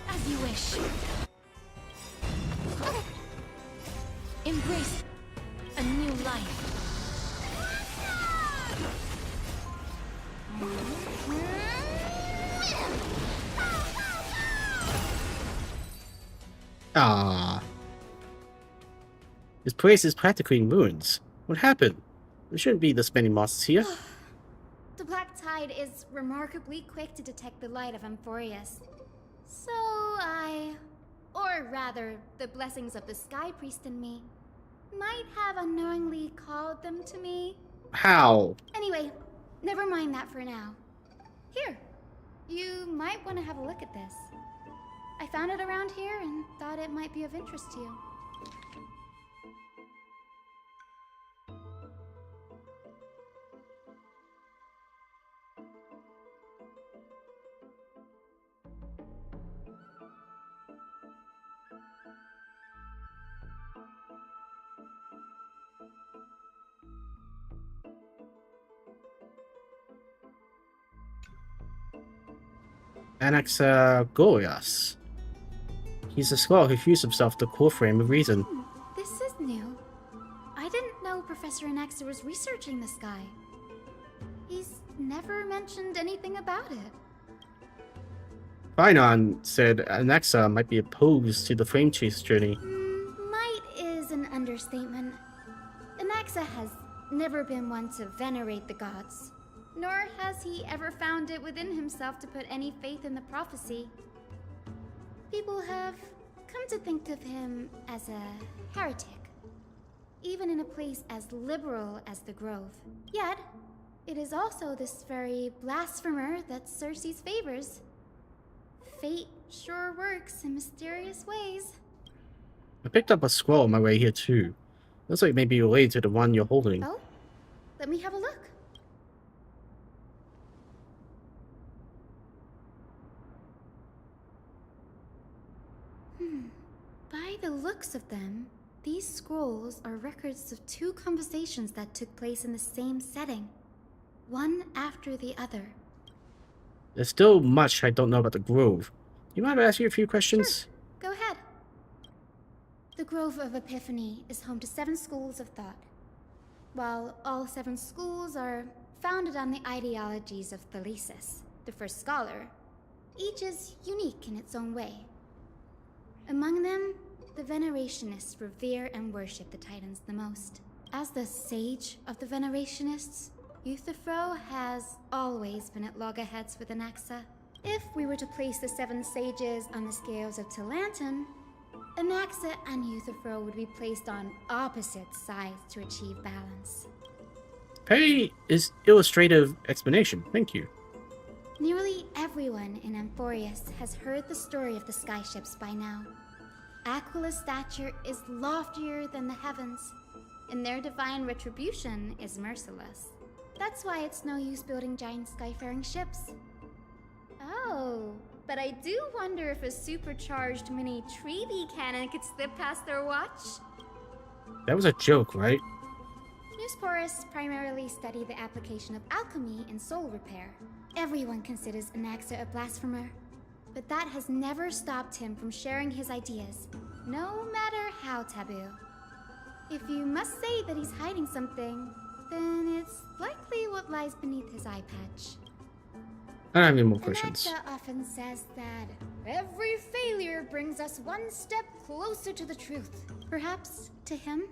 As you wish. Embrace a new life. Ah. This place is practically in ruins. What happened? There shouldn't be this many monsters here. The Black Tide is remarkably quick to detect the light of Amphorius. So or rather, the blessings of the Sky Priest in me, might have unknowingly called them to me. How? Anyway, never mind that for now. Here, you might want to have a look at this. I found it around here and thought it might be of interest to you. Anaxagoras. He's a scholar who fused himself to the core frame of reason. This is new. I didn't know Professor Anaxa was researching the sky. He's never mentioned anything about it. Finon said Anaxa might be opposed to the frame chase journey. Might is an understatement. Anaxa has never been one to venerate the gods, nor has he ever found it within himself to put any faith in the prophecy. People have come to think of him as a heretic, even in a place as liberal as the Grove. Yet, it is also this very blasphemer that Circe's favors. Fate sure works in mysterious ways. I picked up a scroll on my way here too. Looks like maybe related to the one you're holding. Oh? Let me have a look. By the looks of them, these scrolls are records of two conversations that took place in the same setting, one after the other. There's still much I don't know about the Grove. You mind if I ask you a few questions? Sure. Go ahead. The Grove of Epiphany is home to 7 schools of thought. While all 7 schools are founded on the ideologies of Thalesis, the first scholar, each is unique in its own way. Among them, the Venerationists revere and worship the Titans the most. As the sage of the Venerationists, Euthyphro has always been at loggerheads with Anaxa. If we were to place the 7 sages on the scales of Talanton, Anaxa and Euthyphro would be placed on opposite sides to achieve balance. Very illustrative explanation, thank you. Nearly everyone in Amphorius has heard the story of the skyships by now. Aquila's stature is loftier than the heavens, and their divine retribution is merciless. That's why it's no use building giant skyfaring ships. Oh, but I do wonder if a supercharged mini Trevi cannon could slip past their watch. That was a joke, right? Newsporists primarily study the application of alchemy in soul repair. Everyone considers Anaxa a blasphemer, but that has never stopped him from sharing his ideas, no matter how taboo. If you must say that he's hiding something, then it's likely what lies beneath his eye patch. I don't have any more questions. Alexa often says that every failure brings us one step closer to the truth. Perhaps, to him,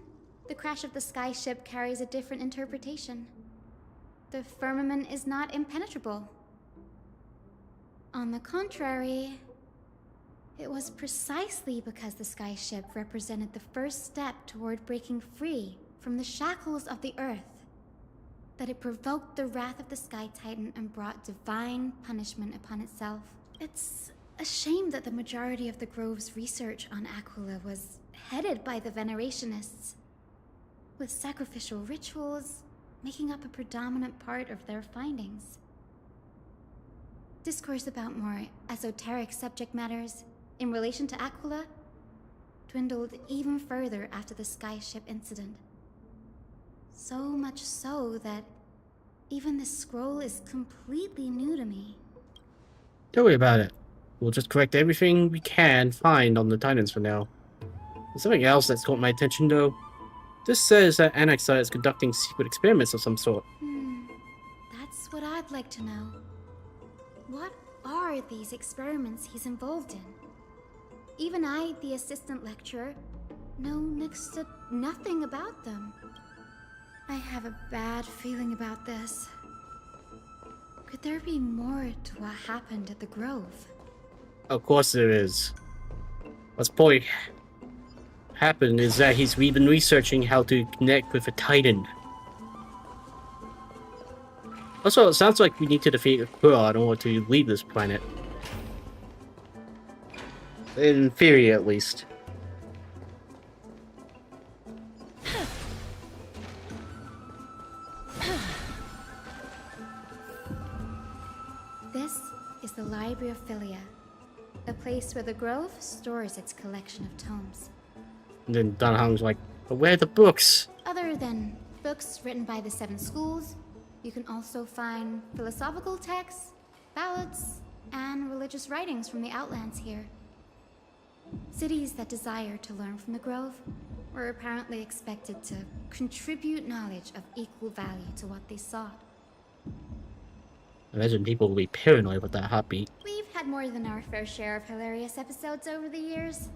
the crash of the skyship carries a different interpretation. The firmament is not impenetrable. On the contrary, it was precisely because the skyship represented the first step toward breaking free from the shackles of the Earth that it provoked the wrath of the Sky Titan and brought divine punishment upon itself. It's a shame that the majority of the Grove's research on Aquila was headed by the Venerationists, with sacrificial rituals making up a predominant part of their findings. Discourse about more esoteric subject matters in relation to Aquila dwindled even further after the skyship incident. So much so that even this scroll is completely new to me. Don't worry about it. We'll just correct everything we can find on the Titans for now. There's something else that's caught my attention though. This says that Anaxa is conducting secret experiments of some sort. That's what I'd like to know. What are these experiments he's involved in? Even I, the assistant lecturer, know next to nothing about them. I have a bad feeling about this. Could there be more to what happened at the Grove? Of course there is. What's probably happened is that we've been researching how to connect with a Titan. Also, it sounds like we need to defeat Aquila in order to leave this planet. In theory, at least. This is the Library of Philia, a place where the Grove stores its collection of tomes. And then Dunhang's like, but where are the books? Other than books written by the 7 schools, you can also find philosophical texts, ballads, and religious writings from the Outlands here. Cities that desire to learn from the Grove were apparently expected to contribute knowledge of equal value to what they sought. I imagine people will be paranoid with that heartbeat. We've had more than our fair share of hilarious episodes over the years.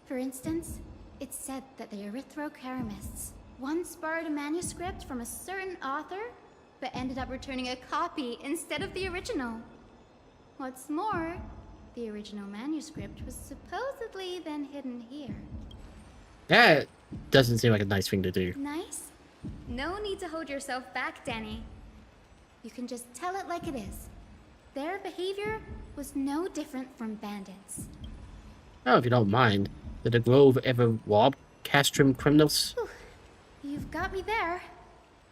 For instance, it's said that the Erythrocheramists once borrowed a manuscript from a certain author, but ended up returning a copy instead of the original. What's more, the original manuscript was supposedly then hidden here. That doesn't seem like a nice thing to do. Nice? No need to hold yourself back, Danny. You can just tell it like it is. Their behavior was no different from bandits. Oh, if you don't mind, did the Grove ever rob castrum criminals? Whew. You've got me there.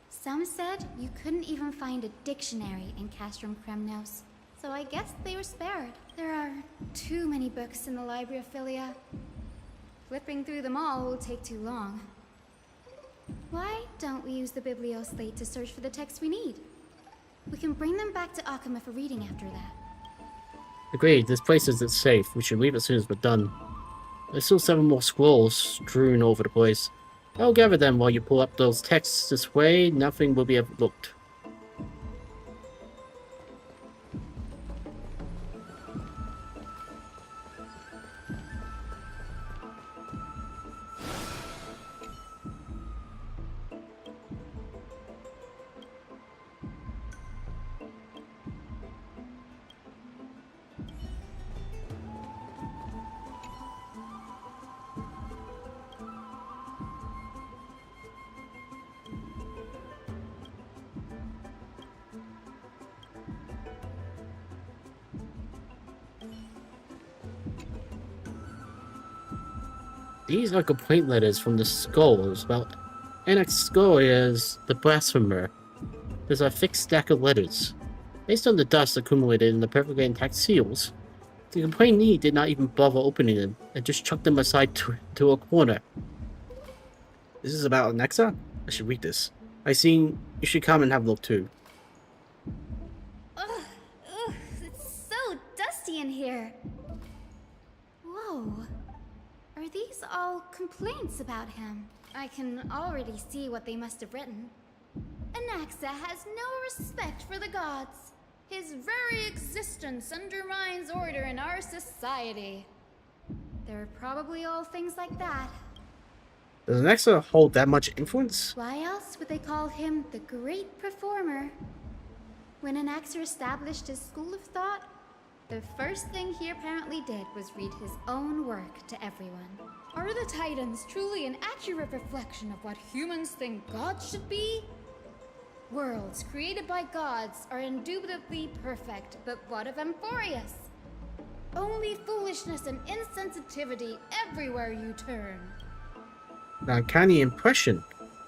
Some said you couldn't even find a dictionary in Castrum Kremnos, so I guess they were spared. There are too many books in the Library of Philia. Flipping through them all will take too long. Why don't we use the Biblioslate to search for the texts we need? We can bring them back to Akama for reading after that. Agreed, this place isn't safe. We should leave as soon as we're done. There's still 7 more scrolls strewn over the place. I'll gather them while you pull up those texts. This way, nothing will be overlooked. These are complaint letters from the skulls about Anaxagoras the Blasphemer. There's a thick stack of letters. Based on the dust accumulated in the perfectly intact seals, the complainee did not even bother opening them and just chucked them aside to a corner. This is about Anaxa? I should read this. I seen you should come and have a look too. Ugh, it's so dusty in here. Whoa. Are these all complaints about him? I can already see what they must have written. Anaxa has no respect for the gods. His very existence undermines order in our society. They're probably all things like that. Does Anaxa hold that much influence? Why else would they call him the Great Performer? When Anaxa established his school of thought, the first thing he apparently did was read his own work to everyone. Are the Titans truly an accurate reflection of what humans think gods should be? Worlds created by gods are indubitably perfect, but what of Amphorius? Only foolishness and insensitivity everywhere you turn. An uncanny impression.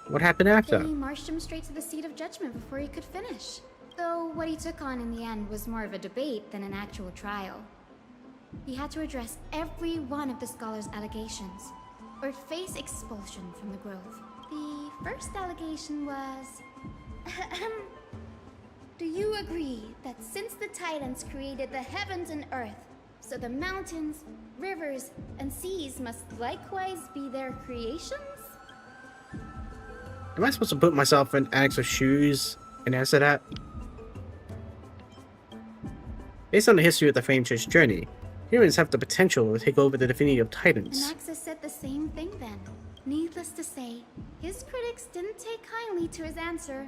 What happened after? They marched him straight to the seat of judgment before he could finish. Though what he took on in the end was more of a debate than an actual trial. He had to address every one of the scholar's allegations, or face expulsion from the Grove. The first allegation was... Do you agree that since the Titans created the heavens and earth, so the mountains, rivers, and seas must likewise be their creations? Am I supposed to put myself in Anaxa's shoes and answer that? Based on the history of the Flamechurch journey, humans have the potential to take over the divinity of Titans. Anaxa said the same thing then. Needless to say, his critics didn't take kindly to his answer,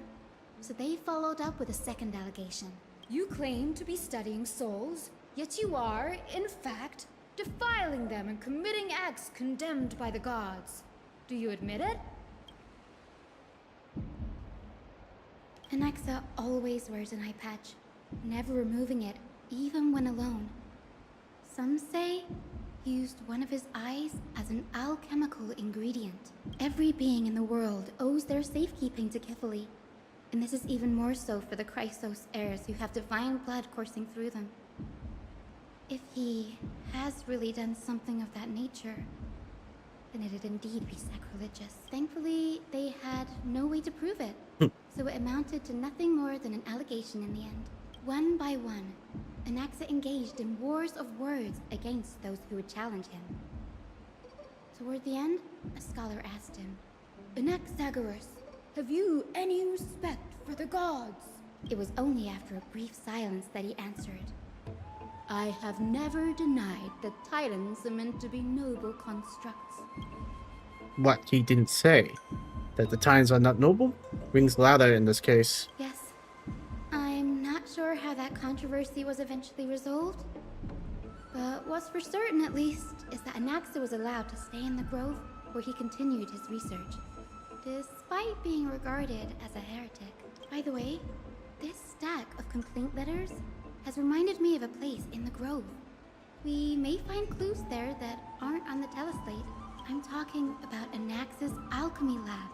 so they followed up with a second allegation. You claim to be studying souls, yet you are, in fact, defiling them and committing acts condemned by the gods. Do you admit it? Anaxa always wears an eye patch, never removing it, even when alone. Some say he used one of his eyes as an alchemical ingredient. Every being in the world owes their safekeeping to Kifili, and this is even more so for the Chrysos heirs who have divine blood coursing through them. If he has really done something of that nature, then it'd indeed be sacrilegious. Thankfully, they had no way to prove it, so it amounted to nothing more than an allegation in the end. One by one, Anaxa engaged in wars of words against those who would challenge him. Toward the end, a scholar asked him, Anaxagoras, have you any respect for the gods? It was only after a brief silence that he answered, I have never denied that Titans are meant to be noble constructs. What he didn't say? That the Titans are not noble? Rings louder in this case. Yes. I'm not sure how that controversy was eventually resolved, but what's for certain at least is that Anaxa was allowed to stay in the Grove where he continued his research, despite being regarded as a heretic. By the way, this stack of complaint letters has reminded me of a place in the Grove. We may find clues there that aren't on the teleslate. I'm talking about Anaxa's alchemy lab,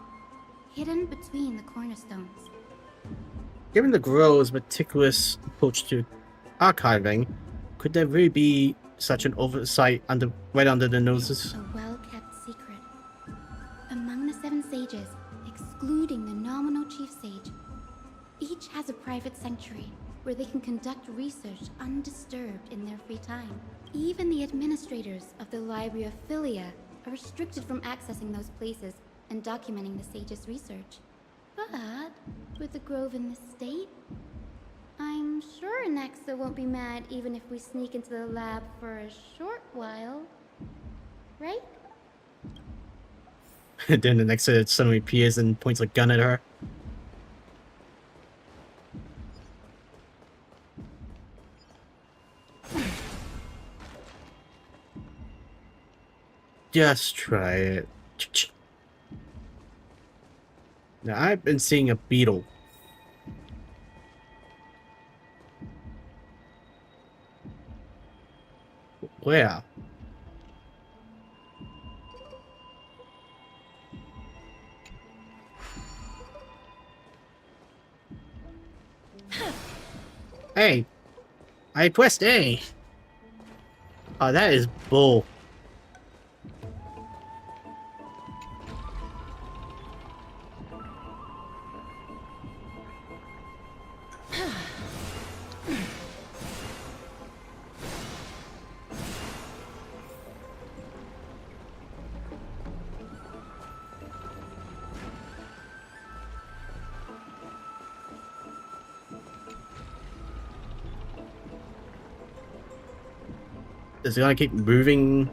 hidden between the cornerstones. Given the Grove's meticulous approach to archiving, could there really be such an oversight right under their noses? A well-kept secret. Among the 7 sages, excluding the nominal chief sage, each has a private sanctuary where they can conduct research undisturbed in their free time. Even the administrators of the Library of Philia are restricted from accessing those places and documenting the sage's research. But with the Grove in this state, I'm sure Anaxa won't be mad even if we sneak into the lab for a short while. Right? Then Anaxa suddenly appears and points a gun at her. Just try it. Now, I've been seeing a beetle. Where? Hey! I pressed A! Oh, that is bull. Is it gonna keep moving?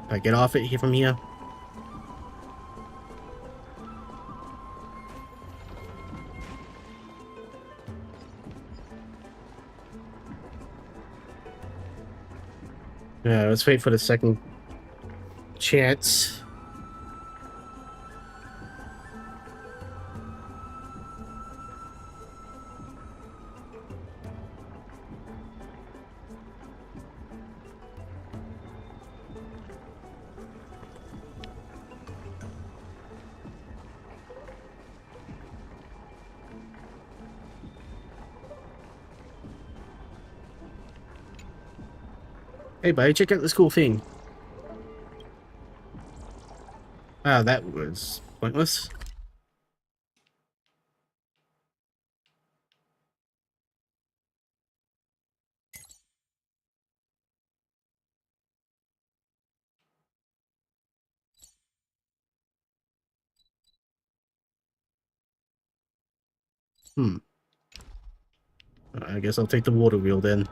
Can I get off it here from here? Yeah, let's wait for the second chance. Hey buddy, check out this cool thing. Wow, that was pointless. I guess I'll take the water wheel then.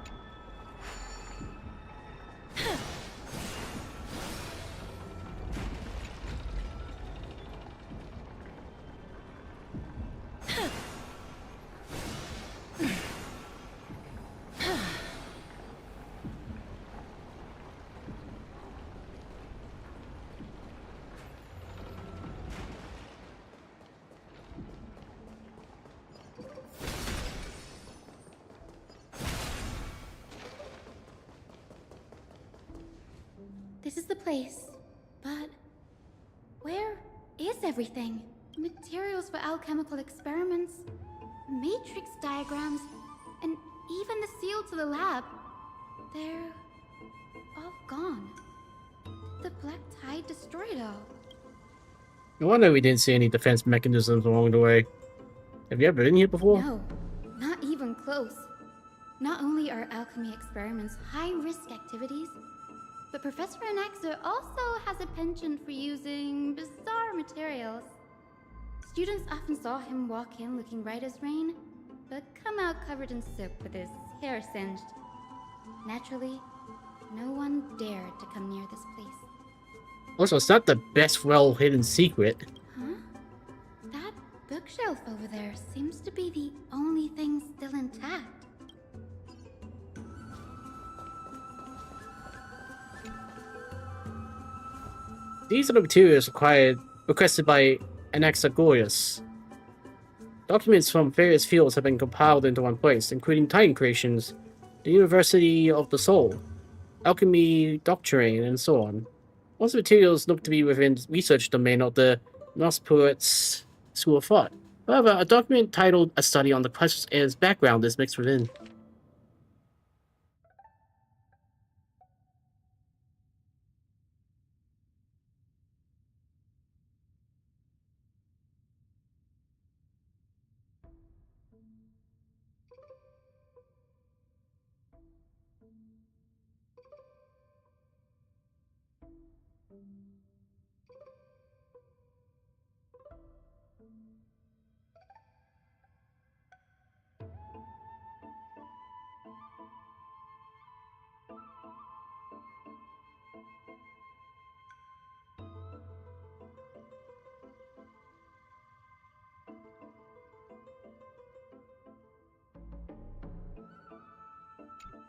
This is the place. But where is everything? Materials for alchemical experiments, matrix diagrams, and even the seal to the lab. They're all gone. The Black Tide destroyed it all. No wonder we didn't see any defense mechanisms along the way. Have you ever been here before? No, not even close. Not only are alchemy experiments high-risk activities, but Professor Anaxa also has a penchant for using bizarre materials. Students often saw him walk in looking right as rain, but come out covered in soap with his hair singed. Naturally, no one dared to come near this place. Also, it's not the best well-hidden secret. Huh? That bookshelf over there seems to be the only thing still intact. These are the materials requested by Anaxagoras. Documents from various fields have been compiled into one place, including Titan creations, the University of the Soul, alchemy doctrine, and so on. Most materials look to be within the research domain of the Nospoets School of Thought. However, a document titled A Study on the Precious Air's Background is mixed within.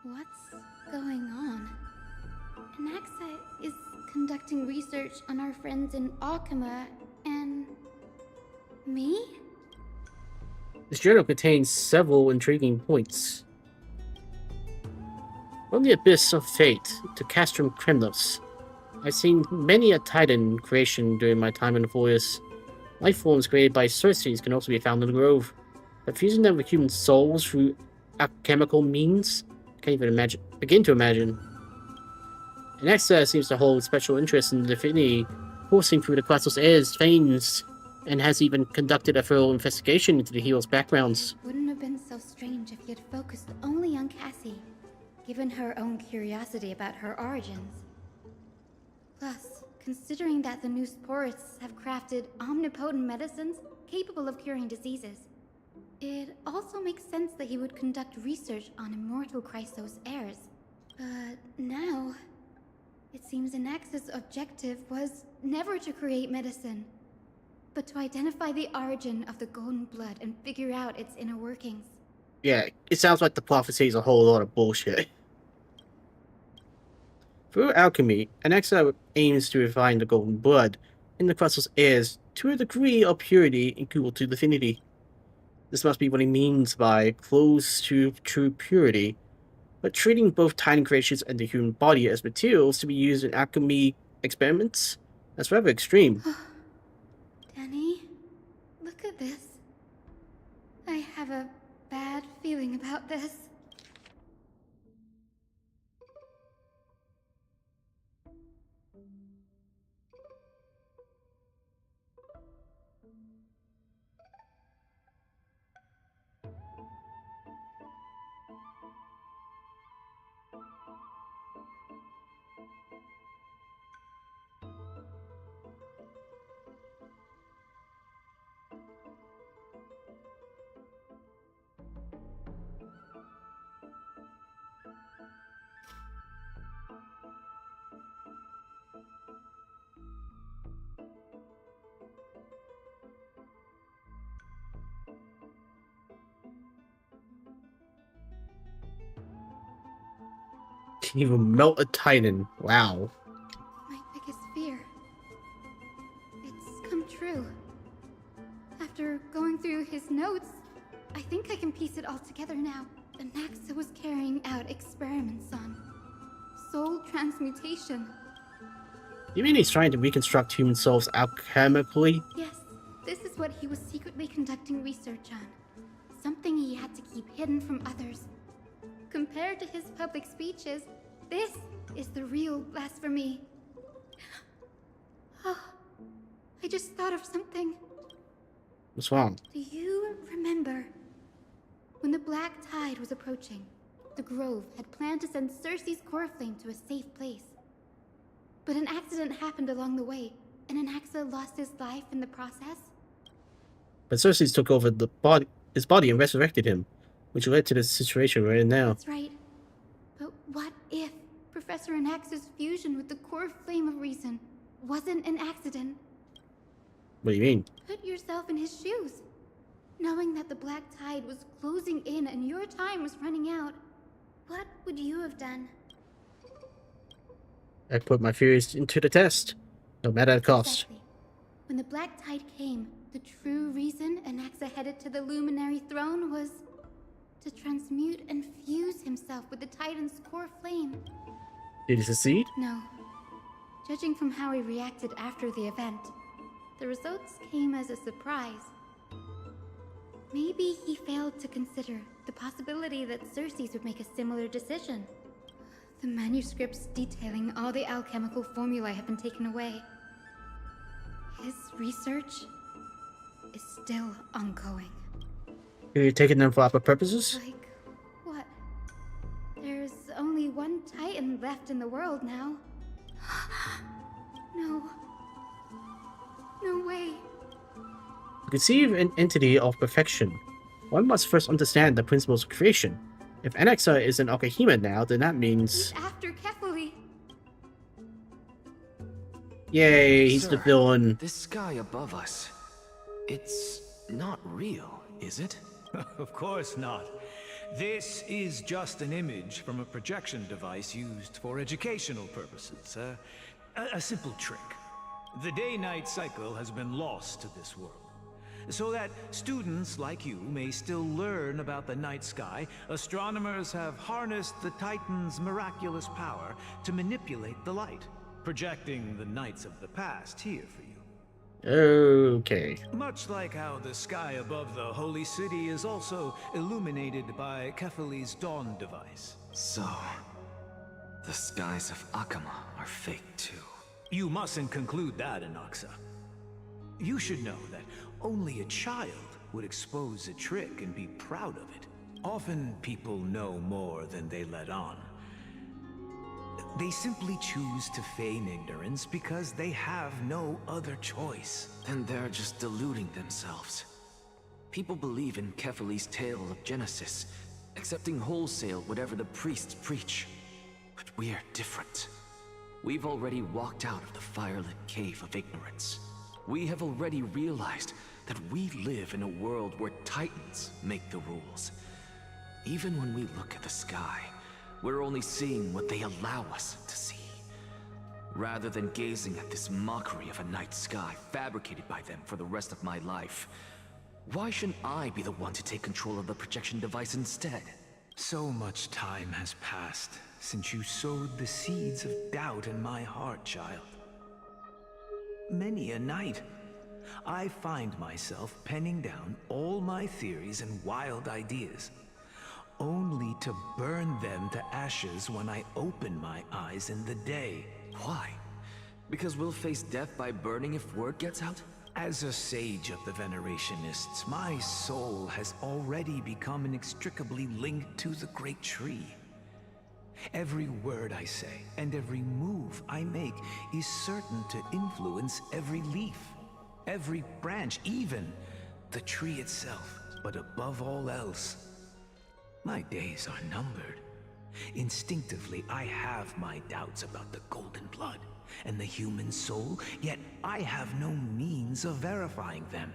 What's going on? Anaxa is conducting research on our friends in Alchema and... me? This journal contains several intriguing points. From the Abyss of Fate to Castrum Kremnos, I've seen many a Titan creation during my time in the forest. Life forms created by Circes can also be found in the grove, but fusing them with human souls through alchemical means? Can't even begin to imagine. Anaxa seems to hold special interest in the divinity coursing through the Crystal's air's veins, and has even conducted a thorough investigation into the hero's backgrounds. Wouldn't have been so strange if he had focused only on Cassie, given her own curiosity about her origins. Plus, considering that the Nospoets have crafted omnipotent medicines capable of curing diseases, It also makes sense that he would conduct research on immortal Chrysos heirs. But now, it seems Anaxa's objective was never to create medicine, but to identify the origin of the golden blood and figure out its inner workings. Yeah, it sounds like the prophecy is a whole lot of bullshit. Through alchemy, Anaxa aims to refine the golden blood in the Chrysos heirs to a degree of purity equal to divinity. This must be what he means by close to true purity, but treating both tiny creations and the human body as materials to be used in alchemy experiments? That's rather extreme. Danny, look at this. I have a bad feeling about this. Can even melt a titan. Wow. My biggest fear. It's come true. After going through his notes, I think I can piece it all together now. Anaxa was carrying out experiments on soul transmutation. You mean he's trying to reconstruct human souls alchemically? Yes, this is what he was secretly conducting research on. Something he had to keep hidden from others. Compared to his public speeches, this is the real blasphemy. Oh, I just thought of something. What's wrong? Do you remember when the Black Tide was approaching? The Grove had planned to send Cersei's core flame to a safe place. But an accident happened along the way, and Anaxa lost his life in the process? But Cersei took over his body and resurrected him, which led to the situation we're in now. That's right. But what if Professor Anaxa's fusion with the core flame of reason wasn't an accident? What do you mean? Put yourself in his shoes. Knowing that the Black Tide was closing in and your time was running out, what would you have done? I put my fears into the test, no matter the cost. Exactly. When the Black Tide came, the true reason Anaxa headed to the Luminary Throne was to transmute and fuse himself with the Titan's core flame. Did he succeed? No. Judging from how he reacted after the event, the results came as a surprise. Maybe he failed to consider the possibility that Cersei's would make a similar decision. The manuscripts detailing all the alchemical formulae have been taken away. His research is still ongoing. Are you taking them for other purposes? Like, what? There's only one Titan left in the world now. No. No way. To conceive an entity of perfection, one must first understand the principles of creation. If Anaxa is an Okahima now, then that means... After Kefali. Yay, he's the Sir, villain. This sky above us, it's not real, is it? Of course not. This is just an image from a projection device used for educational purposes. A simple trick. The day-night cycle has been lost to this world. So that students like you may still learn about the night sky, astronomers have harnessed the Titan's miraculous power to manipulate the light, projecting the nights of the past here for you. Okay. Much like how the sky above the Holy City is also illuminated by Kefali's dawn device. So, the skies of Akama are fake too. You mustn't conclude that, Anaxa. You should know that only a child would expose a trick and be proud of it. Often people know more than they let on. They simply choose to feign ignorance because they have no other choice. Then they're just deluding themselves. People believe in Kefali's tale of Genesis, accepting wholesale whatever the priests preach. But we're different. We've already walked out of the firelit cave of ignorance. We have already realized that we live in a world where Titans make the rules. Even when we look at the sky, we're only seeing what they allow us to see. Rather than gazing at this mockery of a night sky fabricated by them for the rest of my life, why shouldn't I be the one to take control of the projection device instead? So much time has passed since you sowed the seeds of doubt in my heart, child. Many a night, I find myself penning down all my theories and wild ideas, only to burn them to ashes when I open my eyes in the day. Why? Because we'll face death by burning if word gets out? As a sage of the Venerationists, my soul has already become inextricably linked to the great tree. Every word I say and every move I make is certain to influence every leaf, every branch, even the tree itself. But above all else, my days are numbered. Instinctively, I have my doubts about the golden blood and the human soul, yet I have no means of verifying them.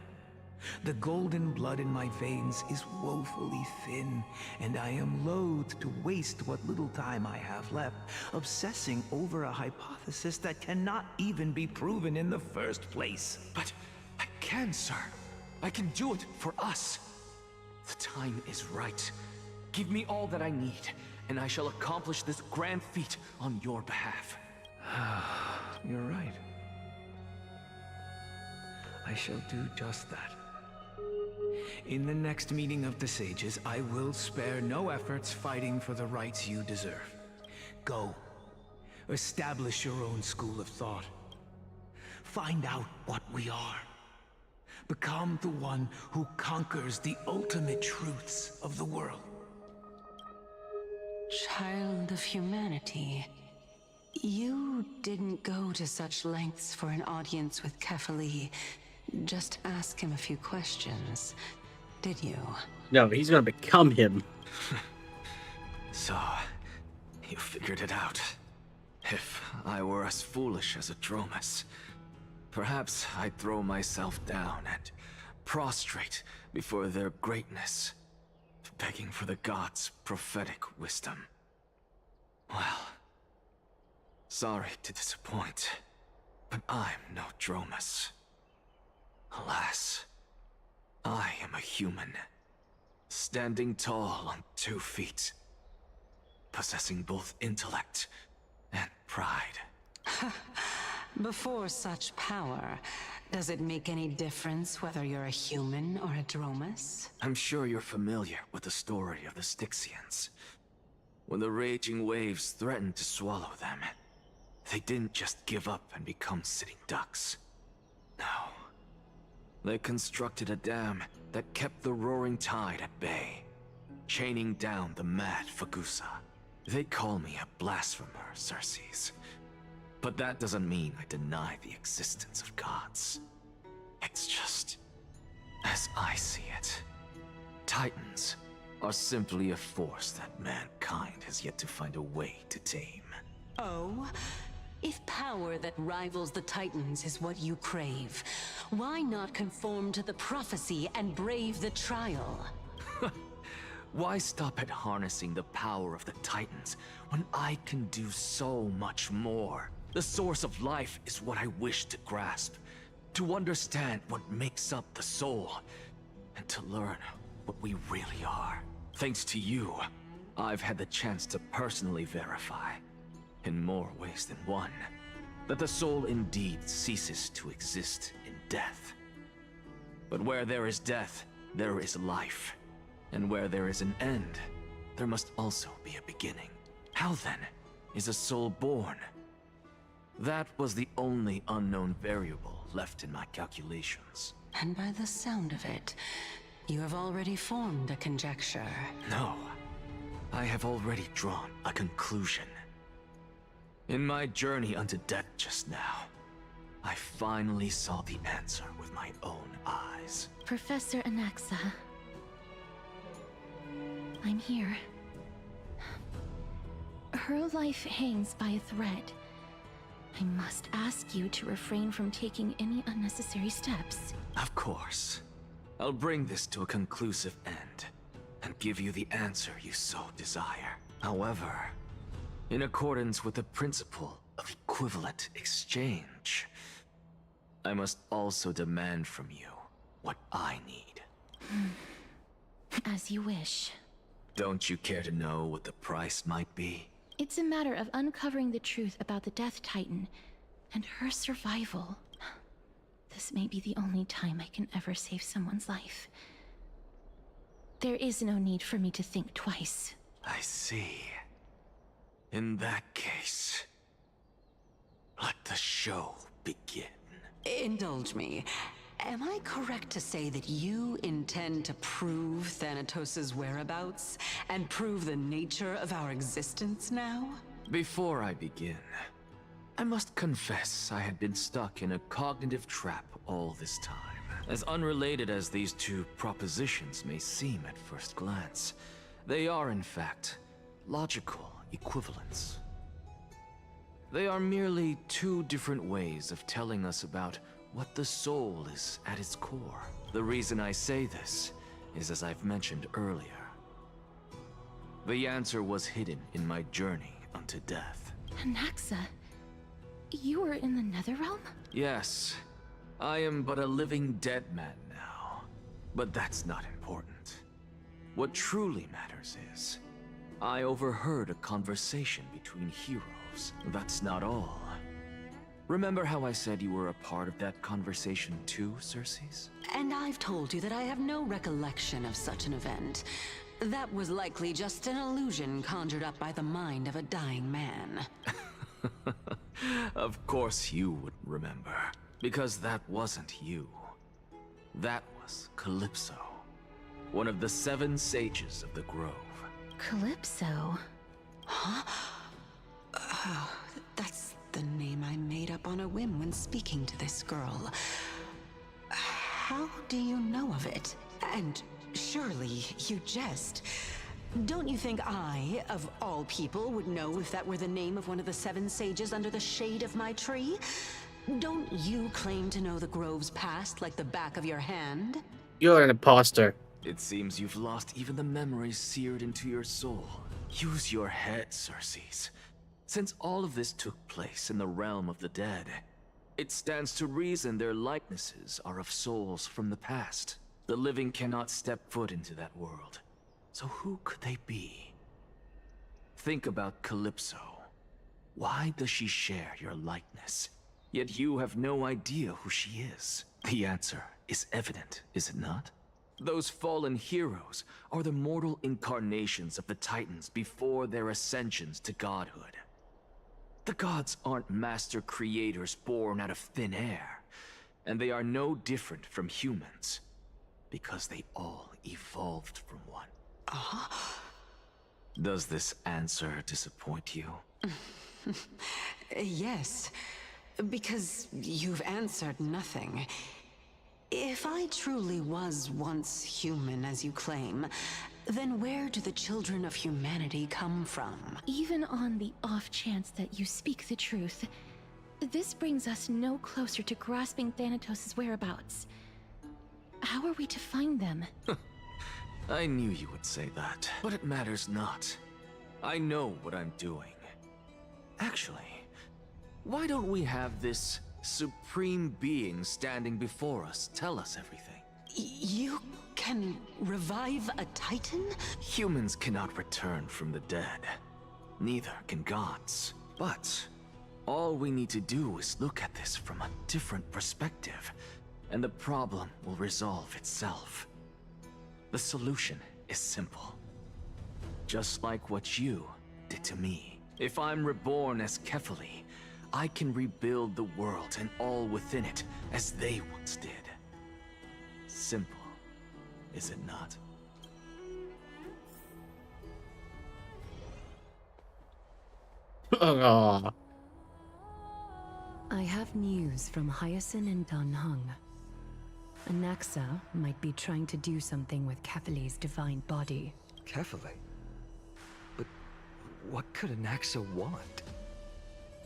The golden blood in my veins is woefully thin, and I am loath to waste what little time I have left obsessing over a hypothesis that cannot even be proven in the first place. But I can, sir. I can do it for us. The time is right. Give me all that I need, and I shall accomplish this grand feat on your behalf. You're right. I shall do just that. In the next meeting of the sages, I will spare no efforts fighting for the rights you deserve. Go. Establish your own school of thought. Find out what we are. Become the one who conquers the ultimate truths of the world. Child of humanity. You didn't go to such lengths for an audience with Kefali. Just ask him a few questions, did you? No, he's gonna become him. So, you figured it out. If I were as foolish as a Dromus, perhaps I'd throw myself down and prostrate before their greatness, begging for the gods' prophetic wisdom. Well, sorry to disappoint, but I'm no Dromus. Alas, I am a human, standing tall on 2 feet, possessing both intellect and pride. Before such power, does it make any difference whether you're a human or a Dromus? I'm sure you're familiar with the story of the Styxians. When the raging waves threatened to swallow them, they didn't just give up and become sitting ducks. No. They constructed a dam that kept the roaring tide at bay, chaining down the mad Fagusa. They call me a blasphemer, Circes. But that doesn't mean I deny the existence of gods. It's just, as I see it, Titans are simply a force that mankind has yet to find a way to tame. Oh? If power that rivals the Titans is what you crave, why not conform to the prophecy and brave the trial? Why stop at harnessing the power of the Titans when I can do so much more? The source of life is what I wish to grasp, to understand what makes up the soul, and to learn what we really are. Thanks to you, I've had the chance to personally verify, in more ways than one, that the soul indeed ceases to exist in death. But where there is death, there is life. And where there is an end, there must also be a beginning. How then is a soul born? That was the only unknown variable left in my calculations. And by the sound of it, you have already formed a conjecture. No, I have already drawn a conclusion. In my journey unto death just now, I finally saw the answer with my own eyes. Professor Anaxa. I'm here. Her life hangs by a thread. I must ask you to refrain from taking any unnecessary steps. Of course. I'll bring this to a conclusive end, and give you the answer you so desire. However, in accordance with the principle of equivalent exchange, I must also demand from you what I need. As you wish. Don't you care to know what the price might be? It's a matter of uncovering the truth about the Death Titan and her survival. This may be the only time I can ever save someone's life. There is no need for me to think twice. I see. In that case, let the show begin. Indulge me. Am I correct to say that you intend to prove Thanatos' whereabouts and prove the nature of our existence now? Before I begin, I must confess I had been stuck in a cognitive trap all this time. As unrelated as these two propositions may seem at first glance, they are in fact logical equivalents. They are merely two different ways of telling us about what the soul is at its core. The reason I say this is as I've mentioned earlier. The answer was hidden in my journey unto death. Anaxa, you were in the Netherrealm? Yes, I am but a living dead man now. But that's not important. What truly matters is, I overheard a conversation between heroes. That's not all. Remember how I said you were a part of that conversation too, Circes? And I've told you that I have no recollection of such an event. That was likely just an illusion conjured up by the mind of a dying man. Of course you would remember, because that wasn't you. That was Calypso, one of the 7 sages of the Grove. Calypso? Huh? Oh, that's the name I made up on a whim when speaking to this girl. How do you know of it? And surely you jest. Don't you think I, of all people, would know if that were the name of one of the 7 sages under the shade of my tree? Don't you claim to know the Grove's past like the back of your hand? You're an imposter. It seems you've lost even the memories seared into your soul. Use your head, Circes. Since all of this took place in the realm of the dead, it stands to reason their likenesses are of souls from the past. The living cannot step foot into that world. So who could they be? Think about Calypso. Why does she share your likeness? Yet you have no idea who she is. The answer is evident, is it not? Those fallen heroes are the mortal incarnations of the Titans before their ascensions to godhood. The gods aren't master creators born out of thin air, and they are no different from humans, because they all evolved from one. Does this answer disappoint you? Yes, because you've answered nothing. If I truly was once human, as you claim, then where do the children of humanity come from? Even on the off chance that you speak the truth, this brings us no closer to grasping Thanatos' whereabouts. How are we to find them? I knew you would say that, but it matters not. I know what I'm doing. Actually, why don't we have this supreme being standing before us tell us everything? You can revive a Titan? Humans cannot return from the dead. Neither can gods. But all we need to do is look at this from a different perspective, and the problem will resolve itself. The solution is simple. Just like what you did to me. If I'm reborn as Kefali, I can rebuild the world and all within it as they once did. Simple, is it not? Aw. I have news from Hyacinth and Dan Hung. Anaxa might be trying to do something with Kefali's divine body. Kefali? But what could Anaxa want?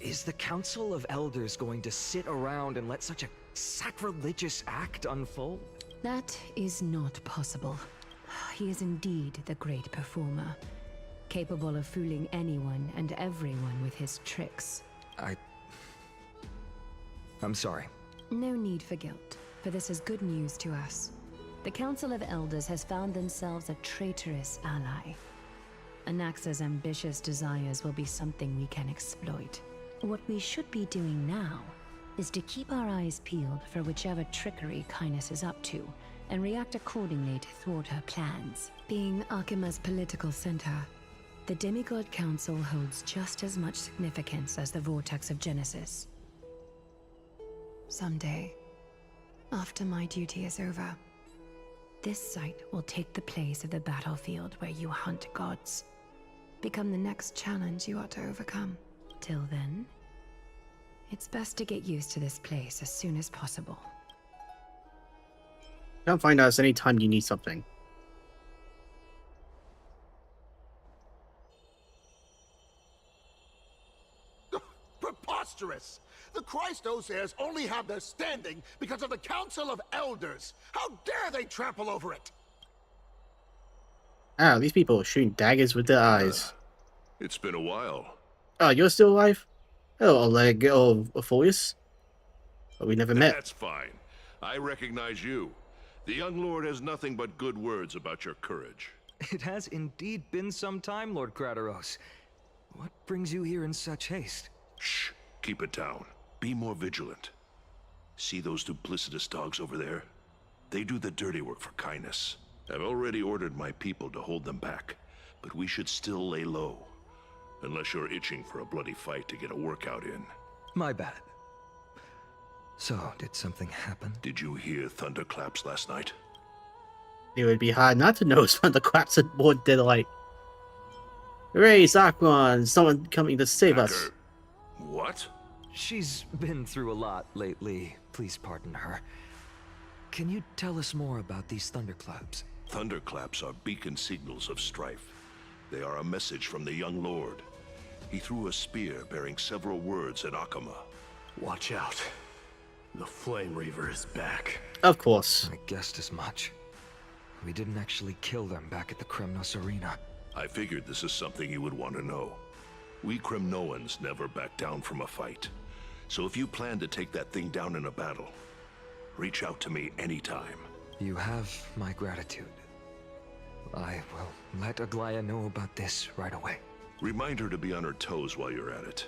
Is the Council of Elders going to sit around and let such a sacrilegious act unfold? That is not possible. He is indeed the great performer, capable of fooling anyone and everyone with his tricks. I'm sorry. No need for guilt, for this is good news to us. The Council of Elders has found themselves a traitorous ally. Anaxa's ambitious desires will be something we can exploit. What we should be doing now is to keep our eyes peeled for whichever trickery Kynus is up to, and react accordingly to thwart her plans. Being Akima's political center, the Demigod Council holds just as much significance as the Vortex of Genesis. Someday, after my duty is over, this site will take the place of the battlefield where you hunt gods. Become the next challenge you ought to overcome. Till then, it's best to get used to this place as soon as possible. Come find us anytime you need something. Preposterous! The Christos-heirs only have their standing because of the Council of Elders. How dare they trample over it? Ah, these people are shooting daggers with their eyes. It's been a while. Oh, you're still alive? Oh, Oleg, oh, Orpheus? But we never met. That's fine. I recognize you. The young lord has nothing but good words about your courage. It has indeed been some time, Lord Krateros. What brings you here in such haste? Shh. Keep it down. Be more vigilant. See those duplicitous dogs over there? They do the dirty work for Kynus. I've already ordered my people to hold them back, but we should still lay low. Unless you're itching for a bloody fight to get a workout in. My bad. So, did something happen? Did you hear thunderclaps last night? It would be hard not to notice when the claps at more daylight. Hooray, Zakron! Someone coming to save us. What? She's been through a lot lately. Please pardon her. Can you tell us more about these thunderclaps? Thunderclaps are beacon signals of strife. They are a message from the young lord. He threw a spear bearing several words at Akama. Watch out. The Flame Reaver is back. Of course. I guessed as much. We didn't actually kill them back at the Kremnos Arena. I figured this is something you would want to know. We Kremnoans never back down from a fight. So if you plan to take that thing down in a battle, reach out to me anytime. You have my gratitude. I will let Aglaya know about this right away. Remind her to be on her toes while you're at it.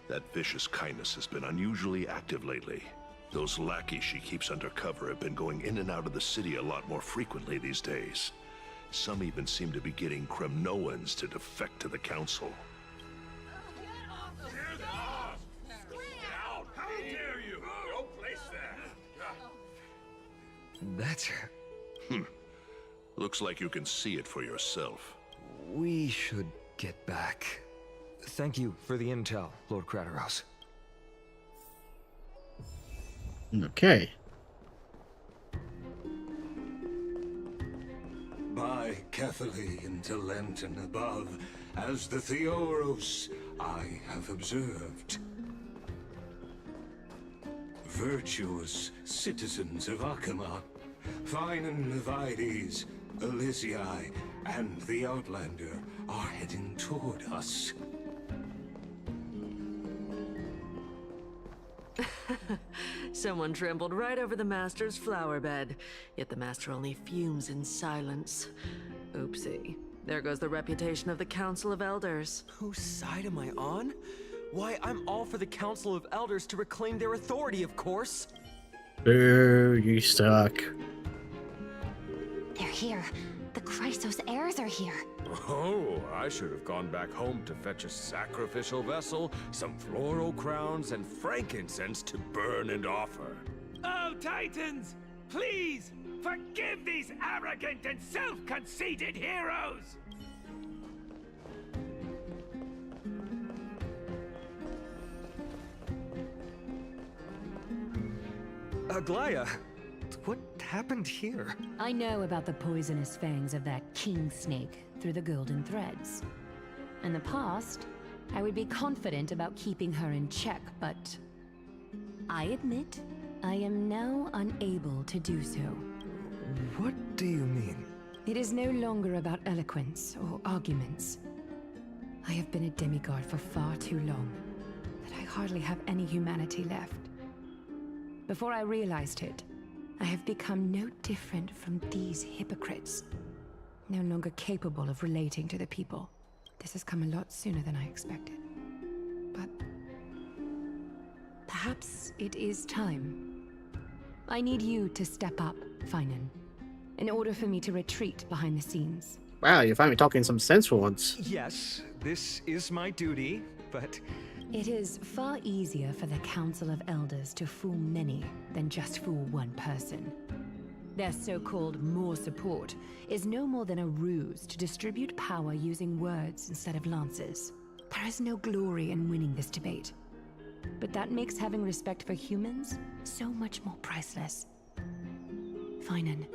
That vicious Kynus has been unusually active lately. Those lackeys she keeps undercover have been going in and out of the city a lot more frequently these days. Some even seem to be getting Kremnoans to defect to the council. How dare you! Don't place that! That's her. Looks like you can see it for yourself. We should get back. Thank you for the intel, Lord Krateros. Okay. By Kefali into Lenten above, as the Theoros I have observed. Virtuous citizens of Akama, fine Nevides, Elysiae, and the Outlander are heading toward us. Someone trampled right over the Master's flower bed, yet the Master only fumes in silence. Oopsie. There goes the reputation of the Council of Elders. Whose side am I on? Why, I'm all for the Council of Elders to reclaim their authority, of course. Boo, you suck. They're here. The Christos heirs are here. Oh, I should have gone back home to fetch a sacrificial vessel, some floral crowns, and frankincense to burn and offer. Oh, Titans! Please, forgive these arrogant and self-conceited heroes! Aglaya, what happened here? I know about the poisonous fangs of that king snake through the golden threads. In the past, I would be confident about keeping her in check, but I admit I am now unable to do so. What do you mean? It is no longer about eloquence or arguments. I have been a demigod for far too long that I hardly have any humanity left. Before I realized it, I have become no different from these hypocrites, no longer capable of relating to the people. This has come a lot sooner than I expected. But perhaps it is time. I need you to step up, Finan, in order for me to retreat behind the scenes. Wow, you're finally talking some sense for once. Yes, this is my duty, but... It is far easier for the Council of Elders to fool many than just fool one person. Their so-called more support is no more than a ruse to distribute power using words instead of lances. There is no glory in winning this debate. But that makes having respect for humans so much more priceless. Finan,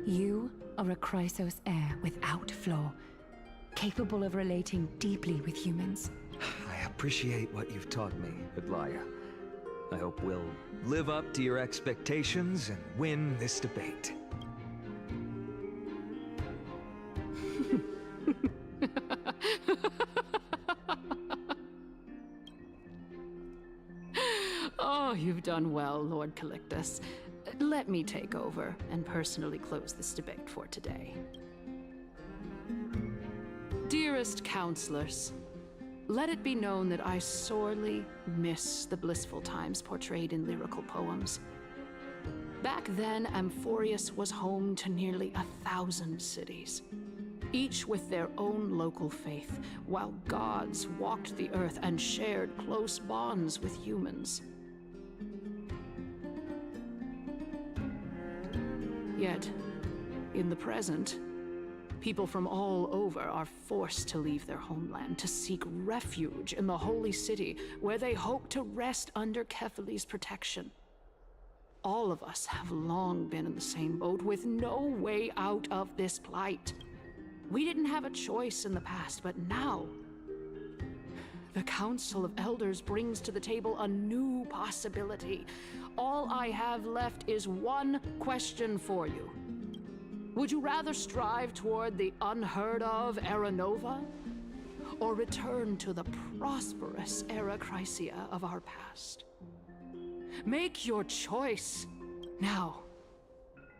you are a Chrysos heir without flaw, capable of relating deeply with humans. I appreciate what you've taught me, Aglaya. I hope we'll live up to your expectations and win this debate. Oh, you've done well, Lord Calictus. Let me take over and personally close this debate for today. Dearest counselors, let it be known that I sorely miss the blissful times portrayed in lyrical poems. Back then, Amphorius was home to nearly 1,000 cities, each with their own local faith, while gods walked the earth and shared close bonds with humans. Yet, in the present, people from all over are forced to leave their homeland to seek refuge in the holy city, where they hope to rest under Kefali's protection. All of us have long been in the same boat, with no way out of this plight. We didn't have a choice in the past, but now the Council of Elders brings to the table a new possibility. All I have left is one question for you. Would you rather strive toward the unheard of Era Nova, or return to the prosperous Era Chrysia of our past? Make your choice. Now,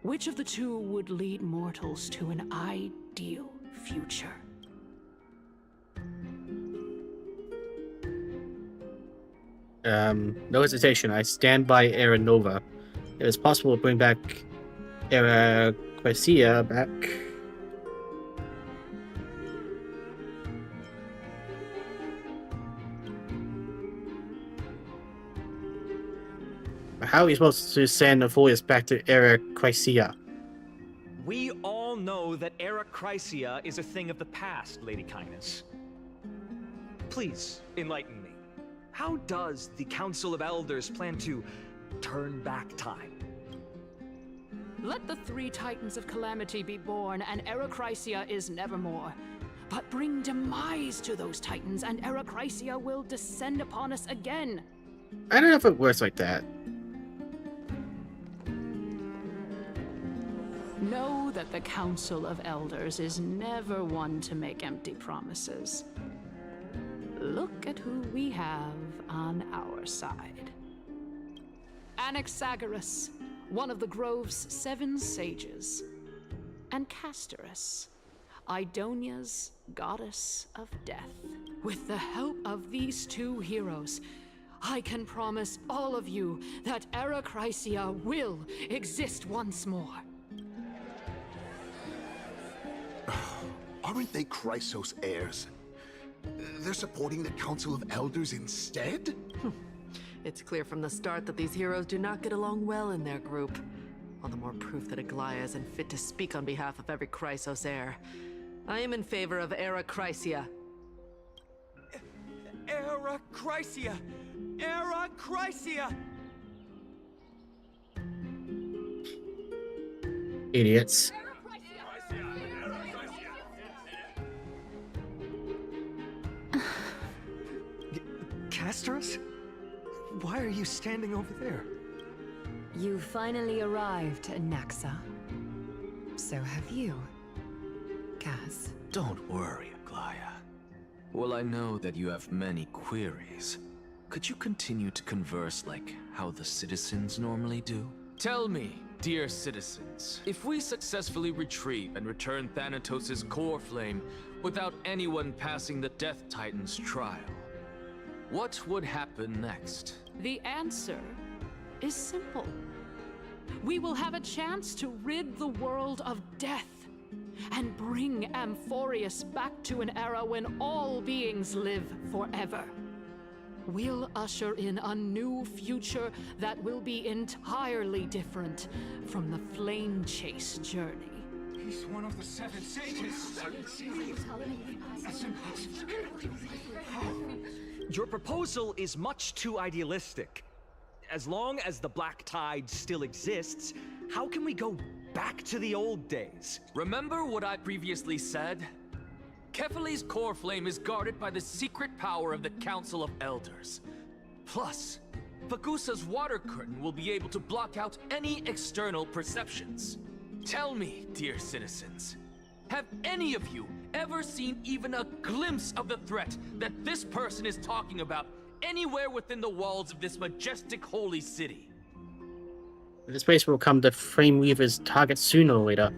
which of the two would lead mortals to an ideal future? No hesitation. I stand by Era Nova. It is possible to bring back Era Chrysia back. How are we supposed to send Amphorius back to Era Chrysia? We all know that Era Chrysia is a thing of the past, Lady Kindness. Please, enlighten me. How does the Council of Elders plan to turn back time? Let the three Titans of Calamity be born, and Era Chrysia is nevermore. But bring demise to those Titans, and Era Chrysia will descend upon us again. I don't know if it works like that. Know that the Council of Elders is never one to make empty promises. Look at who we have on our side. Anaxagoras, one of the Grove's 7 sages, and Castorus, Idonia's goddess of death. With the help of these two heroes, I can promise all of you that Era Chrysia will exist once more. Aren't they Chrysos heirs? They're supporting the Council of Elders instead? It's clear from the start that these heroes do not get along well in their group. All the more proof that Aglaya isn't fit to speak on behalf of every Chrysos heir. I am in favor of Era Chrysia. Era Chrysia! Era Chrysia! Idiots. Castorus? Why are you standing over there? You finally arrived, Anaxa. So have you, Kaz. Don't worry, Aglaya. Well, I know that you have many queries. Could you continue to converse like how the citizens normally do? Tell me, dear citizens, if we successfully retrieve and return Thanatos' core flame without anyone passing the Death Titan's trial, what would happen next? The answer is simple. We will have a chance to rid the world of death and bring Amphorius back to an era when all beings live forever. We'll usher in a new future that will be entirely different from the flame chase journey. He's one of the 7 sages. Your proposal is much too idealistic. As long as the Black Tide still exists, how can we go back to the old days? Remember what I previously said? Kefali's core flame is guarded by the secret power of the Council of Elders. Plus, Fagusa's water curtain will be able to block out any external perceptions. Tell me, dear citizens, have any of you ever seen even a glimpse of the threat that this person is talking about anywhere within the walls of this majestic holy city? This place will become the Flame Weaver's target sooner or later.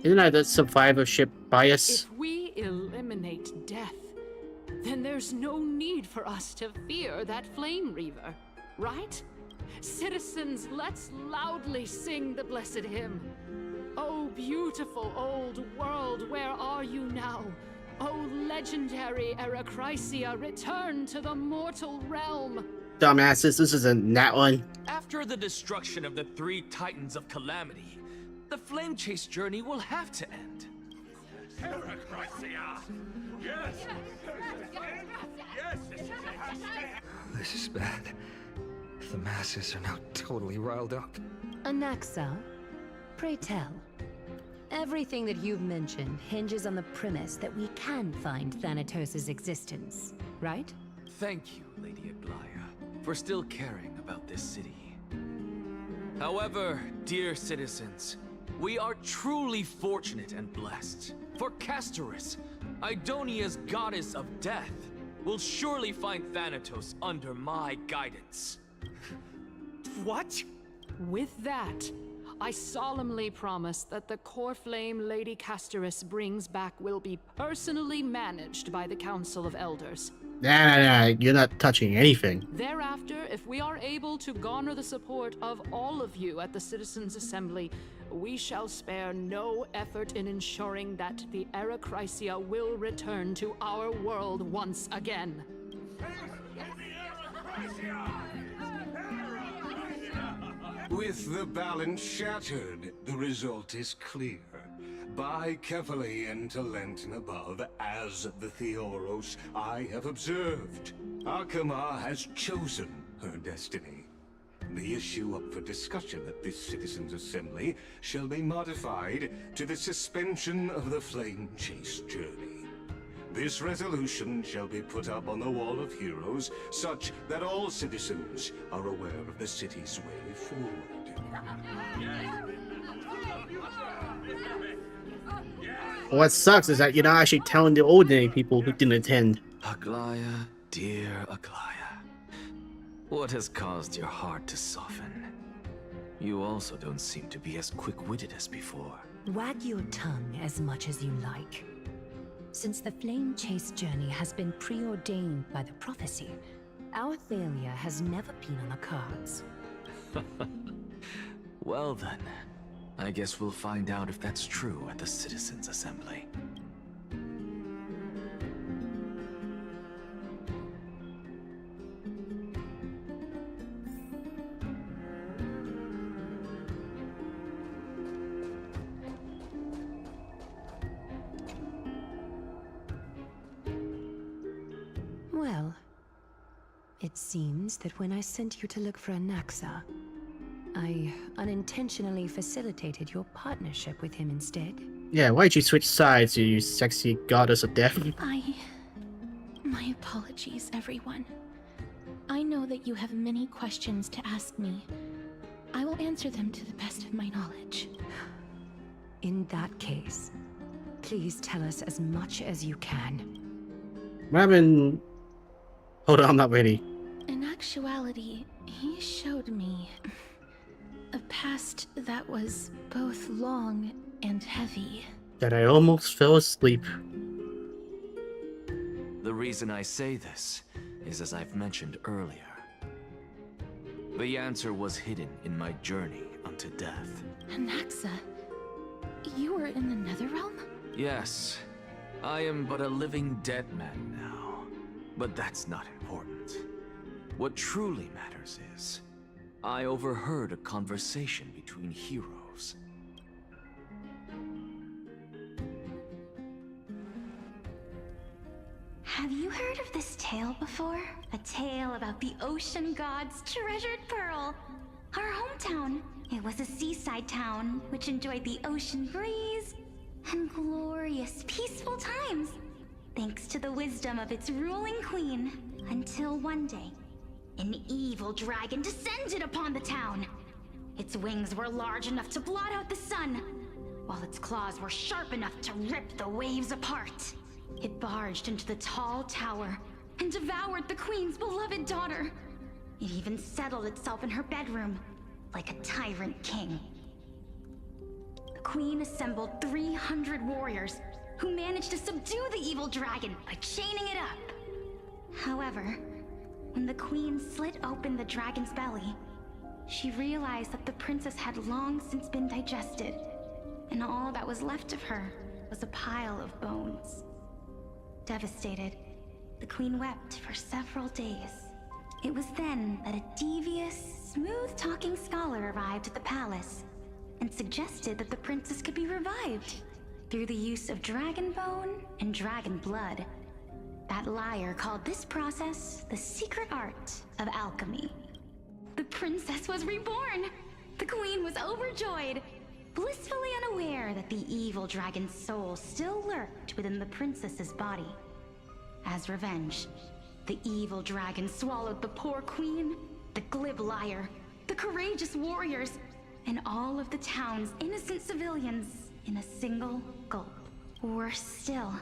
Isn't that the survivorship bias? If we eliminate death, then there's no need for us to fear that Flame Reaver, right? Citizens, let's loudly sing the blessed hymn. Oh, beautiful old world, where are you now? Oh, legendary Erechrysia, return to the mortal realm. Dumbasses, this isn't that one. After the destruction of the 3 Titans of Calamity, the Flame Chase journey will have to end. Erechrysia! Yes! Yes! This is bad. The masses are now totally riled up. Anaxa, pray tell. Everything that you've mentioned hinges on the premise that we can find Thanatos' existence, right? Thank you, Lady Aglaya, for still caring about this city. However, dear citizens, we are truly fortunate and blessed. For Castorus, Idonia's goddess of death, will surely find Thanatos under my guidance. What? With that, I solemnly promise that the core flame Lady Castorus brings back will be personally managed by the Council of Elders. Nah, you're not touching anything. Thereafter, if we are able to garner the support of all of you at the Citizens' Assembly, we shall spare no effort in ensuring that the Erechrysia will return to our world once again. With the balance shattered, the result is clear. By Kefali and Talent above, as the Theoros I have observed, Akama has chosen her destiny. The issue up for discussion at this Citizens' Assembly shall be modified to the suspension of the Flame Chase journey. This resolution shall be put up on the Wall of Heroes, such that all citizens are aware of the city's way forward. What sucks is that you're not actually telling the ordinary people who didn't attend. Aglaya, dear Aglaya, what has caused your heart to soften? You also don't seem to be as quick-witted as before. Wag your tongue as much as you like. Since the Flame Chase journey has been preordained by the prophecy, our failure has never been on the cards. Well then, I guess we'll find out if that's true at the Citizens' Assembly. Well, it seems that when I sent you to look for Anaxa, I unintentionally facilitated your partnership with him instead. Yeah, why'd you switch sides, you sexy goddess of death? My apologies, everyone. I know that you have many questions to ask me. I will answer them to the best of my knowledge. In that case, please tell us as much as you can. Ramen... Hold on, I'm not ready. In actuality, he showed me a past that was both long and heavy. That I almost fell asleep. The reason I say this is as I've mentioned earlier. The answer was hidden in my journey unto death. Anaxa, you were in the Netherrealm? Yes, I am but a living dead man now. But that's not important. What truly matters is, I overheard a conversation between heroes. Have you heard of this tale before? A tale about the ocean god's treasured pearl. Our hometown. It was a seaside town which enjoyed the ocean breeze and glorious, peaceful times, thanks to the wisdom of its ruling queen. Until one day, an evil dragon descended upon the town. Its wings were large enough to blot out the sun, while its claws were sharp enough to rip the waves apart. It barged into the tall tower and devoured the queen's beloved daughter. It even settled itself in her bedroom, like a tyrant king. The queen assembled 300 warriors who managed to subdue the evil dragon by chaining it up. However, when the queen slit open the dragon's belly, she realized that the princess had long since been digested, and all that was left of her was a pile of bones. Devastated, the queen wept for several days. It was then that a devious, smooth-talking scholar arrived at the palace and suggested that the princess could be revived through the use of dragon bone and dragon blood. That liar called this process the secret art of alchemy. The princess was reborn! The queen was overjoyed, blissfully unaware that the evil dragon's soul still lurked within the princess's body. As revenge, the evil dragon swallowed the poor queen, the glib liar, the courageous warriors, and all of the town's innocent civilians in a single gulp. Worse still,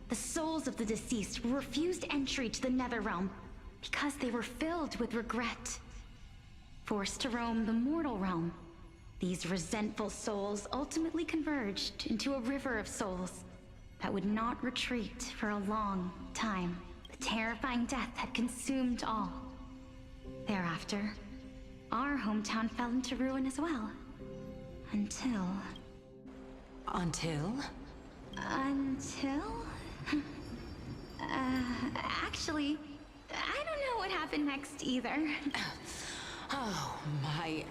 the souls of the deceased refused entry to the Netherrealm because they were filled with regret. Forced to roam the mortal realm, these resentful souls ultimately converged into a river of souls that would not retreat for a long time. The terrifying death had consumed all. Thereafter, our hometown fell into ruin as well. Until... Until? Actually, I don't know what happened next either. Oh my...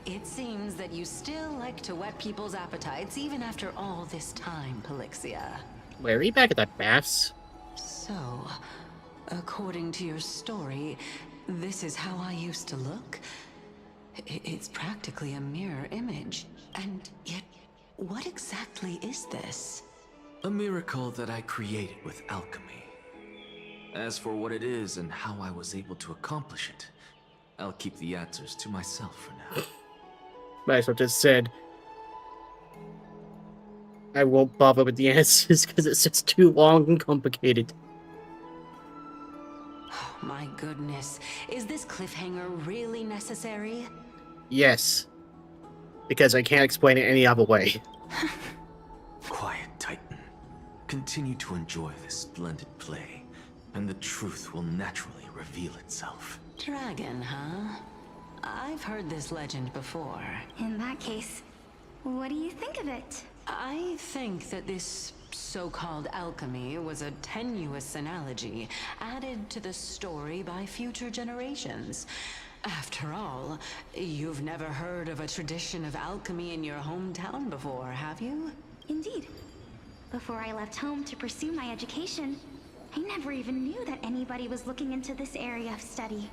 It seems that you still like to whet people's appetites even after all this time, Pelixia. Wait, are we back at the baths? So, according to your story, this is how I used to look? It's practically a mirror image. And yet, what exactly is this? A miracle that I created with alchemy. As for what it is and how I was able to accomplish it, I'll keep the answers to myself for now. Might as well just said, I won't bother with the answers because it's just too long and complicated. Oh, my goodness. Is this cliffhanger really necessary? Yes. Because I can't explain it any other way. Quiet, Titan. Continue to enjoy this splendid play, and the truth will naturally reveal itself. Dragon, huh? I've heard this legend before. In that case, what do you think of it? I think that this so-called alchemy was a tenuous analogy added to the story by future generations. After all, you've never heard of a tradition of alchemy in your hometown before, have you? Indeed. Before I left home to pursue my education, I never even knew that anybody was looking into this area of study.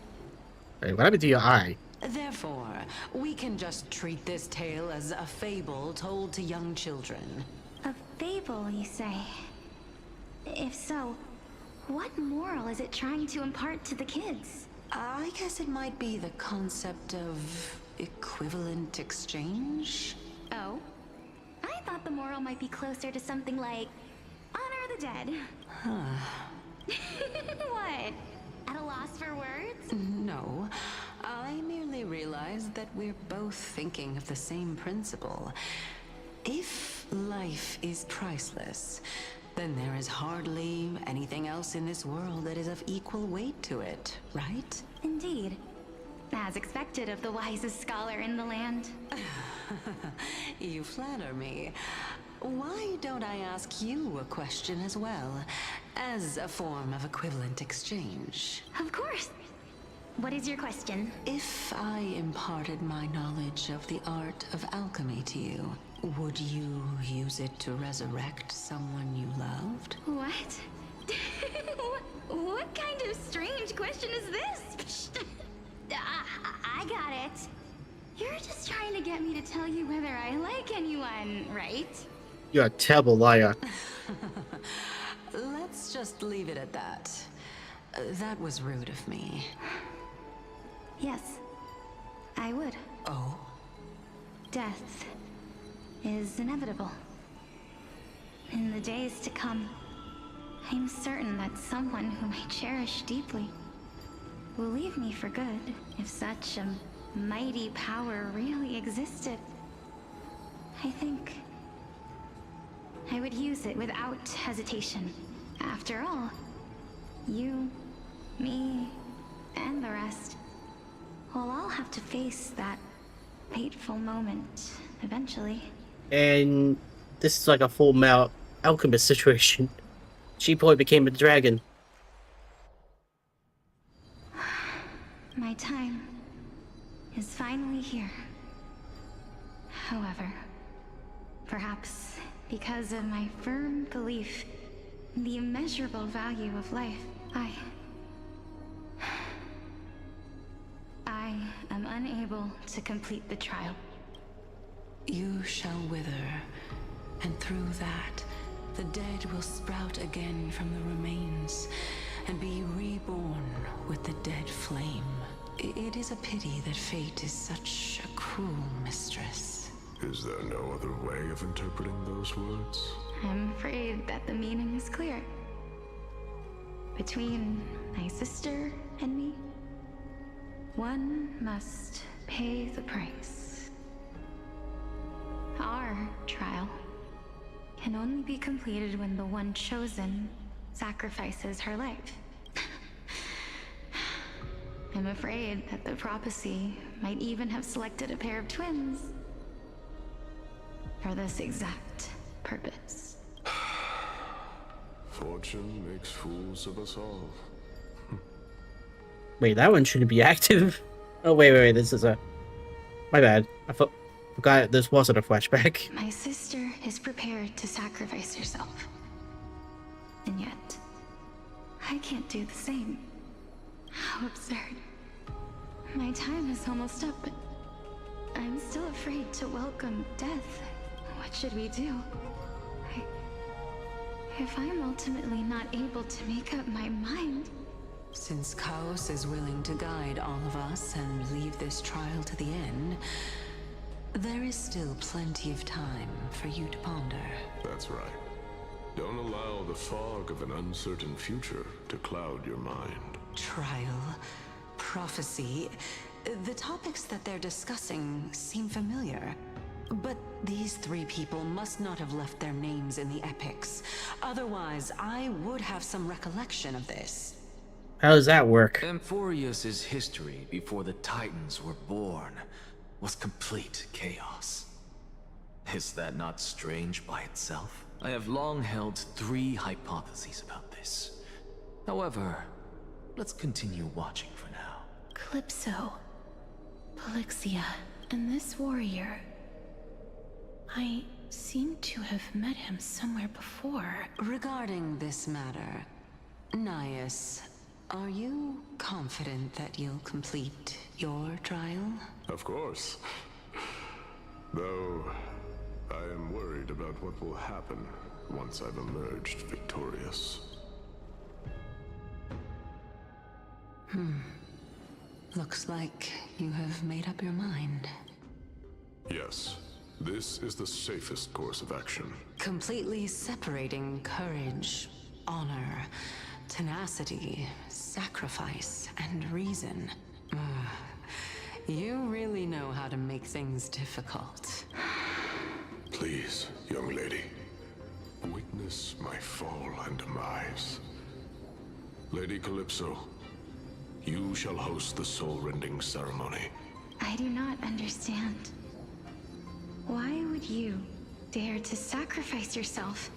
Wait, what happened to your eye? Therefore, we can just treat this tale as a fable told to young children. A fable, you say? If so, what moral is it trying to impart to the kids? I guess it might be the concept of equivalent exchange? Oh? I thought the moral might be closer to something like honor the dead. What? At a loss for words? No. I merely realized that we're both thinking of the same principle. If life is priceless, then there is hardly anything else in this world that is of equal weight to it, right? Indeed. As expected of the wisest scholar in the land. You flatter me. Why don't I ask you a question as well, as a form of equivalent exchange? Of course. What is your question? If I imparted my knowledge of the art of alchemy to you, would you use it to resurrect someone you loved? What? What kind of strange question is this? I got it. You're just trying to get me to tell you whether I like anyone, right? You're a terrible liar. Let's just leave it at that. That was rude of me. Yes, I would. Oh? Death is inevitable. In the days to come, I'm certain that someone whom I cherish deeply will leave me for good if such a mighty power really existed. I think I would use it without hesitation. After all, you, me, and the rest will all have to face that fateful moment eventually. And this is like a full male alchemist situation. She boy became a dragon. My time is finally here. However, perhaps because of my firm belief in the immeasurable value of life, I am unable to complete the trial. You shall wither, and through that, the dead will sprout again from the remains, and be reborn with the dead flame. It is a pity that fate is such a cruel mistress. Is there no other way of interpreting those words? I'm afraid that the meaning is clear. Between my sister and me, one must pay the price. Our trial can only be completed when the one chosen sacrifices her life. I'm afraid that the prophecy might even have selected a pair of twins for this exact purpose. Fortune makes fools of us all. Wait, that one shouldn't be active. Oh, wait, this is a... My bad. I forgot this wasn't a flashback. My sister is prepared to sacrifice herself. And yet, I can't do the same. How absurd. My time is almost up, but I'm still afraid to welcome death. What should we do? If I'm ultimately not able to make up my mind... Since Chaos is willing to guide all of us and leave this trial to the end, there is still plenty of time for you to ponder. That's right. Don't allow the fog of an uncertain future to cloud your mind. Trial, prophecy, the topics that they're discussing seem familiar. But these three people must not have left their names in the epics. Otherwise, I would have some recollection of this. How does that work? Amphorius's history before the Titans were born was complete chaos. Is that not strange by itself? I have long held three hypotheses about this. However, let's continue watching for now. Calypso, Polixia, and this warrior. I seem to have met him somewhere before. Regarding this matter, Nias, Are you confident that you'll complete your trial? Of course. Though, I am worried about what will happen once I've emerged victorious. Looks like you have made up your mind. Yes, this is the safest course of action. Completely separating courage, honor, tenacity, sacrifice, and reason. You really know how to make things difficult. Please, young lady, witness my fall and demise. Lady Calypso, you shall host the soul-rending ceremony. I do not understand. Why would you dare to sacrifice yourself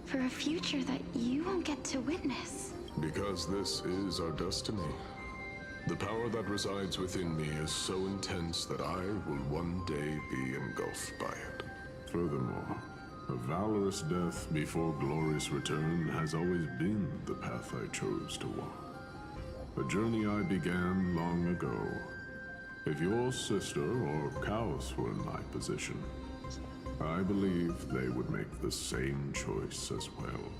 for a future that you won't get to witness? Because this is our destiny. The power that resides within me is so intense that I will one day be engulfed by it. Furthermore, a valorous death before glorious return has always been the path I chose to walk. A journey I began long ago. If your sister or Kaos were in my position, I believe they would make the same choice as well.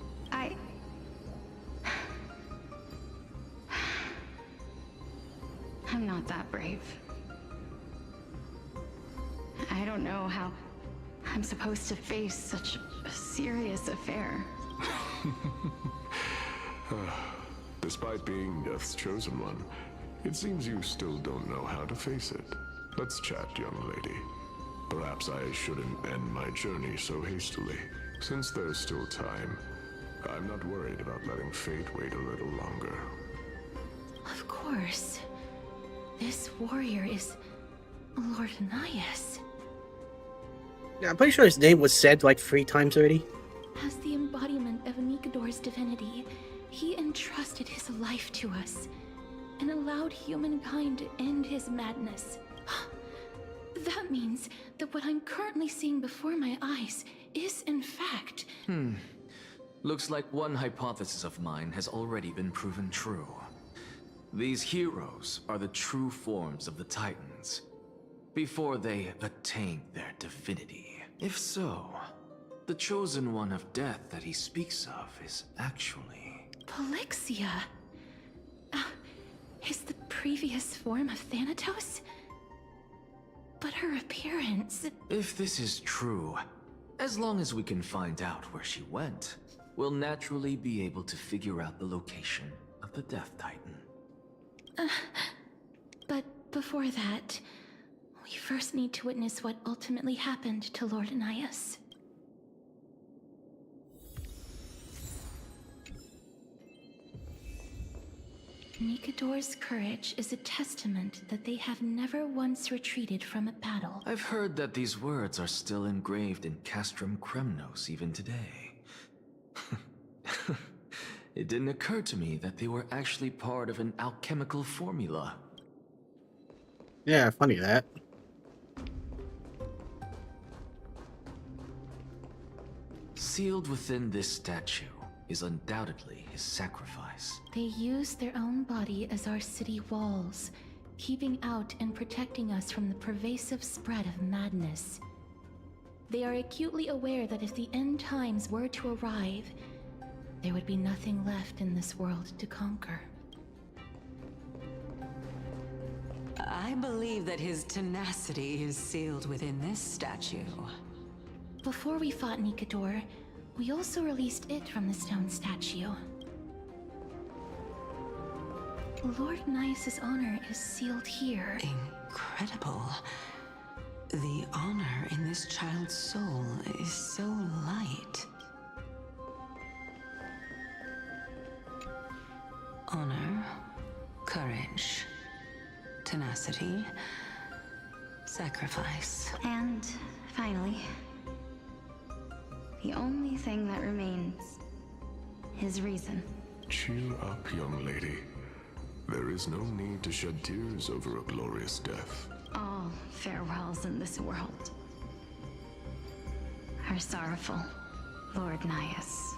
I'm not that brave. I don't know how I'm supposed to face such a serious affair. Despite being Death's chosen one, it seems you still don't know how to face it. Let's chat, young lady. Perhaps I shouldn't end my journey so hastily. Since there's still time, I'm not worried about letting fate wait a little longer. Of course. This warrior is Lord Nias. Yeah, I'm pretty sure his name was said like 3 times already. As the embodiment of Nikador's divinity, he entrusted his life to us and allowed humankind to end his madness. That means that what I'm currently seeing before my eyes is, in fact... Looks like one hypothesis of mine has already been proven true. These heroes are the true forms of the Titans, before they attain their divinity. If so, the chosen one of death that he speaks of is actually... Polixia? Is the previous form of Thanatos? But her appearance... If this is true, as long as we can find out where she went, we'll naturally be able to figure out the location of the Death Titan. But before that, we first need to witness what ultimately happened to Lord Nias. Nikador's courage is a testament that they have never once retreated from a battle. I've heard that these words are still engraved in Castrum Kremnos even today. It didn't occur to me that they were actually part of an alchemical formula. Yeah, funny that. Sealed within this statue is undoubtedly his sacrifice. They use their own body as our city walls, keeping out and protecting us from the pervasive spread of madness. They are acutely aware that if the end times were to arrive, there would be nothing left in this world to conquer. I believe that his tenacity is sealed within this statue. Before we fought Nikador, we also released it from the stone statue. Lord Nias' honor is sealed here. Incredible. The honor in this child's soul is so light. Honor, courage, tenacity, sacrifice. And finally, the only thing that remains is reason. Cheer up, young lady. There is no need to shed tears over a glorious death. All farewells in this world are sorrowful, Lord Nias.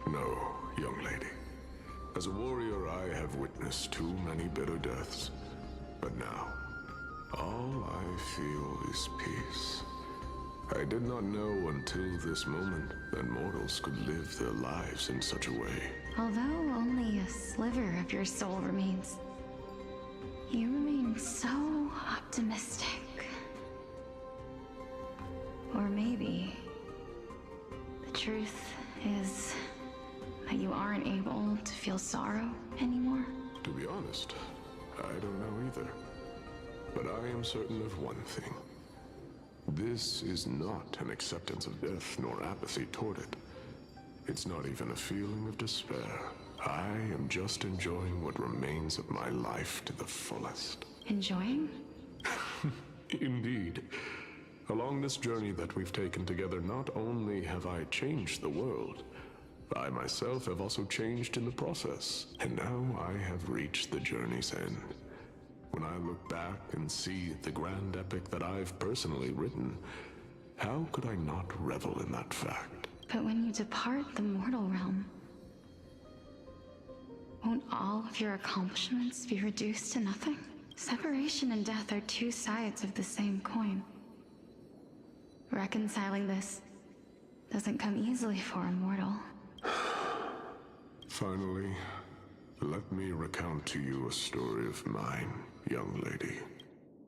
No, young lady. As a warrior, I have witnessed too many bitter deaths. But now, all I feel is peace. I did not know until this moment that mortals could live their lives in such a way. Although only a sliver of your soul remains, you remain so optimistic. Or maybe the truth is that you aren't able to feel sorrow anymore. To be honest, I don't know either. But I am certain of one thing. This is not an acceptance of death nor apathy toward it. It's not even a feeling of despair. I am just enjoying what remains of my life to the fullest. Enjoying? Indeed. Along this journey that we've taken together, not only have I changed the world, I myself have also changed in the process. And now I have reached the journey's end. When I look back and see the grand epic that I've personally written, how could I not revel in that fact? But when you depart the mortal realm, won't all of your accomplishments be reduced to nothing? Separation and death are two sides of the same coin. Reconciling this doesn't come easily for a mortal. Finally, let me recount to you a story of mine, young lady.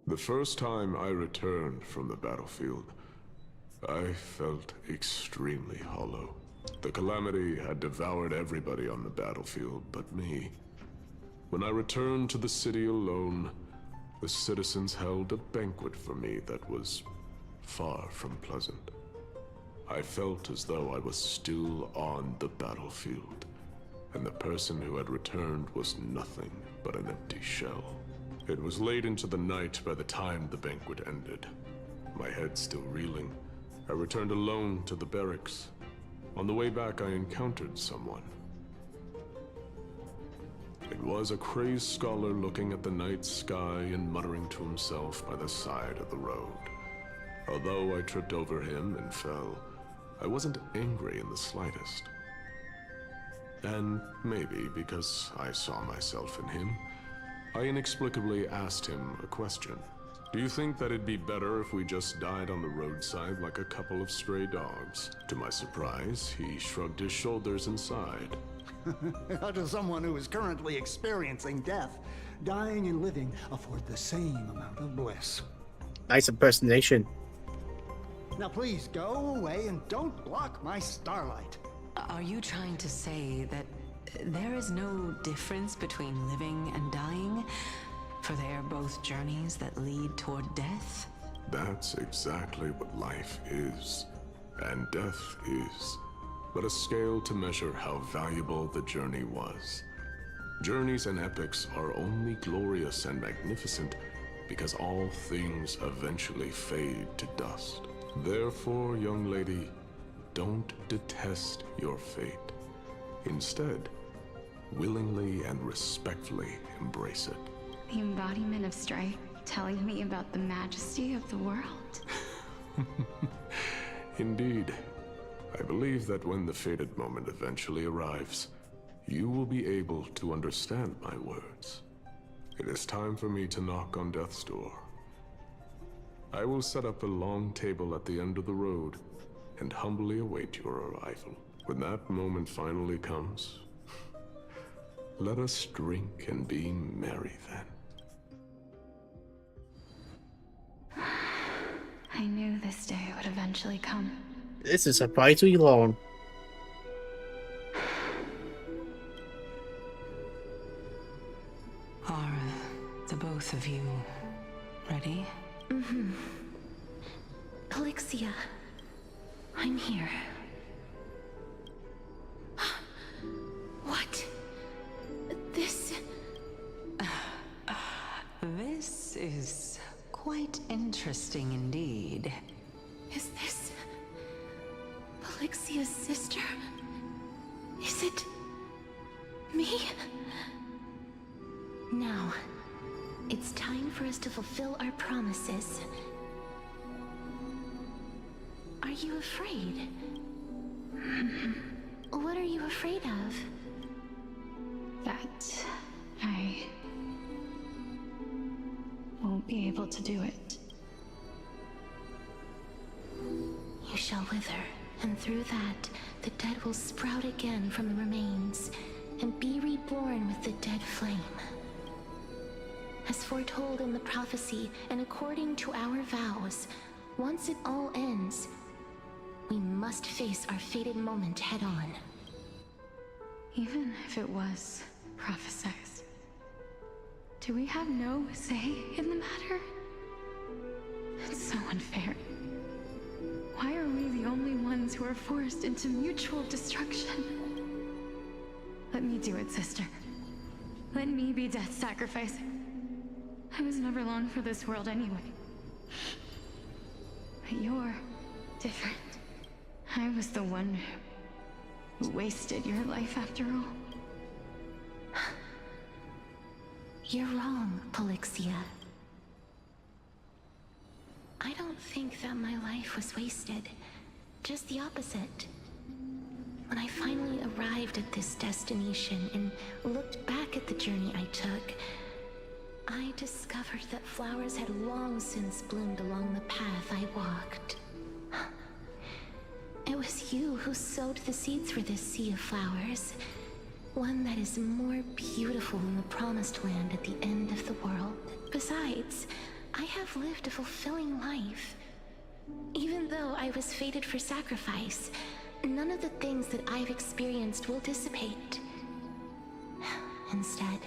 The first time I returned from the battlefield, I felt extremely hollow. The calamity had devoured everybody on the battlefield but me. When I returned to the city alone, the citizens held a banquet for me that was far from pleasant. I felt as though I was still on the battlefield, and the person who had returned was nothing but an empty shell. It was late into the night by the time the banquet ended. My head still reeling, I returned alone to the barracks. On the way back, I encountered someone. It was a crazed scholar looking at the night sky and muttering to himself by the side of the road. Although I tripped over him and fell, I wasn't angry in the slightest. And maybe because I saw myself in him, I inexplicably asked him a question. Do you think that it'd be better if we just died on the roadside like a couple of stray dogs? To my surprise, he shrugged his shoulders and sighed. To someone who is currently experiencing death, dying and living afford the same amount of bliss. Nice impersonation. Now please go away and don't block my starlight. Are you trying to say that there is no difference between living and dying? For they are both journeys that lead toward death? That's exactly what life is, and death is, but a scale to measure how valuable the journey was. Journeys and epics are only glorious and magnificent because all things eventually fade to dust. Therefore, young lady, don't detest your fate. Instead, willingly and respectfully embrace it. The embodiment of strife, telling me about the majesty of the world. Indeed. I believe that when the fated moment eventually arrives, you will be able to understand my words. It is time for me to knock on death's door. I will set up a long table at the end of the road and humbly await your arrival. When that moment finally comes, let us drink and be merry then. I knew this day would eventually come. This is surprisingly long. Are the both of you ready? Mm-hmm. Elixia, I'm here. What? This... This is quite interesting indeed. Is this... Elixia's sister? Is it... me? Now, it's time for us to fulfill our promises. Are you afraid? What are you afraid of? that I won't be able to do it. You shall wither, and through that, the dead will sprout again from the remains, and be reborn with the dead flame. As foretold in the prophecy, and according to our vows, once it all ends, we must face our fated moment head-on. Even if it was prophesized, do we have no say in the matter? It's so unfair. Why are we the only ones who are forced into mutual destruction? Let me do it, sister. Let me be death sacrifice. I was never long for this world anyway. But you're different. I was the one who wasted your life after all. You're wrong, Polixia. I don't think that my life was wasted. Just the opposite. When I finally arrived at this destination and looked back at the journey I took, I discovered that flowers had long since bloomed along the path I walked. It was you who sowed the seeds for this sea of flowers. One that is more beautiful than the promised land at the end of the world. Besides, I have lived a fulfilling life. Even though I was fated for sacrifice, none of the things that I've experienced will dissipate. Instead,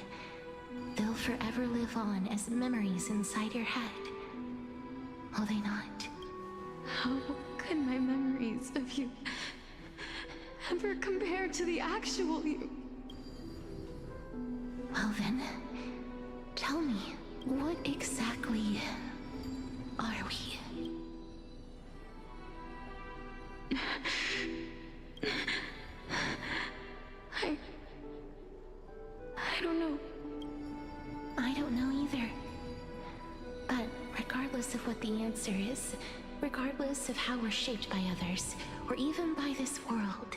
they'll forever live on as memories inside your head. Will they not? How could my memories of you ever compare to the actual you? Well then, tell me, what exactly are we? I don't know. I don't know either. But regardless of what the answer is, regardless of how we're shaped by others, or even by this world,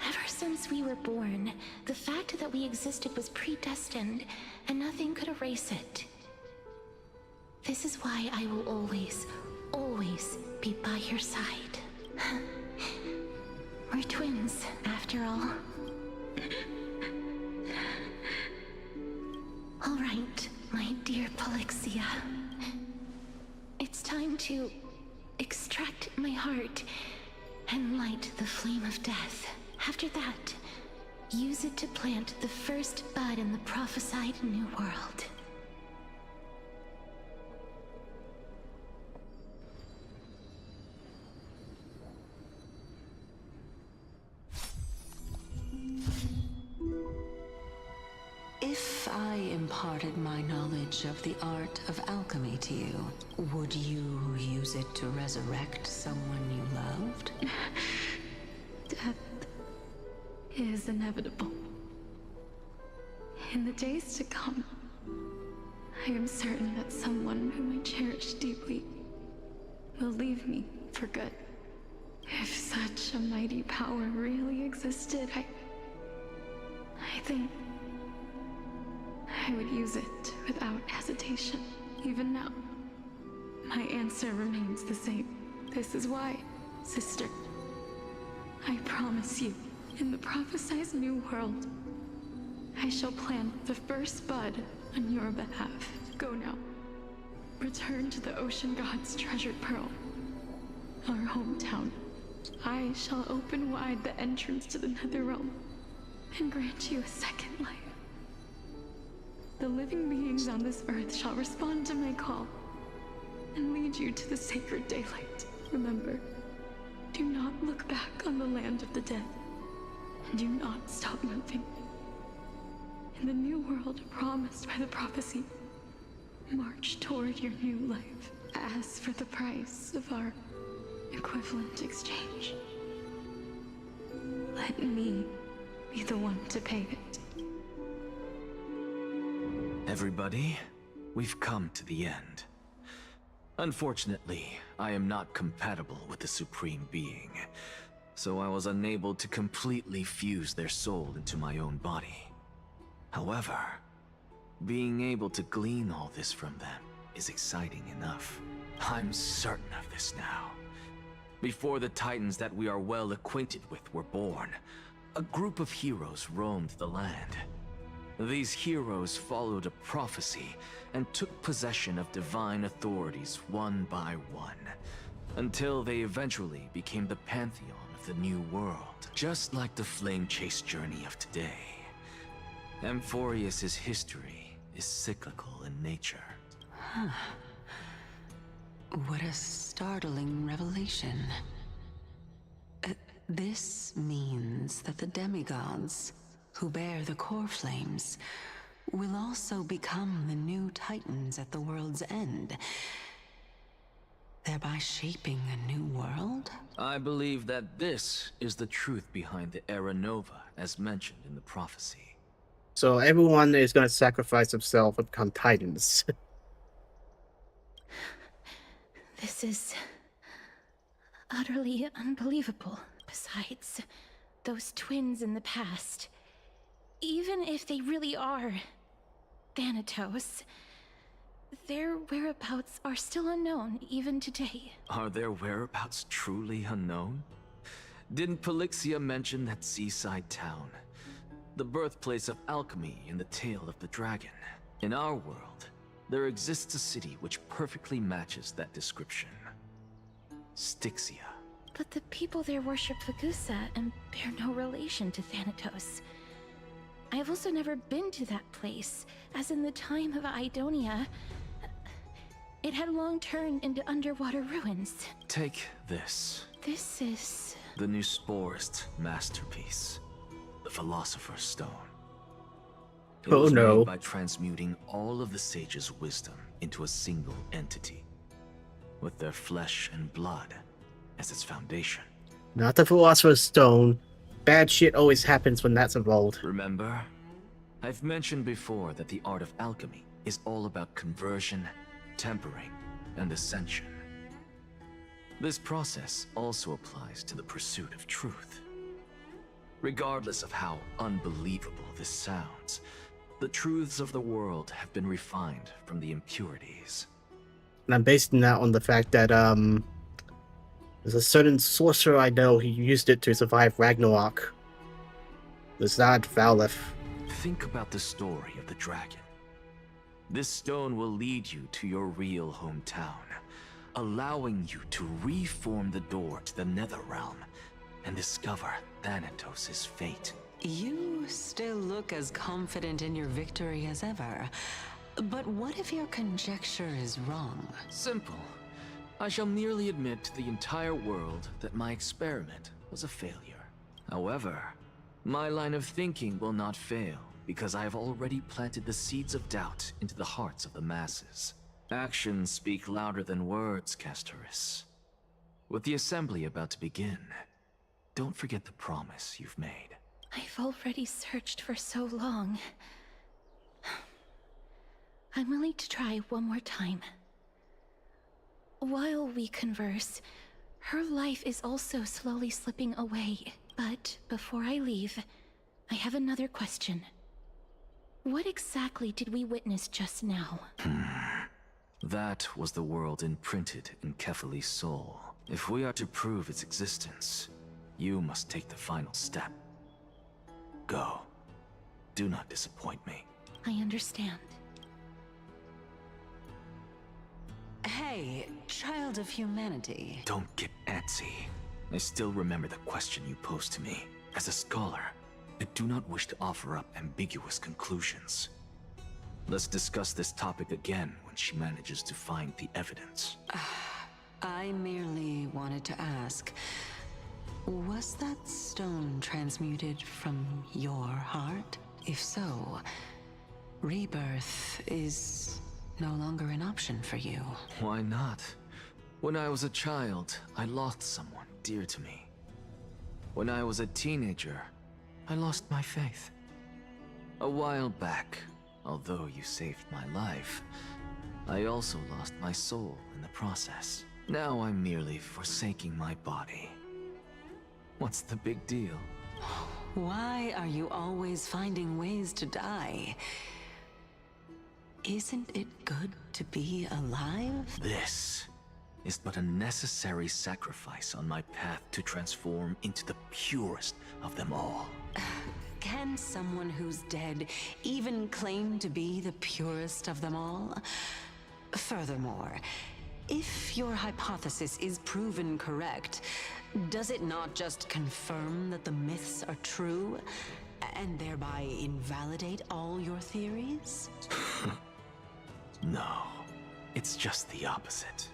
ever since we were born, the fact that we existed was predestined, and nothing could erase it. This is why I will always, always be by your side. We're twins, after all. All right, my dear Polixia. It's time to extract my heart and light the flame of death. After that, use it to plant the first bud in the prophesied new world. If I imparted my knowledge of the art of alchemy to you, would you use it to resurrect someone you loved? Death is inevitable. In the days to come, I am certain that someone whom I cherish deeply will leave me for good. If such a mighty power really existed, I think I would use it without hesitation. Even now, my answer remains the same. This is why, sister, I promise you, in the prophesied new world, I shall plant the first bud on your behalf. Go now. Return to the ocean god's treasured pearl, our hometown. I shall open wide the entrance to the nether realm and grant you a second life. The living beings on this earth shall respond to my call and lead you to the sacred daylight. Remember, do not look back on the land of the dead, and do not stop moving. In the new world promised by the prophecy, march toward your new life. Ask for the price of our equivalent exchange. Let me be the one to pay it. Everybody, we've come to the end. Unfortunately, I am not compatible with the Supreme Being, so I was unable to completely fuse their soul into my own body. However, being able to glean all this from them is exciting enough. I'm certain of this now. Before the Titans that we are well acquainted with were born, a group of heroes roamed the land. These heroes followed a prophecy and took possession of divine authorities one by one, until they eventually became the pantheon of the New World, just like the flame chase journey of today. Amphorius's history is cyclical in nature. Huh. What a startling revelation. This means that the demigods, who bear the core flames, will also become the new Titans at the world's end, thereby shaping a new world? I believe that this is the truth behind the Era Nova, as mentioned in the prophecy. So everyone is going to sacrifice themselves and become Titans. This is utterly unbelievable. Besides, those twins in the past, even if they really are Thanatos, their whereabouts are still unknown even today. Are their whereabouts truly unknown? Didn't Polixia mention that seaside town? The birthplace of alchemy in the tale of the dragon. In our world, there exists a city which perfectly matches that description. Styxia. But the people there worship Fagusa and bear no relation to Thanatos. I have also never been to that place, as in the time of Idonia, it had long turned into underwater ruins. Take this. This is... the new Sporist masterpiece. The Philosopher's Stone. It was made by transmuting all of the sages' wisdom into a single entity, with their flesh and blood as its foundation. Not the Philosopher's Stone. Bad shit always happens when that's involved. Remember? I've mentioned before that the art of alchemy is all about conversion, tempering, and ascension. This process also applies to the pursuit of truth. Regardless of how unbelievable this sounds, the truths of the world have been refined from the impurities. And I'm basing that on the fact that, there's a certain sorcerer I know who used it to survive Ragnarok. It's not Valeth. Think about the story of the dragon. This stone will lead you to your real hometown, allowing you to reform the door to the Netherrealm and discover Thanatos' fate. You still look as confident in your victory as ever. But what if your conjecture is wrong? Simple. I shall merely admit to the entire world that my experiment was a failure. However, my line of thinking will not fail because I have already planted the seeds of doubt into the hearts of the masses. Actions speak louder than words, Castoris. With the assembly about to begin, don't forget the promise you've made. I've already searched for so long. I'm willing to try one more time. While we converse, her life is also slowly slipping away. But before I leave, I have another question. What exactly did we witness just now? That was the world imprinted in Kefali's soul. If we are to prove its existence, you must take the final step. Go. Do not disappoint me. I understand. Hey, child of humanity. Don't get antsy. I still remember the question you posed to me. As a scholar, I do not wish to offer up ambiguous conclusions. Let's discuss this topic again when she manages to find the evidence. I merely wanted to ask, was that stone transmuted from your heart? If so, rebirth is no longer an option for you. Why not? When I was a child, I lost someone dear to me. When I was a teenager, I lost my faith. A while back, although you saved my life, I also lost my soul in the process. Now I'm merely forsaking my body. What's the big deal? Why are you always finding ways to die? Isn't it good to be alive? This is but a necessary sacrifice on my path to transform into the purest of them all. Can someone who's dead even claim to be the purest of them all? Furthermore, if your hypothesis is proven correct, does it not just confirm that the myths are true, and thereby invalidate all your theories? No, it's just the opposite.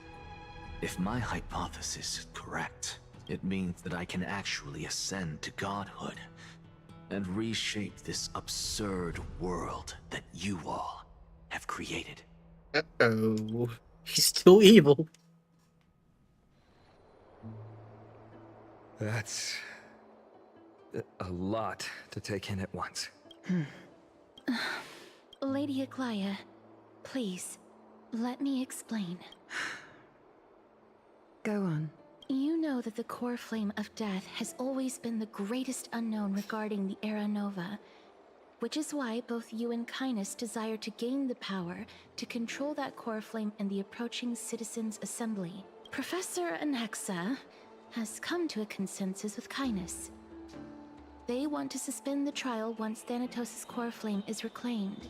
If my hypothesis is correct, it means that I can actually ascend to godhood and reshape this absurd world that you all have created. Uh-oh. He's still evil. That's a lot to take in at once. Lady Aglaya, please, let me explain. Go on. You know that the core flame of death has always been the greatest unknown regarding the Era Nova, which is why both you and Kindness desire to gain the power to control that core flame in the approaching Citizens' Assembly. Professor Anaxa has come to a consensus with Kindness. They want to suspend the trial once Thanatos' core flame is reclaimed,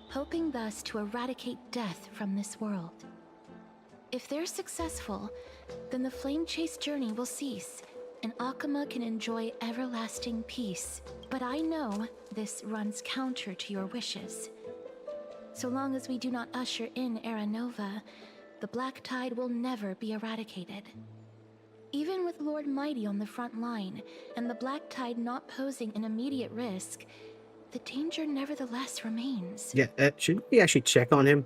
hoping thus to eradicate death from this world. If they're successful, then the flame chase journey will cease, and Akama can enjoy everlasting peace. But I know this runs counter to your wishes. So long as we do not usher in Era Nova, the Black Tide will never be eradicated. Even with Lord Mighty on the front line, and the Black Tide not posing an immediate risk, the danger nevertheless remains. Yeah, should we actually check on him?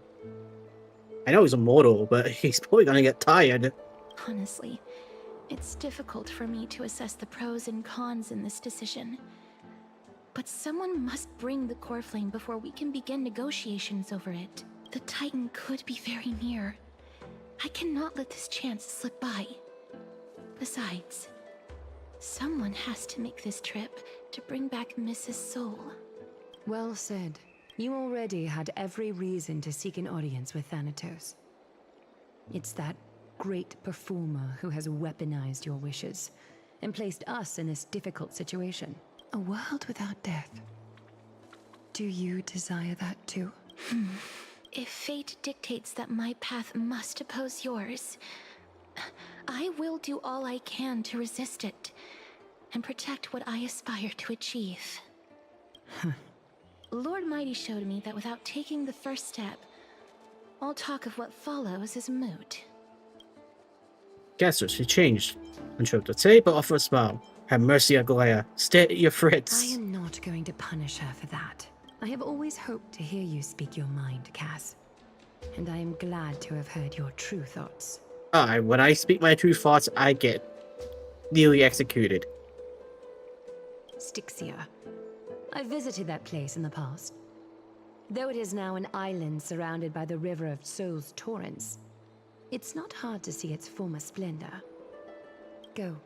I know he's immortal, but he's probably gonna get tired. Honestly, it's difficult for me to assess the pros and cons in this decision. But someone must bring the core flame before we can begin negotiations over it. The Titan could be very near. I cannot let this chance slip by. Besides, someone has to make this trip to bring back Mrs. Soul. Well said. You already had every reason to seek an audience with Thanatos. It's that great performer who has weaponized your wishes and placed us in this difficult situation. A world without death. Do you desire that too? If fate dictates that my path must oppose yours, I will do all I can to resist it and protect what I aspire to achieve. Lord Mighty showed me that without taking the first step, all talk of what follows is moot. Guess what? She changed. Unsure to say, but offer a smile. Have mercy, Aglaya. Stay at your Fritz. I am not going to punish her for that. I have always hoped to hear you speak your mind, Cass. And I am glad to have heard your true thoughts. When I speak my true thoughts, I get nearly executed. Styxia. I visited that place in the past. Though it is now an island surrounded by the river of Soul's torrents, it's not hard to see its former splendor. Go.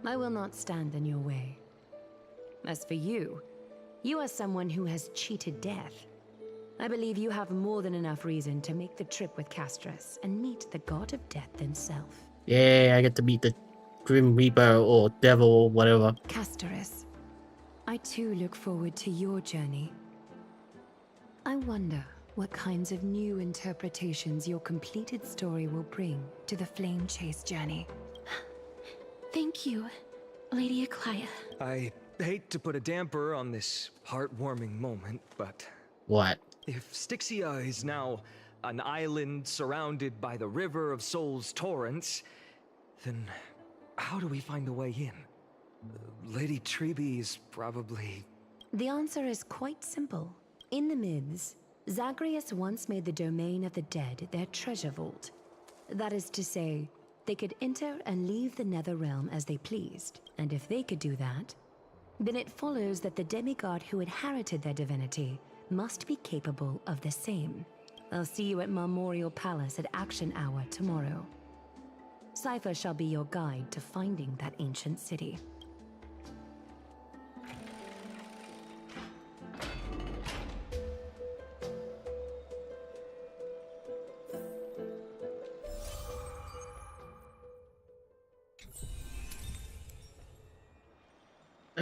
I will not stand in your way. As for you, you are someone who has cheated death. I believe you have more than enough reason to make the trip with Castris and meet the god of death himself. Yeah, I get to meet the Grim Reaper or Devil or whatever. Castris, I too look forward to your journey. I wonder what kinds of new interpretations your completed story will bring to the Flame Chase journey. Thank you, Lady Aglaya. I hate to put a damper on this heartwarming moment, but... What? If Styxia is now an island surrounded by the river of Soul's torrents, then how do we find a way in? Lady Treby is probably... The answer is quite simple. In the myths, Zagreus once made the domain of the dead their treasure vault. That is to say, they could enter and leave the Netherrealm as they pleased, and if they could do that, then it follows that the demigod who inherited their divinity must be capable of the same. I'll see you at Memorial Palace at Action Hour tomorrow. Cypher shall be your guide to finding that ancient city.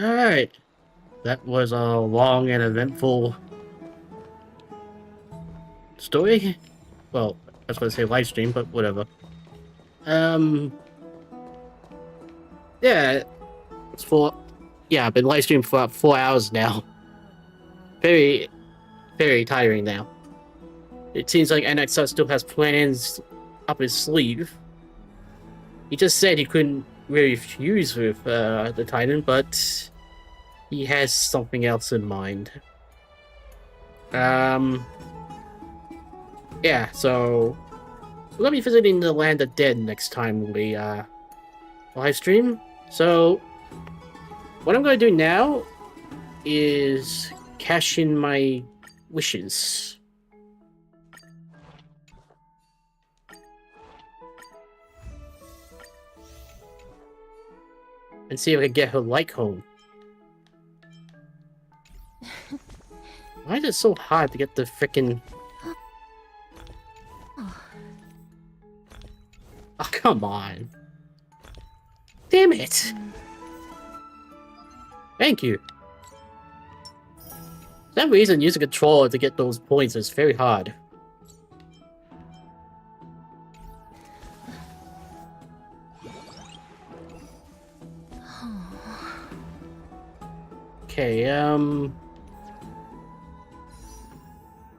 Alright. That was a long and eventful story. Well, I was going to say live stream, but whatever. Yeah, it's I've been live streaming for about 4 hours now. Very, very tiring now. It seems like NXR still has plans up his sleeve. He just said he couldn't really fuse with the Titan, but he has something else in mind. Yeah, so we're gonna be visiting the Land of Dead next time we live stream. So what I'm gonna do now is cash in my wishes. And see if I can get her like home. Why is it so hard to get the frickin'... Oh, come on. Damn it! Thank you. For some reason, using a controller to get those points is very hard. Okay,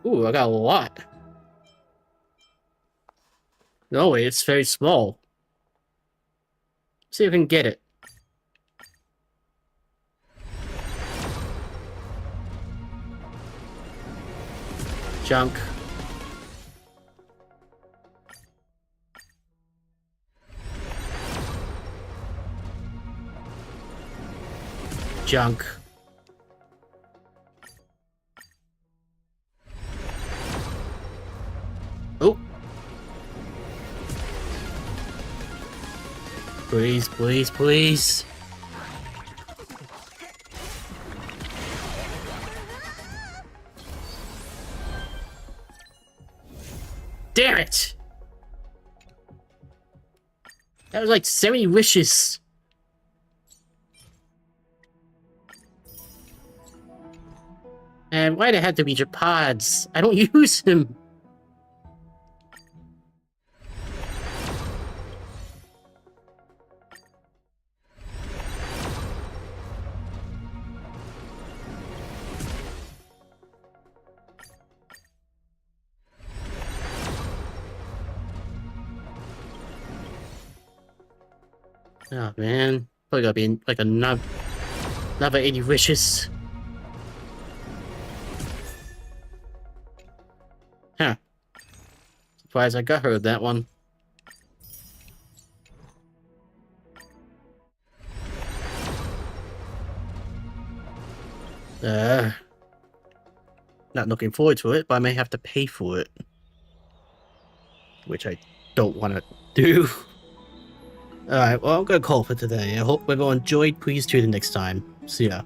Ooh, I got a lot. No way, it's very small. See if we can get it. Junk. Junk. Oh. Please, please, please. Damn it! That was like 70 wishes. And why'd it have to be Japods? I don't use him. Oh man, probably gotta be like another 80 wishes. Huh. Surprised I got her that one. Not looking forward to it, but I may have to pay for it. Which I don't want to do. Alright, well, I'm gonna call for today. I hope everyone enjoyed. Please tune in next time. See ya.